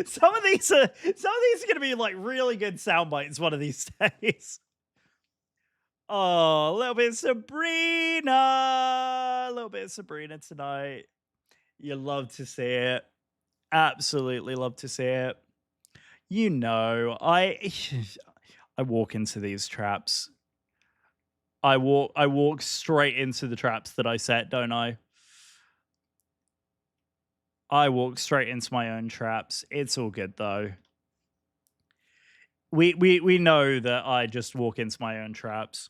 Speaker 1: Some of these are going to be like really good sound bites one of these days. Oh, a little bit of Sabrina. A little bit of Sabrina tonight. You love to see it. Absolutely love to see it. You know, I walk into these traps. I walk straight into the traps that I set, don't I? I walk straight into my own traps. It's all good though. We know that I just walk into my own traps.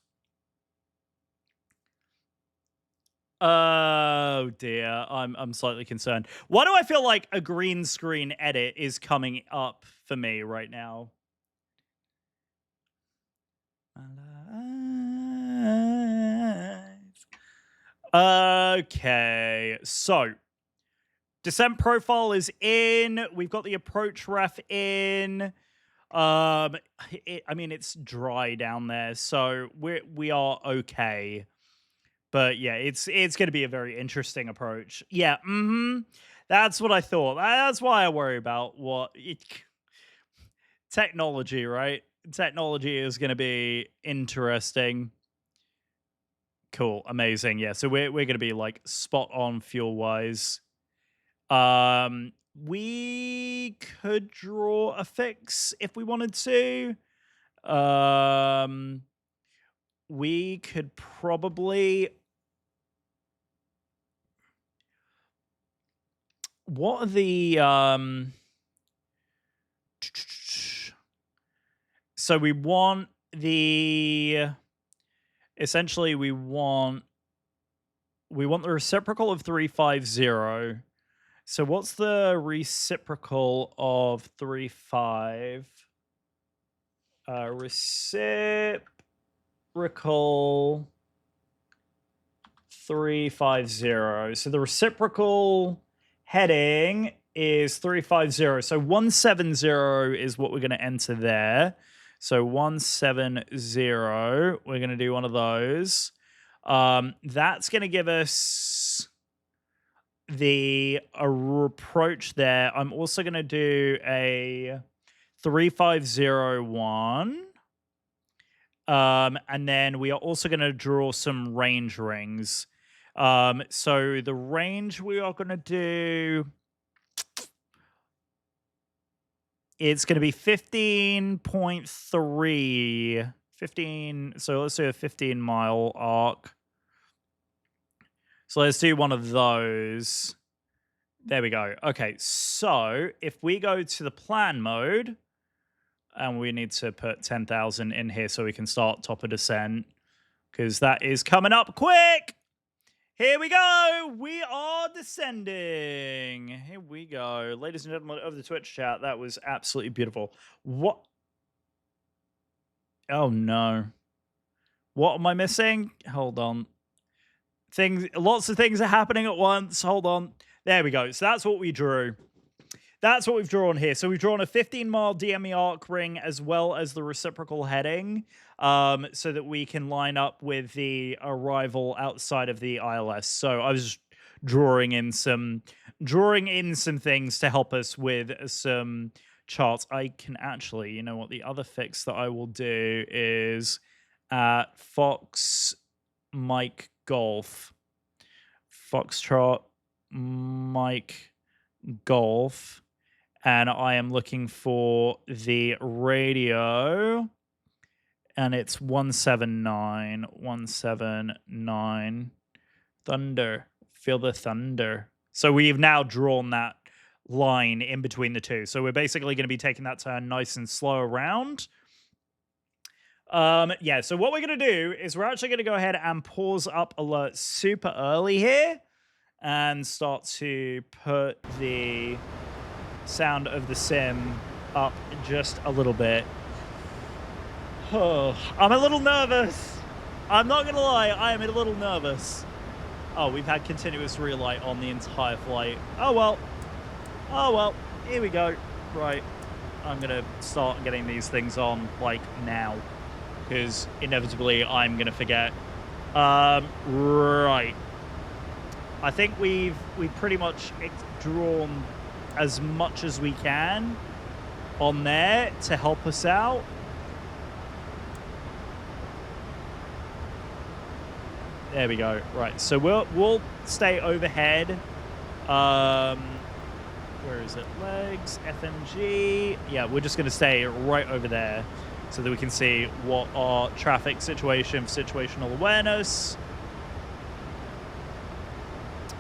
Speaker 1: Oh dear, I'm slightly concerned. Why do I feel like a green screen edit is coming up for me right now? Okay, so descent profile is in. We've got the approach ref in. I mean, it's dry down there, so we are okay. But yeah, it's going to be a very interesting approach. Yeah, that's what I thought. That's why I worry about technology, right? Technology is going to be interesting. Cool, amazing. Yeah, so we're going to be like spot on fuel wise. We could draw a fix if we wanted to. We could probably. What are the so we want the essentially we want the reciprocal of 350. So what's the reciprocal of 35? Recip reciprocal 350. So the reciprocal heading is 350. So 170 is what we're going to enter there. So 170, we're going to do one of those. That's going to give us the approach there. I'm also going to do a 3501. And then we are also going to draw some range rings. So the range we are going to do, it's going to be 15.3. 15. So let's do a 15-mile arc. So let's do one of those. There we go. Okay, so if we go to the plan mode, and we need to put 10,000 in here so we can start top of descent, because that is coming up quick. Here we go. We are descending. Here we go. Ladies and gentlemen of the Twitch chat, that was absolutely beautiful. What? Oh, no. What am I missing? Hold on. Lots of things are happening at once. Hold on. There we go. So that's what we drew. That's what we've drawn here. So we've drawn a 15-mile DME arc ring as well as the reciprocal heading, so that we can line up with the arrival outside of the ILS. So I was drawing in some things to help us with some charts. I can actually, you know what, the other fix that I will do is at Fox Mike Golf. Foxtrot Mike Golf. And I am looking for the radio. And it's 179. 179. Thunder. Feel the thunder. So we've now drawn that line in between the two. So we're basically going to be taking that turn nice and slow around. Yeah, so what we're going to do is we're actually going to go ahead and pause up alert super early here. And start to put the sound of the sim up just a little bit. Oh, I'm a little nervous. I'm not going to lie, I am a little nervous. Oh, we've had continuous relight on the entire flight. Oh, well. Oh, well. Here we go. Right. I'm going to start getting these things on, like, now. Because inevitably I'm going to forget. Right. I think we've pretty much drawn as much as we can on there to help us out. There we go. Right, so we'll stay overhead. Where is it? Legs, FMG. Yeah, we're just going to stay right over there so that we can see what our traffic situation, situational awareness.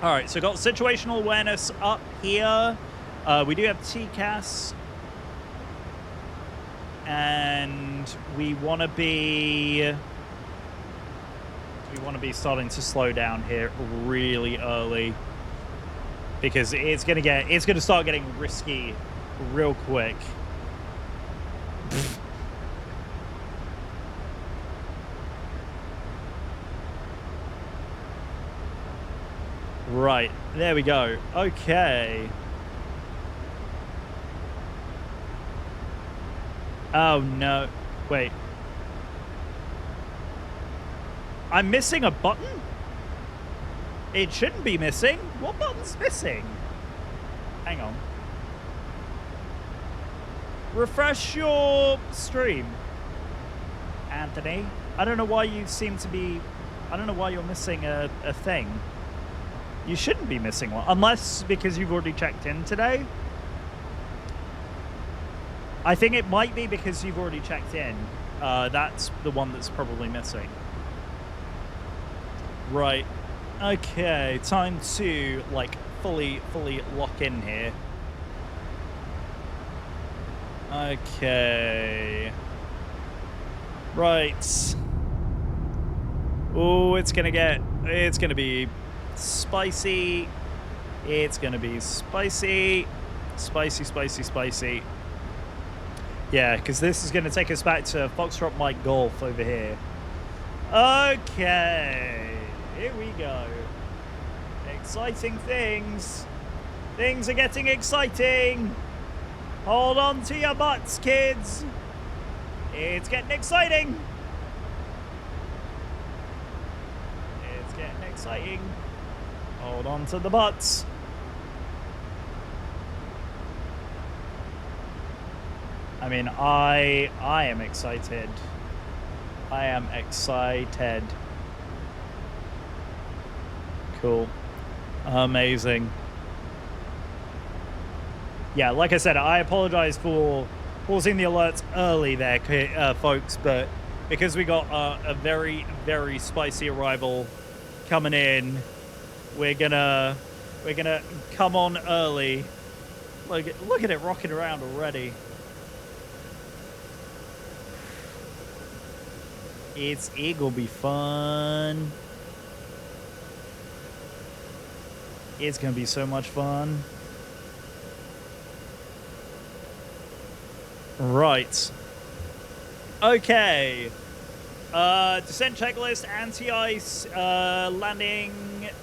Speaker 1: All right, so got situational awareness up here. We do have TCAS. And we want to be starting to slow down here really early, because it's going to start getting risky real quick. Right, there we go. Okay. Oh, no. Wait. I'm missing a button? It shouldn't be missing. What button's missing? Hang on. Refresh your stream, Anthony. I don't know why you seem to be... I don't know why you're missing a thing. You shouldn't be missing one, unless because you've already checked in today. I think it might be because you've already checked in. That's the one that's probably missing. Right. Okay, time to, like, fully lock in here. Okay. Right. Oh, it's gonna be spicy. It's gonna be spicy. Spicy. Yeah, because this is gonna take us back to Foxtrot Mike Golf over here. Okay, here we go. Exciting things. Things are getting exciting. Hold on to your butts, kids. It's getting exciting. It's getting exciting. Hold on to the butts. I mean, I am excited. I am excited. Cool. Amazing. Yeah, like I said, I apologize for pausing the alerts early there, folks, but because we got a very, very spicy arrival coming in, we're gonna come on early. Look at it rocking around already. It's gonna be fun. It's gonna be so much fun. Right. Okay. Descent checklist, anti-ice, landing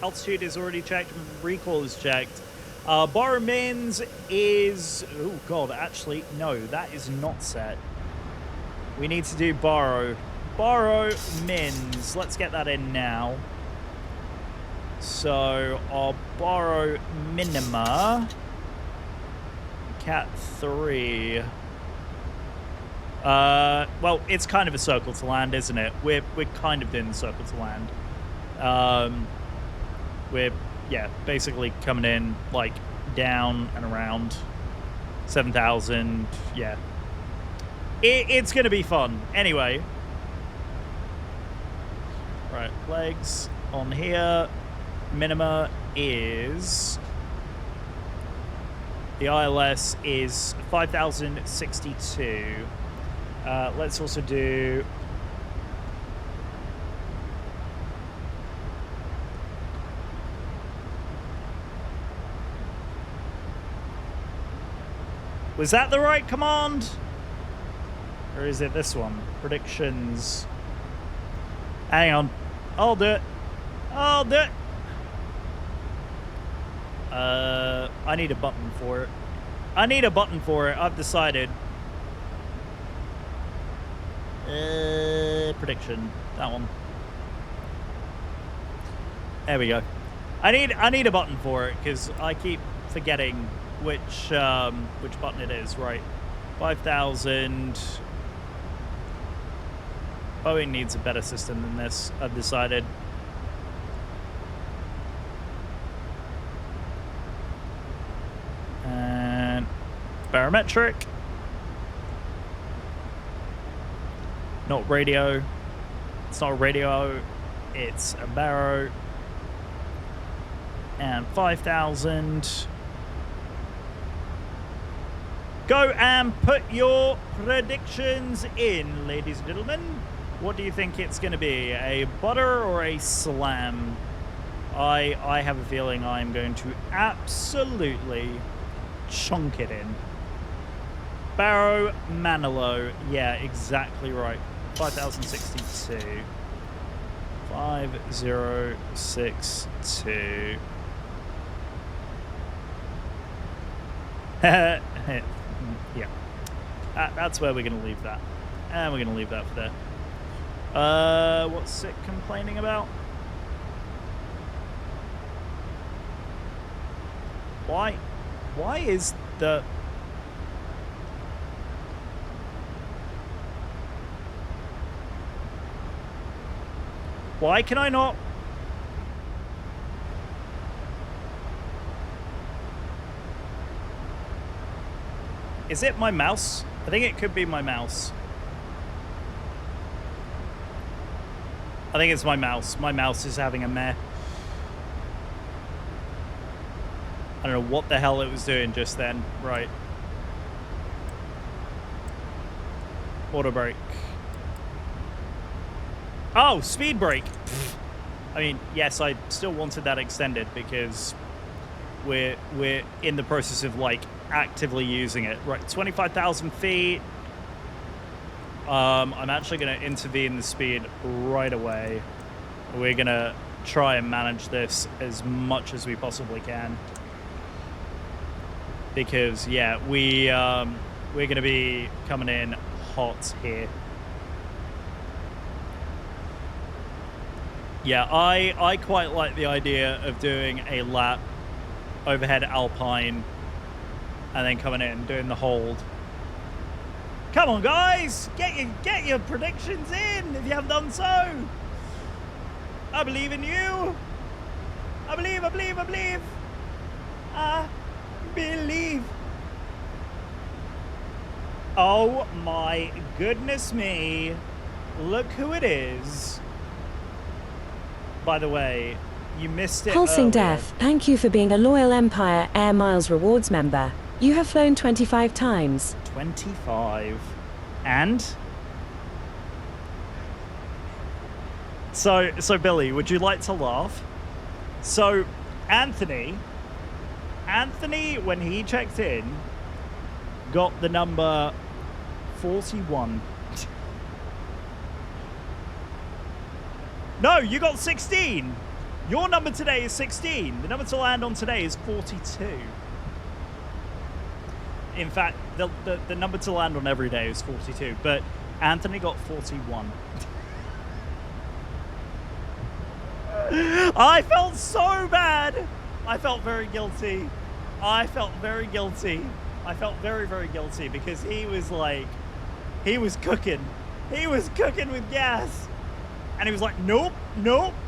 Speaker 1: altitude is already checked, recall is checked. Borrow mins is... Oh, God, actually, no, that is not set. We need to do borrow. Borrow mins. Let's get that in now. So, our borrow minima. Cat 3. Well, it's kind of a circle to land, isn't it? We're kind of doing the circle to land. We're, yeah, basically coming in, like, down and around 7,000. Yeah. It's going to be fun. Anyway. Right, legs on here. Minima is... The ILS is 5,062. Let's also do... Was that the right command? Or is it this one? Predictions. Hang on. I'll do it. I'll do it. I need a button for it. I need a button for it. I've decided. Prediction. That one. There we go. I need a button for it because I keep forgetting which button it is. Right. 5,000. Boeing needs a better system than this, I've decided. And barometric. Not radio. It's not a radio. It's a baro. And 5,000. Go and put your predictions in, ladies and gentlemen. What do you think it's going to be? A butter or a slam? I have a feeling I'm going to absolutely chunk it in. Barrow Manilow. Yeah, exactly right. 5,062. 5062. Yeah. That's where we're going to leave that. And we're going to leave that for there. What's it complaining about? Why is the... Why can I not... Is it my mouse? I think it could be my mouse. I think it's my mouse. My mouse is having a meh. I don't know what the hell it was doing just then. Right. Auto brake. Oh, speed brake. I mean, yes, I still wanted that extended because we're in the process of like actively using it. Right, 25,000 feet. I'm actually going to intervene the speed right away. We're going to try and manage this as much as we possibly can. Because, yeah, we're going to be coming in hot here. Yeah, I quite like the idea of doing a lap overhead Alpine and then coming in and doing the hold. Come on, guys! Get your predictions in if you haven't done so! I believe in you! I believe! I believe! Oh my goodness me! Look who it is! By the way, you missed it
Speaker 3: Pulsing
Speaker 1: earlier.
Speaker 3: Death, thank you for being a loyal Empire Air Miles Rewards member. You have flown 25 times.
Speaker 1: 25. And? So Billy, would you like to laugh? So, Anthony, when he checked in, got the number 41. No, you got 16. Your number today is 16. The number to land on today is 42. In fact, the number to land on every day is 42, but Anthony got 41. I felt so bad. I felt very guilty. I felt very, very guilty because he was like, he was cooking. He was cooking with gas. And he was like, nope,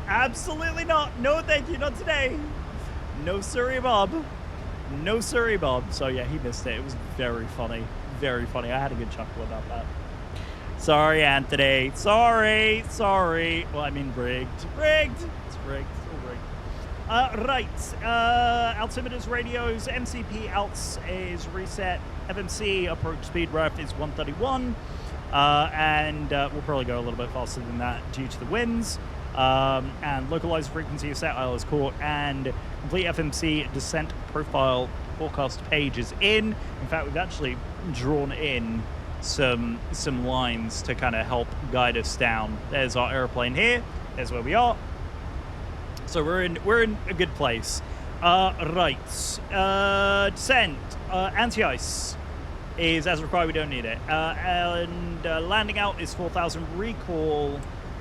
Speaker 1: absolutely not. No, thank you, not today. No siree, Bob. No siree, Bob. So yeah, he missed it. It was very funny. Very funny. I had a good chuckle about that. Sorry, Anthony. Sorry. Well, I mean rigged. It's rigged. Still rigged. Right. Altimeter's radios. MCP outs is reset. FMC approach speed ref is 131. And we'll probably go a little bit faster than that due to the winds. And localized frequency of set ILS caught, and complete FMC descent profile forecast page is in. In fact, we've actually drawn in some lines to kind of help guide us down. There's our airplane here. There's where we are. So we're in a good place. Right. Descent. Anti-ice is as required. We don't need it. And landing out is 4,000. Recall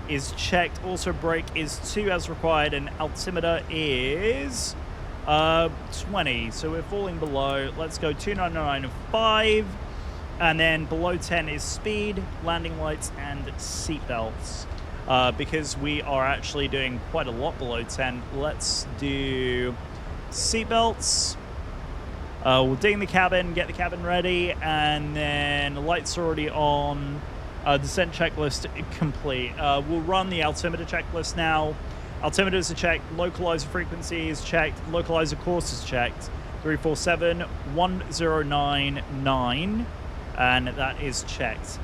Speaker 1: is checked. Also brake is 2 as required, and altimeter is 20. So we're falling below. Let's go 299.5, and then below 10 is speed, landing lights, and seat belts. Because we are actually doing quite a lot below 10. Let's do seat belts. We'll ding the cabin, get the cabin ready, and then the lights are already on. Descent checklist complete. We'll run the altimeter checklist now. Altimeters are checked, localizer frequency is checked, localizer course is checked. 347-1099, and that is checked.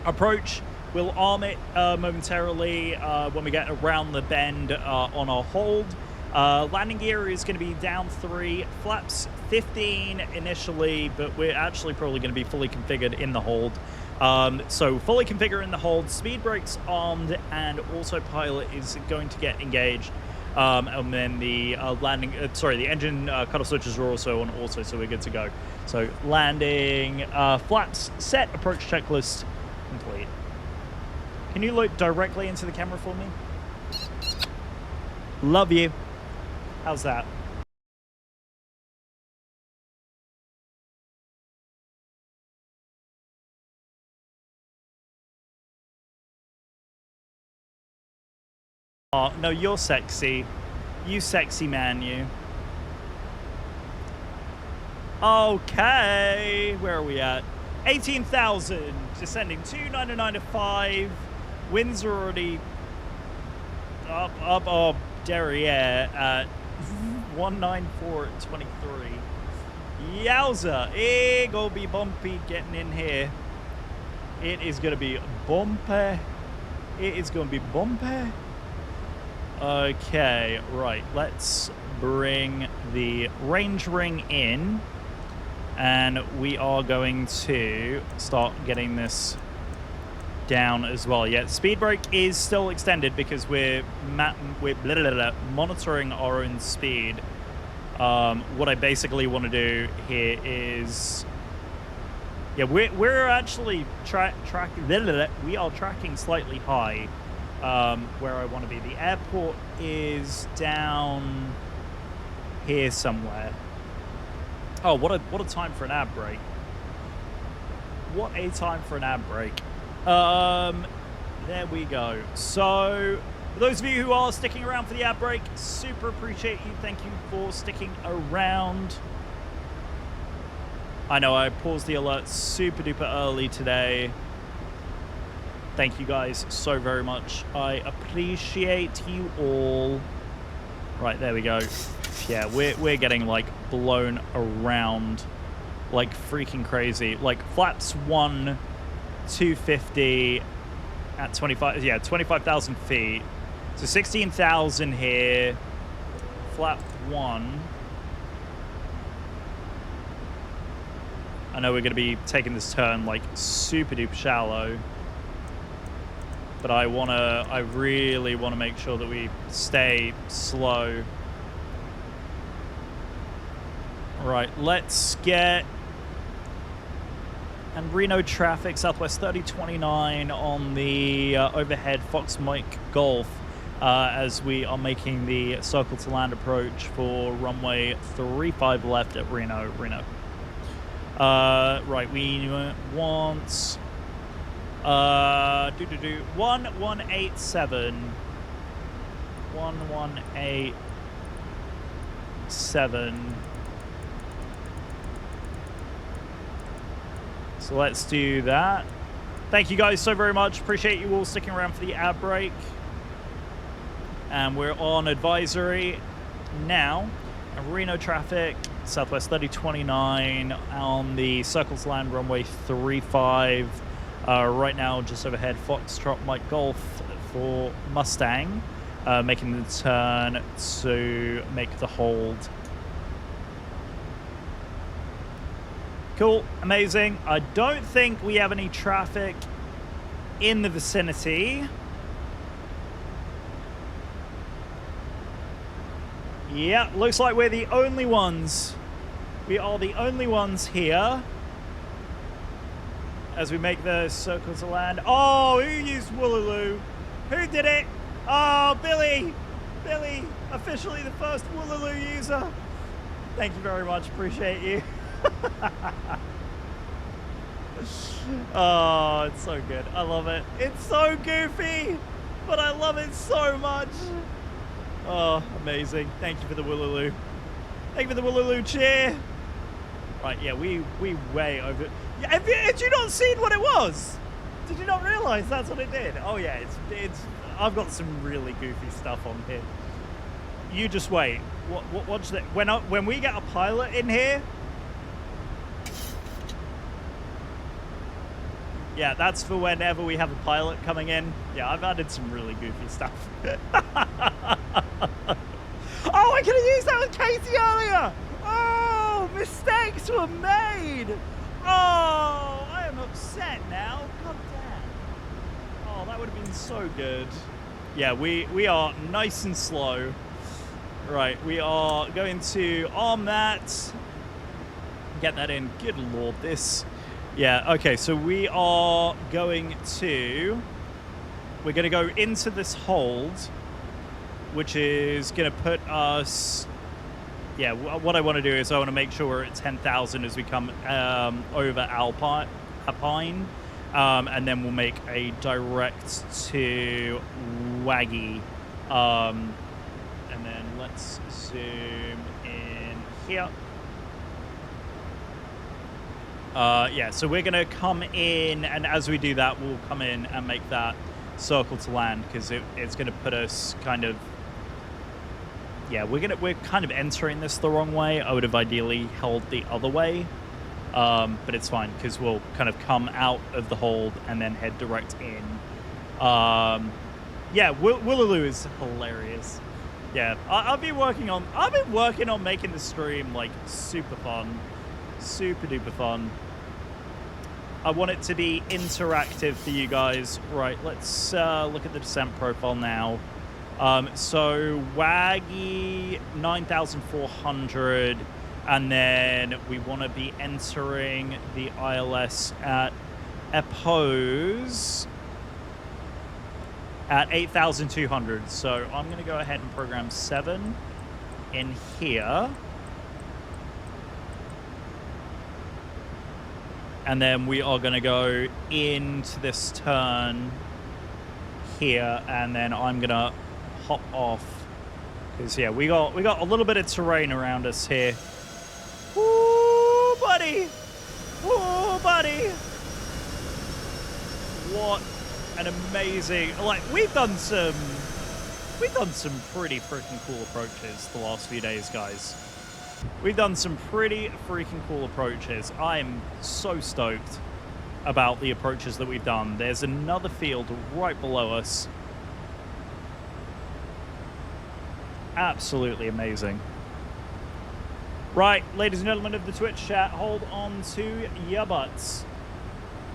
Speaker 1: Approach, we'll arm it momentarily when we get around the bend on our hold. Landing gear is going to be down 3, flaps 15 initially, but we're actually probably going to be fully configured in the hold. So fully configure in the hold, speed brakes armed, and autopilot is going to get engaged. And then the the engine cutoff switches are also on auto, so we're good to go. So landing, flaps set, approach checklist complete. Can you look directly into the camera for me? Love you. How's that? Oh, no, you're sexy. You sexy man, you. Okay, where are we at? 18,000, descending 299.5. Winds are already up our derriere at 194.23. Yowza, it gonna be bumpy getting in here. It is gonna be bumpy. It is gonna be bumpy. Okay, right, let's bring the range ring in, and we are going to start getting this down as well. Yeah, speed brake is still extended because we're monitoring our own speed. What I basically want to do here is, yeah, we're actually we are tracking slightly high where I want to be. The airport is down here somewhere. Oh, what a time for an ab break. What a time for an ad break. There we go. So, for those of you who are sticking around for the ad break, super appreciate you. Thank you for sticking around. I know I paused the alert super duper early today. Thank you guys so very much. I appreciate you all. Right, there we go. Yeah, we're getting like blown around like freaking crazy. Like flaps 1 250 at 25,000 feet. So 16,000 here. Flap 1. I know we're going to be taking this turn like super duper shallow, but I really want to make sure that we stay slow. Right, let's get and Reno traffic, Southwest 3029 on the overhead Fox Mike Golf as we are making the circle to land approach for runway 35 left at Reno. Right, we want 1187. 1187. So let's do that. Thank you guys so very much. Appreciate you all sticking around for the ad break. And we're on advisory now. Reno traffic, Southwest 3029 on the Circle to Land runway 35. Right now, just overhead Foxtrot Mike Golf for Mustang, making the turn to make the hold. Cool, amazing. I don't think we have any traffic in the vicinity. Yeah, looks like we're the only ones. We are the only ones here as we make the circle to land. Oh, who used Woolaloo? Who did it? Oh, Billy. Billy, officially the first Woolaloo user. Thank you very much. Appreciate you. Oh, it's so good. I love it. It's so goofy, but I love it so much. Oh, amazing. Thank you for the Woolaloo. Thank you for the Woolaloo cheer. Right, yeah, we way over. Yeah, had you not seen what it was? Did you not realize that's what it did? Oh yeah, it's I've got some really goofy stuff on here. You just wait. Watch that. When we get a pilot in here. Yeah, that's for whenever we have a pilot coming in. Yeah, I've added some really goofy stuff. Oh, I could have used that with Casey earlier. Oh, mistakes were made. Oh, I am upset now. God damn. Oh, that would have been so good. Yeah, we are nice and slow. Right, we are going to arm that. Get that in. Good Lord, this. Yeah, okay, so we're going to go into this hold, which is going to put us, yeah, what I want to do is I want to make sure we're at 10,000 as we come over Alpine, and then we'll make a direct to Waggy, and then let's zoom in here. Yeah, so we're going to come in, and as we do that, we'll come in and make that circle to land, because it's going to put us kind of, yeah, we're kind of entering this the wrong way. I would have ideally held the other way, but it's fine, because we'll kind of come out of the hold and then head direct in. Yeah, Woolaloo is hilarious. Yeah, I've been working on making the stream like super fun. Super duper fun. I want it to be interactive for you guys. Right, let's look at the descent profile now. So Waggy 9,400, and then we want to be entering the ILS at Epos at 8,200. So I'm going to go ahead and program 7 in here. And then we are going to go into this turn here, and then I'm going to hop off. Because, yeah, we got a little bit of terrain around us here. Ooh, buddy. Ooh, buddy. What an amazing... Like, we've done some pretty freaking cool approaches the last few days, guys. We've done some pretty freaking cool approaches. I'm so stoked about the approaches that we've done. There's another field right below us. Absolutely amazing. Right, ladies and gentlemen of the Twitch chat, hold on to your butts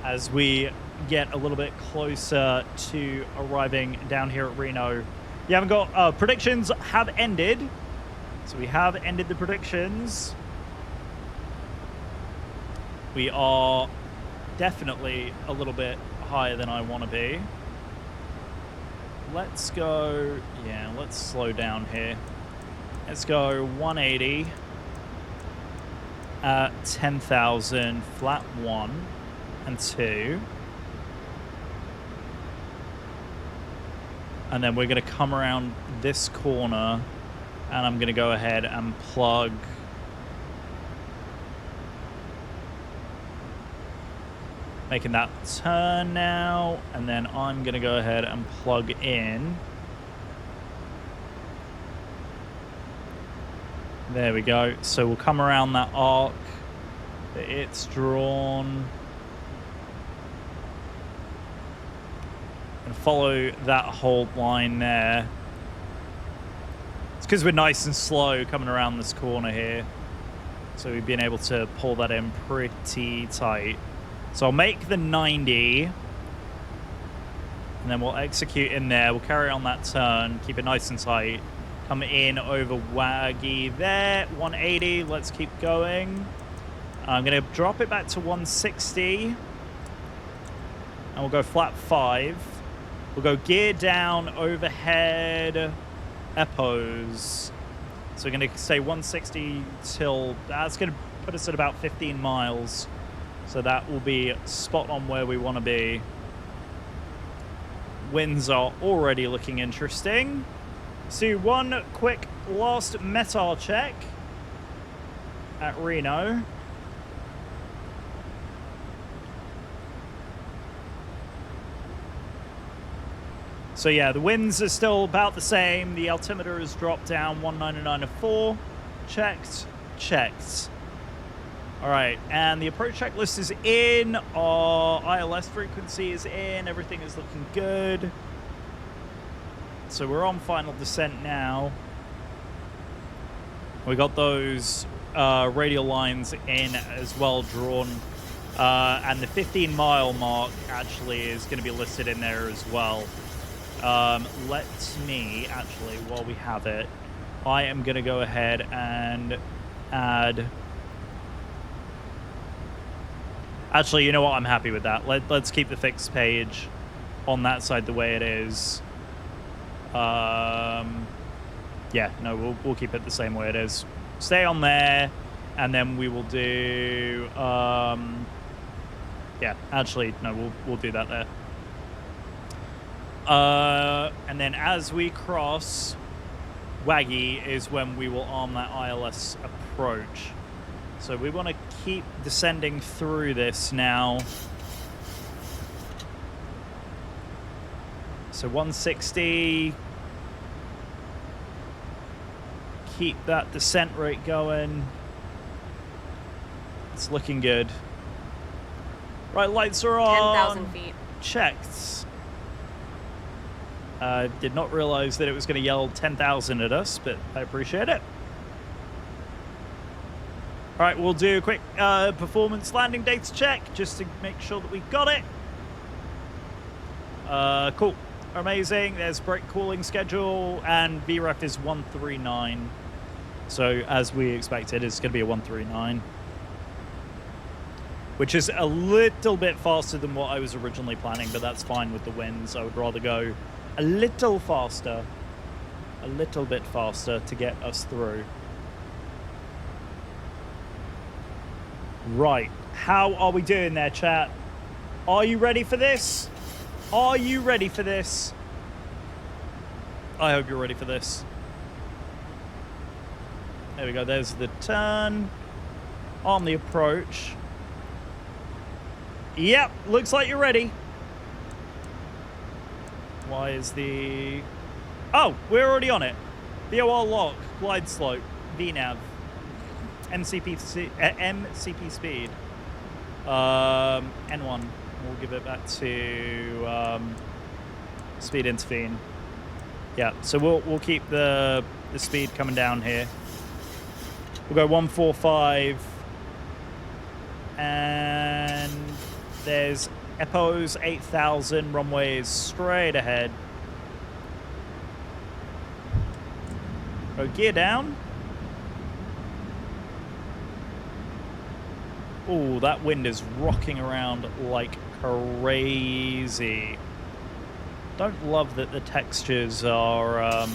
Speaker 1: as we get a little bit closer to arriving down here at Reno. You haven't got... predictions have ended. So we have ended the predictions. We are definitely a little bit higher than I want to be. Let's go... Yeah, let's slow down here. Let's go 180 at 10,000, flat 1 and 2. And then we're going to come around this corner, and I'm going to go ahead and plug making that turn now, and then I'm going to go ahead and plug in. There we go. So we'll come around that arc that it's drawn and follow that hold line there. It's because we're nice and slow coming around this corner here, so we've been able to pull that in pretty tight. So I'll make the 90, and then we'll execute in there. We'll carry on that turn, keep it nice and tight. Come in over Waggy there, 180. Let's keep going. I'm going to drop it back to 160, and we'll go flat 5. We'll go gear down overhead Epos. So we're going to say 160 till... That's going to put us at about 15 miles. So that will be spot on where we want to be. Winds are already looking interesting. So one quick last METAR check at Reno. So yeah, the winds are still about the same. The altimeter has dropped down 199.4. Checked. All right, and the approach checklist is in. Our ILS frequency is in. Everything is looking good. So we're on final descent now. We got those radial lines in as well drawn. And the 15-mile mark actually is going to be listed in there as well. Let me, actually, while we have it, I am going to go ahead and add... Actually, you know what? I'm happy with that. Let's keep the fixed page on that side the way it is. Yeah, no, we'll keep it the same way it is. Stay on there, and then we will do... yeah, actually, no, we'll do that there. And then as we cross Waggy is when we will arm that ILS approach. So we want to keep descending through this now. So 160. Keep that descent rate going. It's looking good. Right, lights are on.
Speaker 4: 10,000 feet.
Speaker 1: Checked. Did not realize that it was going to yell 10,000 at us, but I appreciate it. All right, we'll do a quick performance landing data check just to make sure that we got it. Cool. Amazing. There's brake cooling schedule, and VREF is 139. So as we expected, it's going to be a 139. Which is a little bit faster than what I was originally planning, but that's fine with the winds. I would rather go a little faster, a little bit faster to get us through. Right, how are we doing there, chat? Are you ready for this? Are you ready for this? I hope you're ready for this. There we go, there's the turn. On the approach. Yep, looks like you're ready. Why is the... Oh, we're already on it. VOR lock, glide slope, VNAV, MCP speed. N1. We'll give it back to speed intervene. Yeah, so we'll keep the speed coming down here. We'll go 145, and there's EPO's 8,000, runway is straight ahead. Go gear down. Oh, that wind is rocking around like crazy. Don't love that the textures are a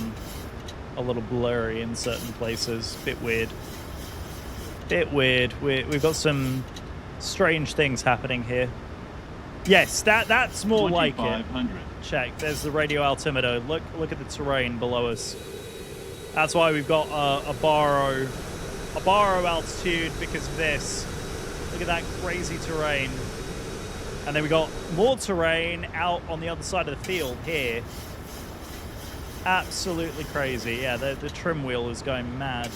Speaker 1: little blurry in certain places. Bit weird. Bit weird. We've got some strange things happening here. Yes, that's more like it. Check. There's the radio altimeter. Look at the terrain below us. That's why we've got a baro altitude because of this. Look at that crazy terrain. And then we got more terrain out on the other side of the field here. Absolutely crazy. Yeah, the trim wheel is going mad.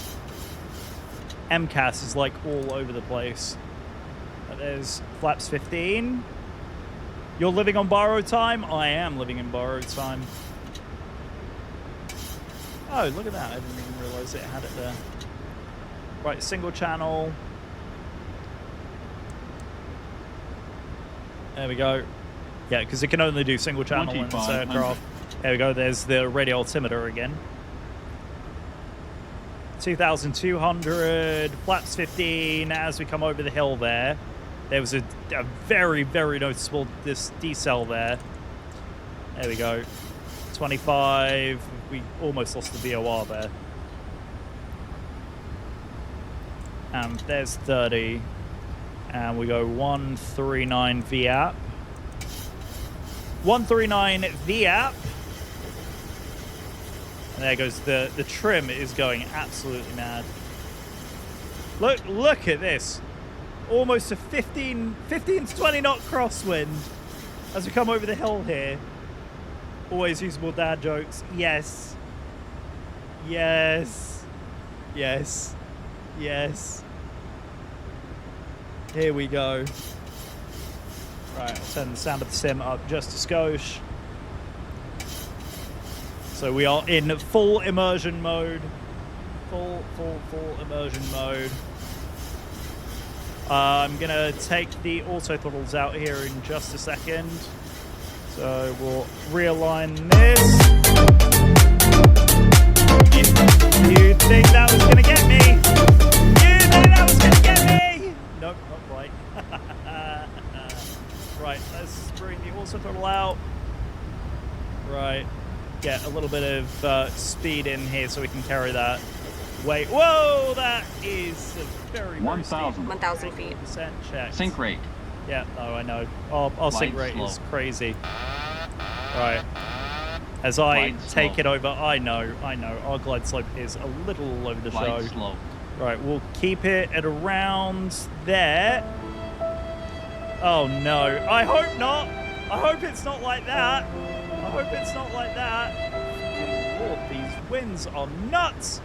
Speaker 1: MCAS is like all over the place. There's flaps 15. You're living on borrowed time? I am living in borrowed time. Oh, look at that. I didn't even realize it had it there. Right, single channel. There we go. Yeah, because it can only do single channel in this aircraft. There we go. There's the radio altimeter again. 2,200, flaps 15 as we come over the hill there. There was a very, very noticeable decel there. There we go. 25. We almost lost the VOR there. And there's 30. And we go 139 VAP. 139 VAP. And there goes the trim is going absolutely mad. Look at this. Almost a 15 to 20 knot crosswind as we come over the hill here. Always usable dad jokes. Yes. Yes. Yes. Yes. Here we go. Right, I'll turn the sound of the sim up just a skosh. So we are in full immersion mode. Full immersion mode. I'm gonna take the auto throttles out here in just a second. So we'll realign this. You think that was gonna get me? You think that was gonna get me? Nope, not quite. Right, let's bring the auto throttle out. Right, get a little bit of speed in here so we can carry that weight. Whoa, that is a very
Speaker 4: 1,000 feet.
Speaker 1: Check.
Speaker 11: Sink rate.
Speaker 1: Yeah, no, I know. Our sink rate is crazy. Right. As I take it over, I know. Our glide slope is a little all over the show.
Speaker 11: Slope.
Speaker 1: Right, we'll keep it at around there. Oh no, I hope not. I hope it's not like that. I hope it's not like that. Good Lord, these winds are nuts.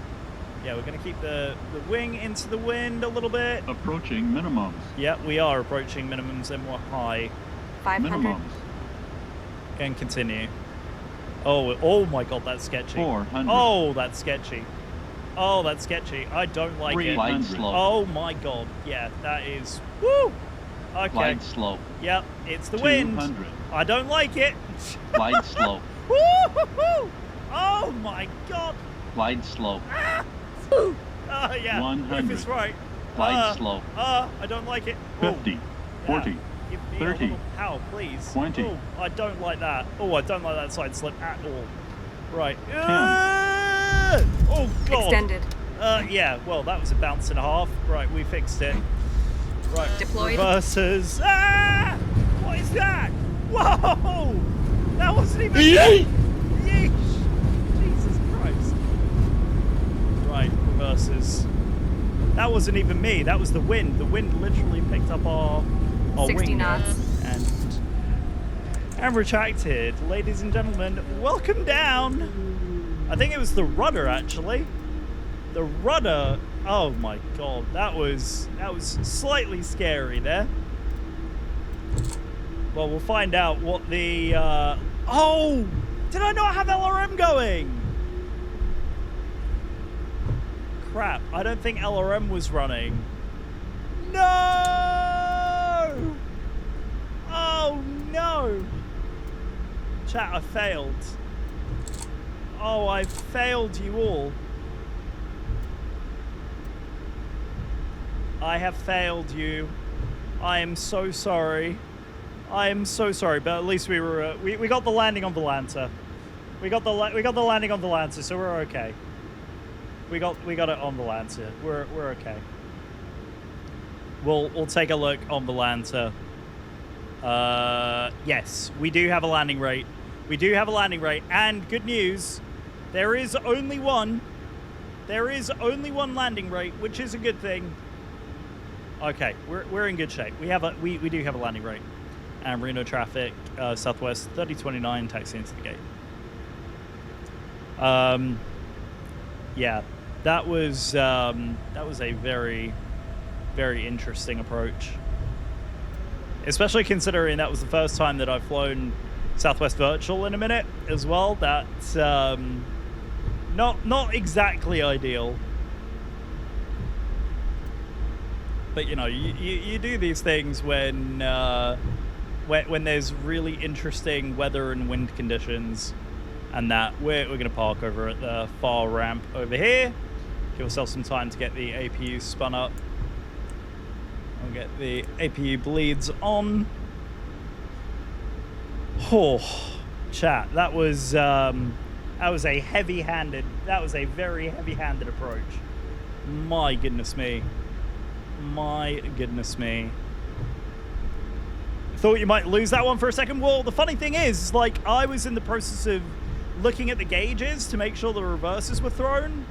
Speaker 1: Yeah, we're going to keep the wing into the wind a little bit.
Speaker 11: Approaching minimums.
Speaker 1: Yeah, we are approaching minimums and we're high.
Speaker 4: 500.
Speaker 11: Minimums.
Speaker 1: And continue. Oh my God, that's sketchy.
Speaker 11: 400.
Speaker 1: Oh, that's sketchy. Oh, that's sketchy. I don't like it.
Speaker 11: Glide slope.
Speaker 1: Oh my god. Yeah, that is. Woo! Okay.
Speaker 11: Glide slope.
Speaker 1: Yep, it's the wind.
Speaker 11: 200.
Speaker 1: I don't like it.
Speaker 11: Glide slope.
Speaker 1: Woo-hoo-hoo! Oh my god.
Speaker 11: Glide slope.
Speaker 1: Oh yeah.
Speaker 11: 100.
Speaker 1: Rufus right.
Speaker 11: Glide slope.
Speaker 1: I don't like it.
Speaker 11: 50. 40.
Speaker 1: Give me
Speaker 11: 30.
Speaker 1: a little pow, please.
Speaker 11: 20.
Speaker 1: Oh, I don't like that. Oh, I don't like that side slip at all. Right.
Speaker 11: 10.
Speaker 1: Oh god.
Speaker 4: Extended.
Speaker 1: Yeah. Well, that was a bounce and a half. Right, we fixed it. Right.
Speaker 4: Deployed.
Speaker 1: Reverses. Ah! What is that? Whoa! That wasn't even. Yeesh! Jesus Christ. Right, reverses. That wasn't even me. That was the wind. The wind literally picked up our
Speaker 4: 60
Speaker 1: wing
Speaker 4: knots.
Speaker 1: and retracted. Ladies and gentlemen, welcome down. I think it was the rudder actually. The rudder. Oh my god, that was slightly scary there. Well, we'll find out what the. Oh, did I not have LRM going? Crap, I don't think LRM was running. No! Oh no! Chat, I failed. Oh, I failed you all. I have failed you. I am so sorry. I am so sorry, but at least we were we got the landing on the Lancer. We got the landing on the Lancer, so we're okay. We got it on the Lancer. We're okay. We'll take a look on the Lancer. Yes, we do have a landing rate. We do have a landing rate, and good news, there is only one. There is only one landing rate, which is a good thing. Okay, we're in good shape. We do have a landing rate. And Reno traffic, Southwest 3029, taxi into the gate. Yeah, that was a very, very interesting approach. Especially considering that was the first time that I've flown Southwest Virtual in a minute as well. That's not exactly ideal. But you know, you do these things when there's really interesting weather and wind conditions, and that we're going to park over at the far ramp over here. Give ourselves some time to get the APU spun up. We'll get the APU bleeds on. Oh, chat, that was a very heavy-handed approach. My goodness me. My goodness me. Thought you might lose that one for a second. Well, the funny thing is, like, I was in the process of looking at the gauges to make sure the reverses were thrown,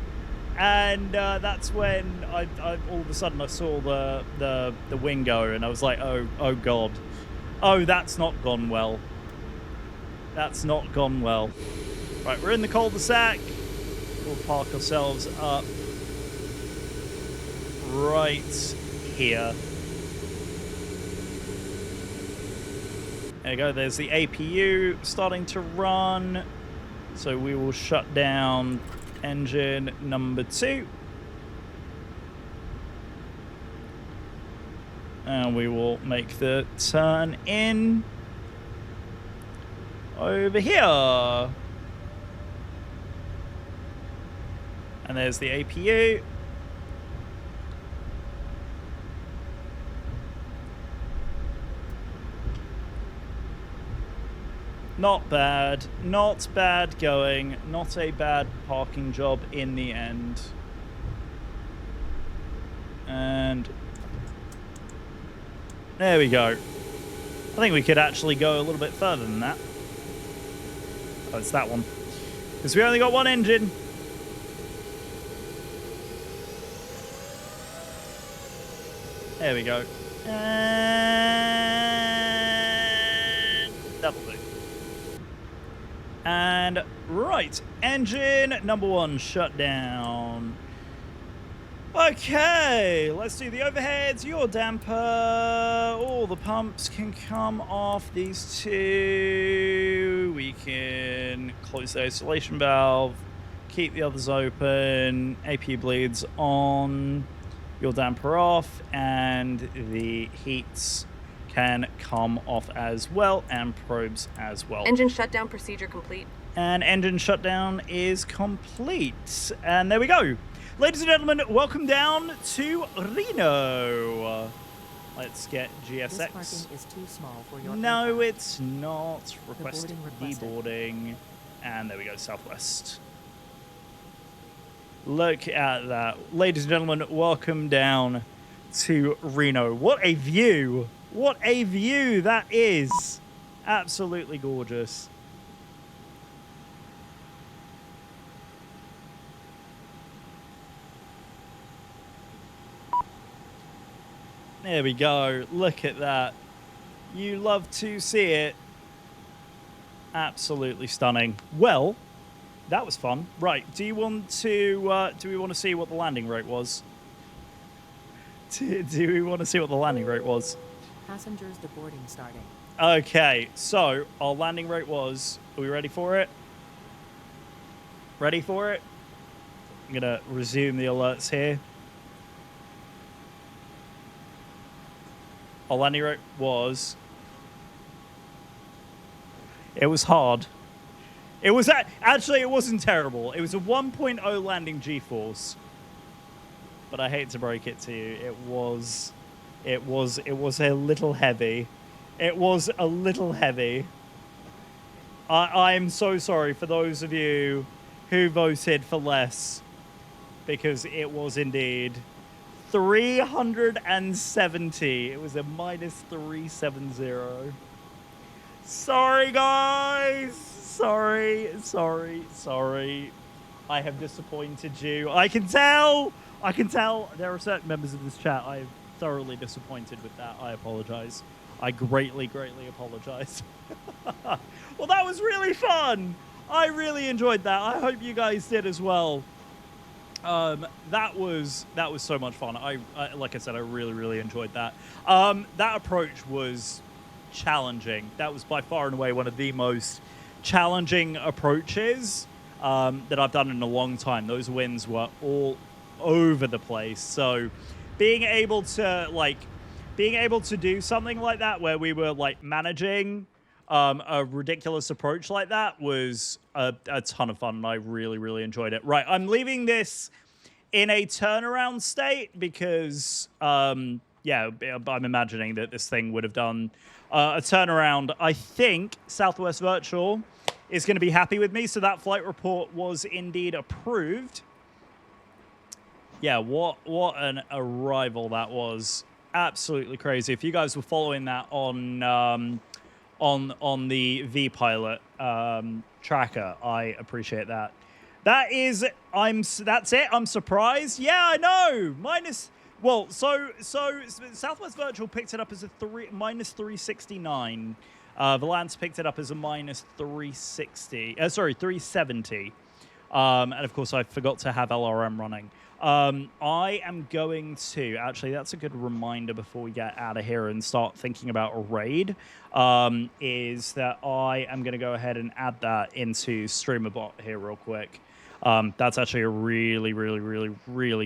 Speaker 1: and that's when I all of a sudden I saw the wing go, and I was like, oh god, oh, that's not gone well. That's not gone well. Right, we're in the cul-de-sac. We'll park ourselves up right here. There you go, there's the APU starting to run. So we will shut down engine number 2. And we will make the turn in over here. And there's the APU. Not bad. Not bad going. Not a bad parking job in the end. And there we go. I think we could actually go a little bit further than that. Oh, it's that one. Because we only got one engine. There we go. And that'll do. And right, engine number 1 shut down. Okay, let's do the overheads, your damper. All the pumps can come off these 2. We can close the isolation valve, Keep the others open. AP bleeds on. Your damper off. And the heats can come off as well. And probes as well.
Speaker 4: Engine shutdown procedure complete.
Speaker 1: And engine shutdown is complete. And there we go. Ladies and gentlemen, welcome down to Reno. Let's get GSX.
Speaker 12: This parking is too small for your
Speaker 1: No,
Speaker 12: aircraft.
Speaker 1: it's not. Request
Speaker 12: requested.
Speaker 1: deboarding. And there we go, Southwest. Look at that. Ladies and gentlemen, welcome down to Reno. What a view. What a view that is. Absolutely gorgeous. There we go. Look at that. You love to see it. Absolutely stunning. Well, that was fun. Right. Do you want to? Do we want to see what the landing rate was? Do we want to see what the landing rate was?
Speaker 12: Passengers deboarding starting.
Speaker 1: Okay. So our landing rate was. Are we ready for it? Ready for it? I'm gonna resume the alerts here. Our landing rate was... It was hard. It was... Actually, it wasn't terrible. It was a 1.0 landing G-force. But I hate to break it to you. It was a little heavy. It was a little heavy. I'm so sorry for those of you who voted for less. Because it was indeed... 370. It was a minus 370. Sorry, guys. Sorry. I have disappointed you. I can tell. There are certain members of this chat I have thoroughly disappointed with that. I apologize. I greatly apologize. Well, that was really fun. I really enjoyed that. I hope you guys did as well. That was so much fun. I like I said, I really enjoyed that. That approach was challenging. That was by far and away one of the most challenging approaches that I've done in a long time. Those winds were all over the place. So being able to do something like that where we were like managing a ridiculous approach like that was a ton of fun, and I really enjoyed it. Right, I'm leaving this in a turnaround state because, yeah, I'm imagining that this thing would have done a turnaround. I think Southwest Virtual is going to be happy with me, so that flight report was indeed approved. Yeah, what an arrival that was. Absolutely crazy. If you guys were following that on the VPilot tracker, I appreciate that. That's it. I'm surprised. Yeah, I know. So Southwest Virtual picked it up as a minus 369. Valance picked it up as a minus 370. And of course, I forgot to have LRM running. I am going to, actually, that's a good reminder before we get out of here and start thinking about a raid, is that I am going to go ahead and add that into StreamerBot here real quick. That's actually a really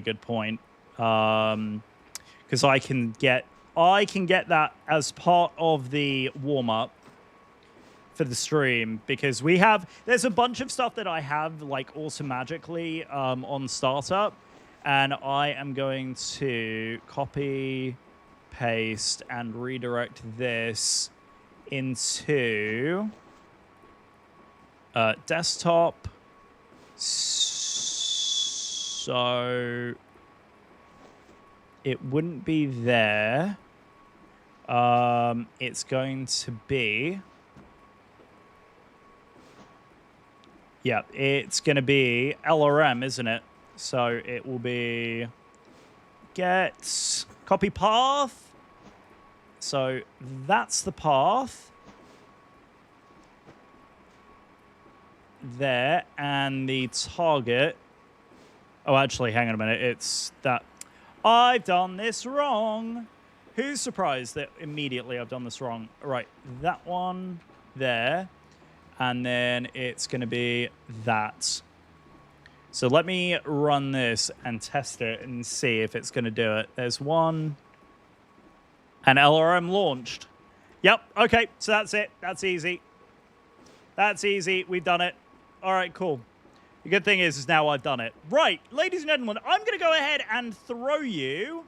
Speaker 1: good point. Because I can get that as part of the warm-up for the stream, because there's a bunch of stuff that I have like automatically on startup, and I am going to copy, paste, and redirect this into desktop. So it wouldn't be there. It's going to be... Yeah, it's going to be LRM, isn't it? So it will be get copy path. So that's the path. There, and the target. Oh, actually, hang on a minute. It's that. I've done this wrong. Who's surprised that immediately I've done this wrong? Right, that one there. And then it's going to be that. So let me run this and test it and see if it's going to do it. There's one. And LRM launched. Yep, okay, so that's it. That's easy. That's easy. We've done it. All right, cool. The good thing is now I've done it. Right, ladies and gentlemen, I'm going to go ahead and throw you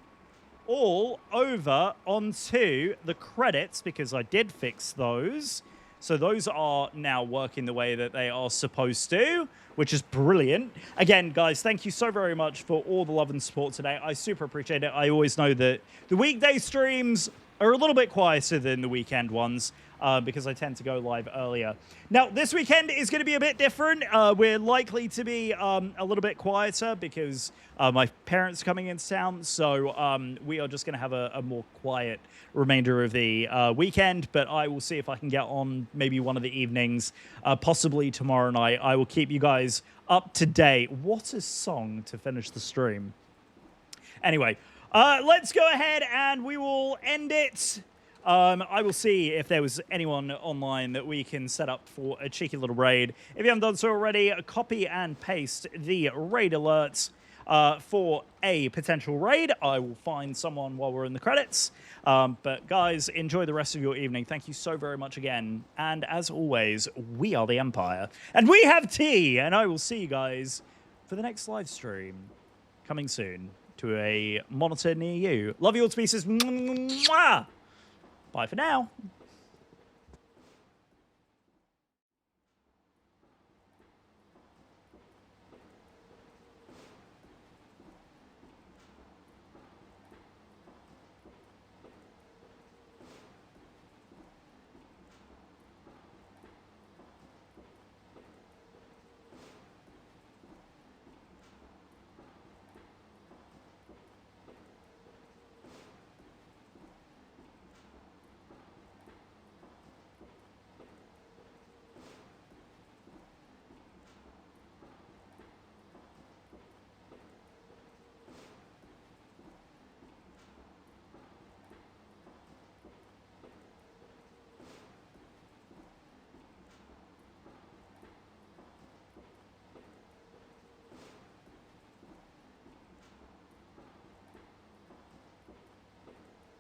Speaker 1: all over onto the credits because I did fix those. So those are now working the way that they are supposed to, which is brilliant. Again, guys, thank you so very much for all the love and support today. I super appreciate it. I always know that the weekday streams are a little bit quieter than the weekend ones because I tend to go live earlier. Now, this weekend is going to be a bit different. We're likely to be a little bit quieter because my parents are coming into town. So we are just going to have a more quiet remainder of the weekend. But I will see if I can get on maybe one of the evenings, possibly tomorrow night. I will keep you guys up to date. What a song to finish the stream. Anyway, let's go ahead and we will end it. I will see if there was anyone online that we can set up for a cheeky little raid. If you haven't done so already, copy and paste the raid alerts for a potential raid. I will find someone while we're in the credits. But guys, enjoy the rest of your evening. Thank you so very much again. And as always, we are the Empire. And we have tea. And I will see you guys for the next live stream coming soon to a monitor near you. Love you all to pieces. Mwah! Bye for now.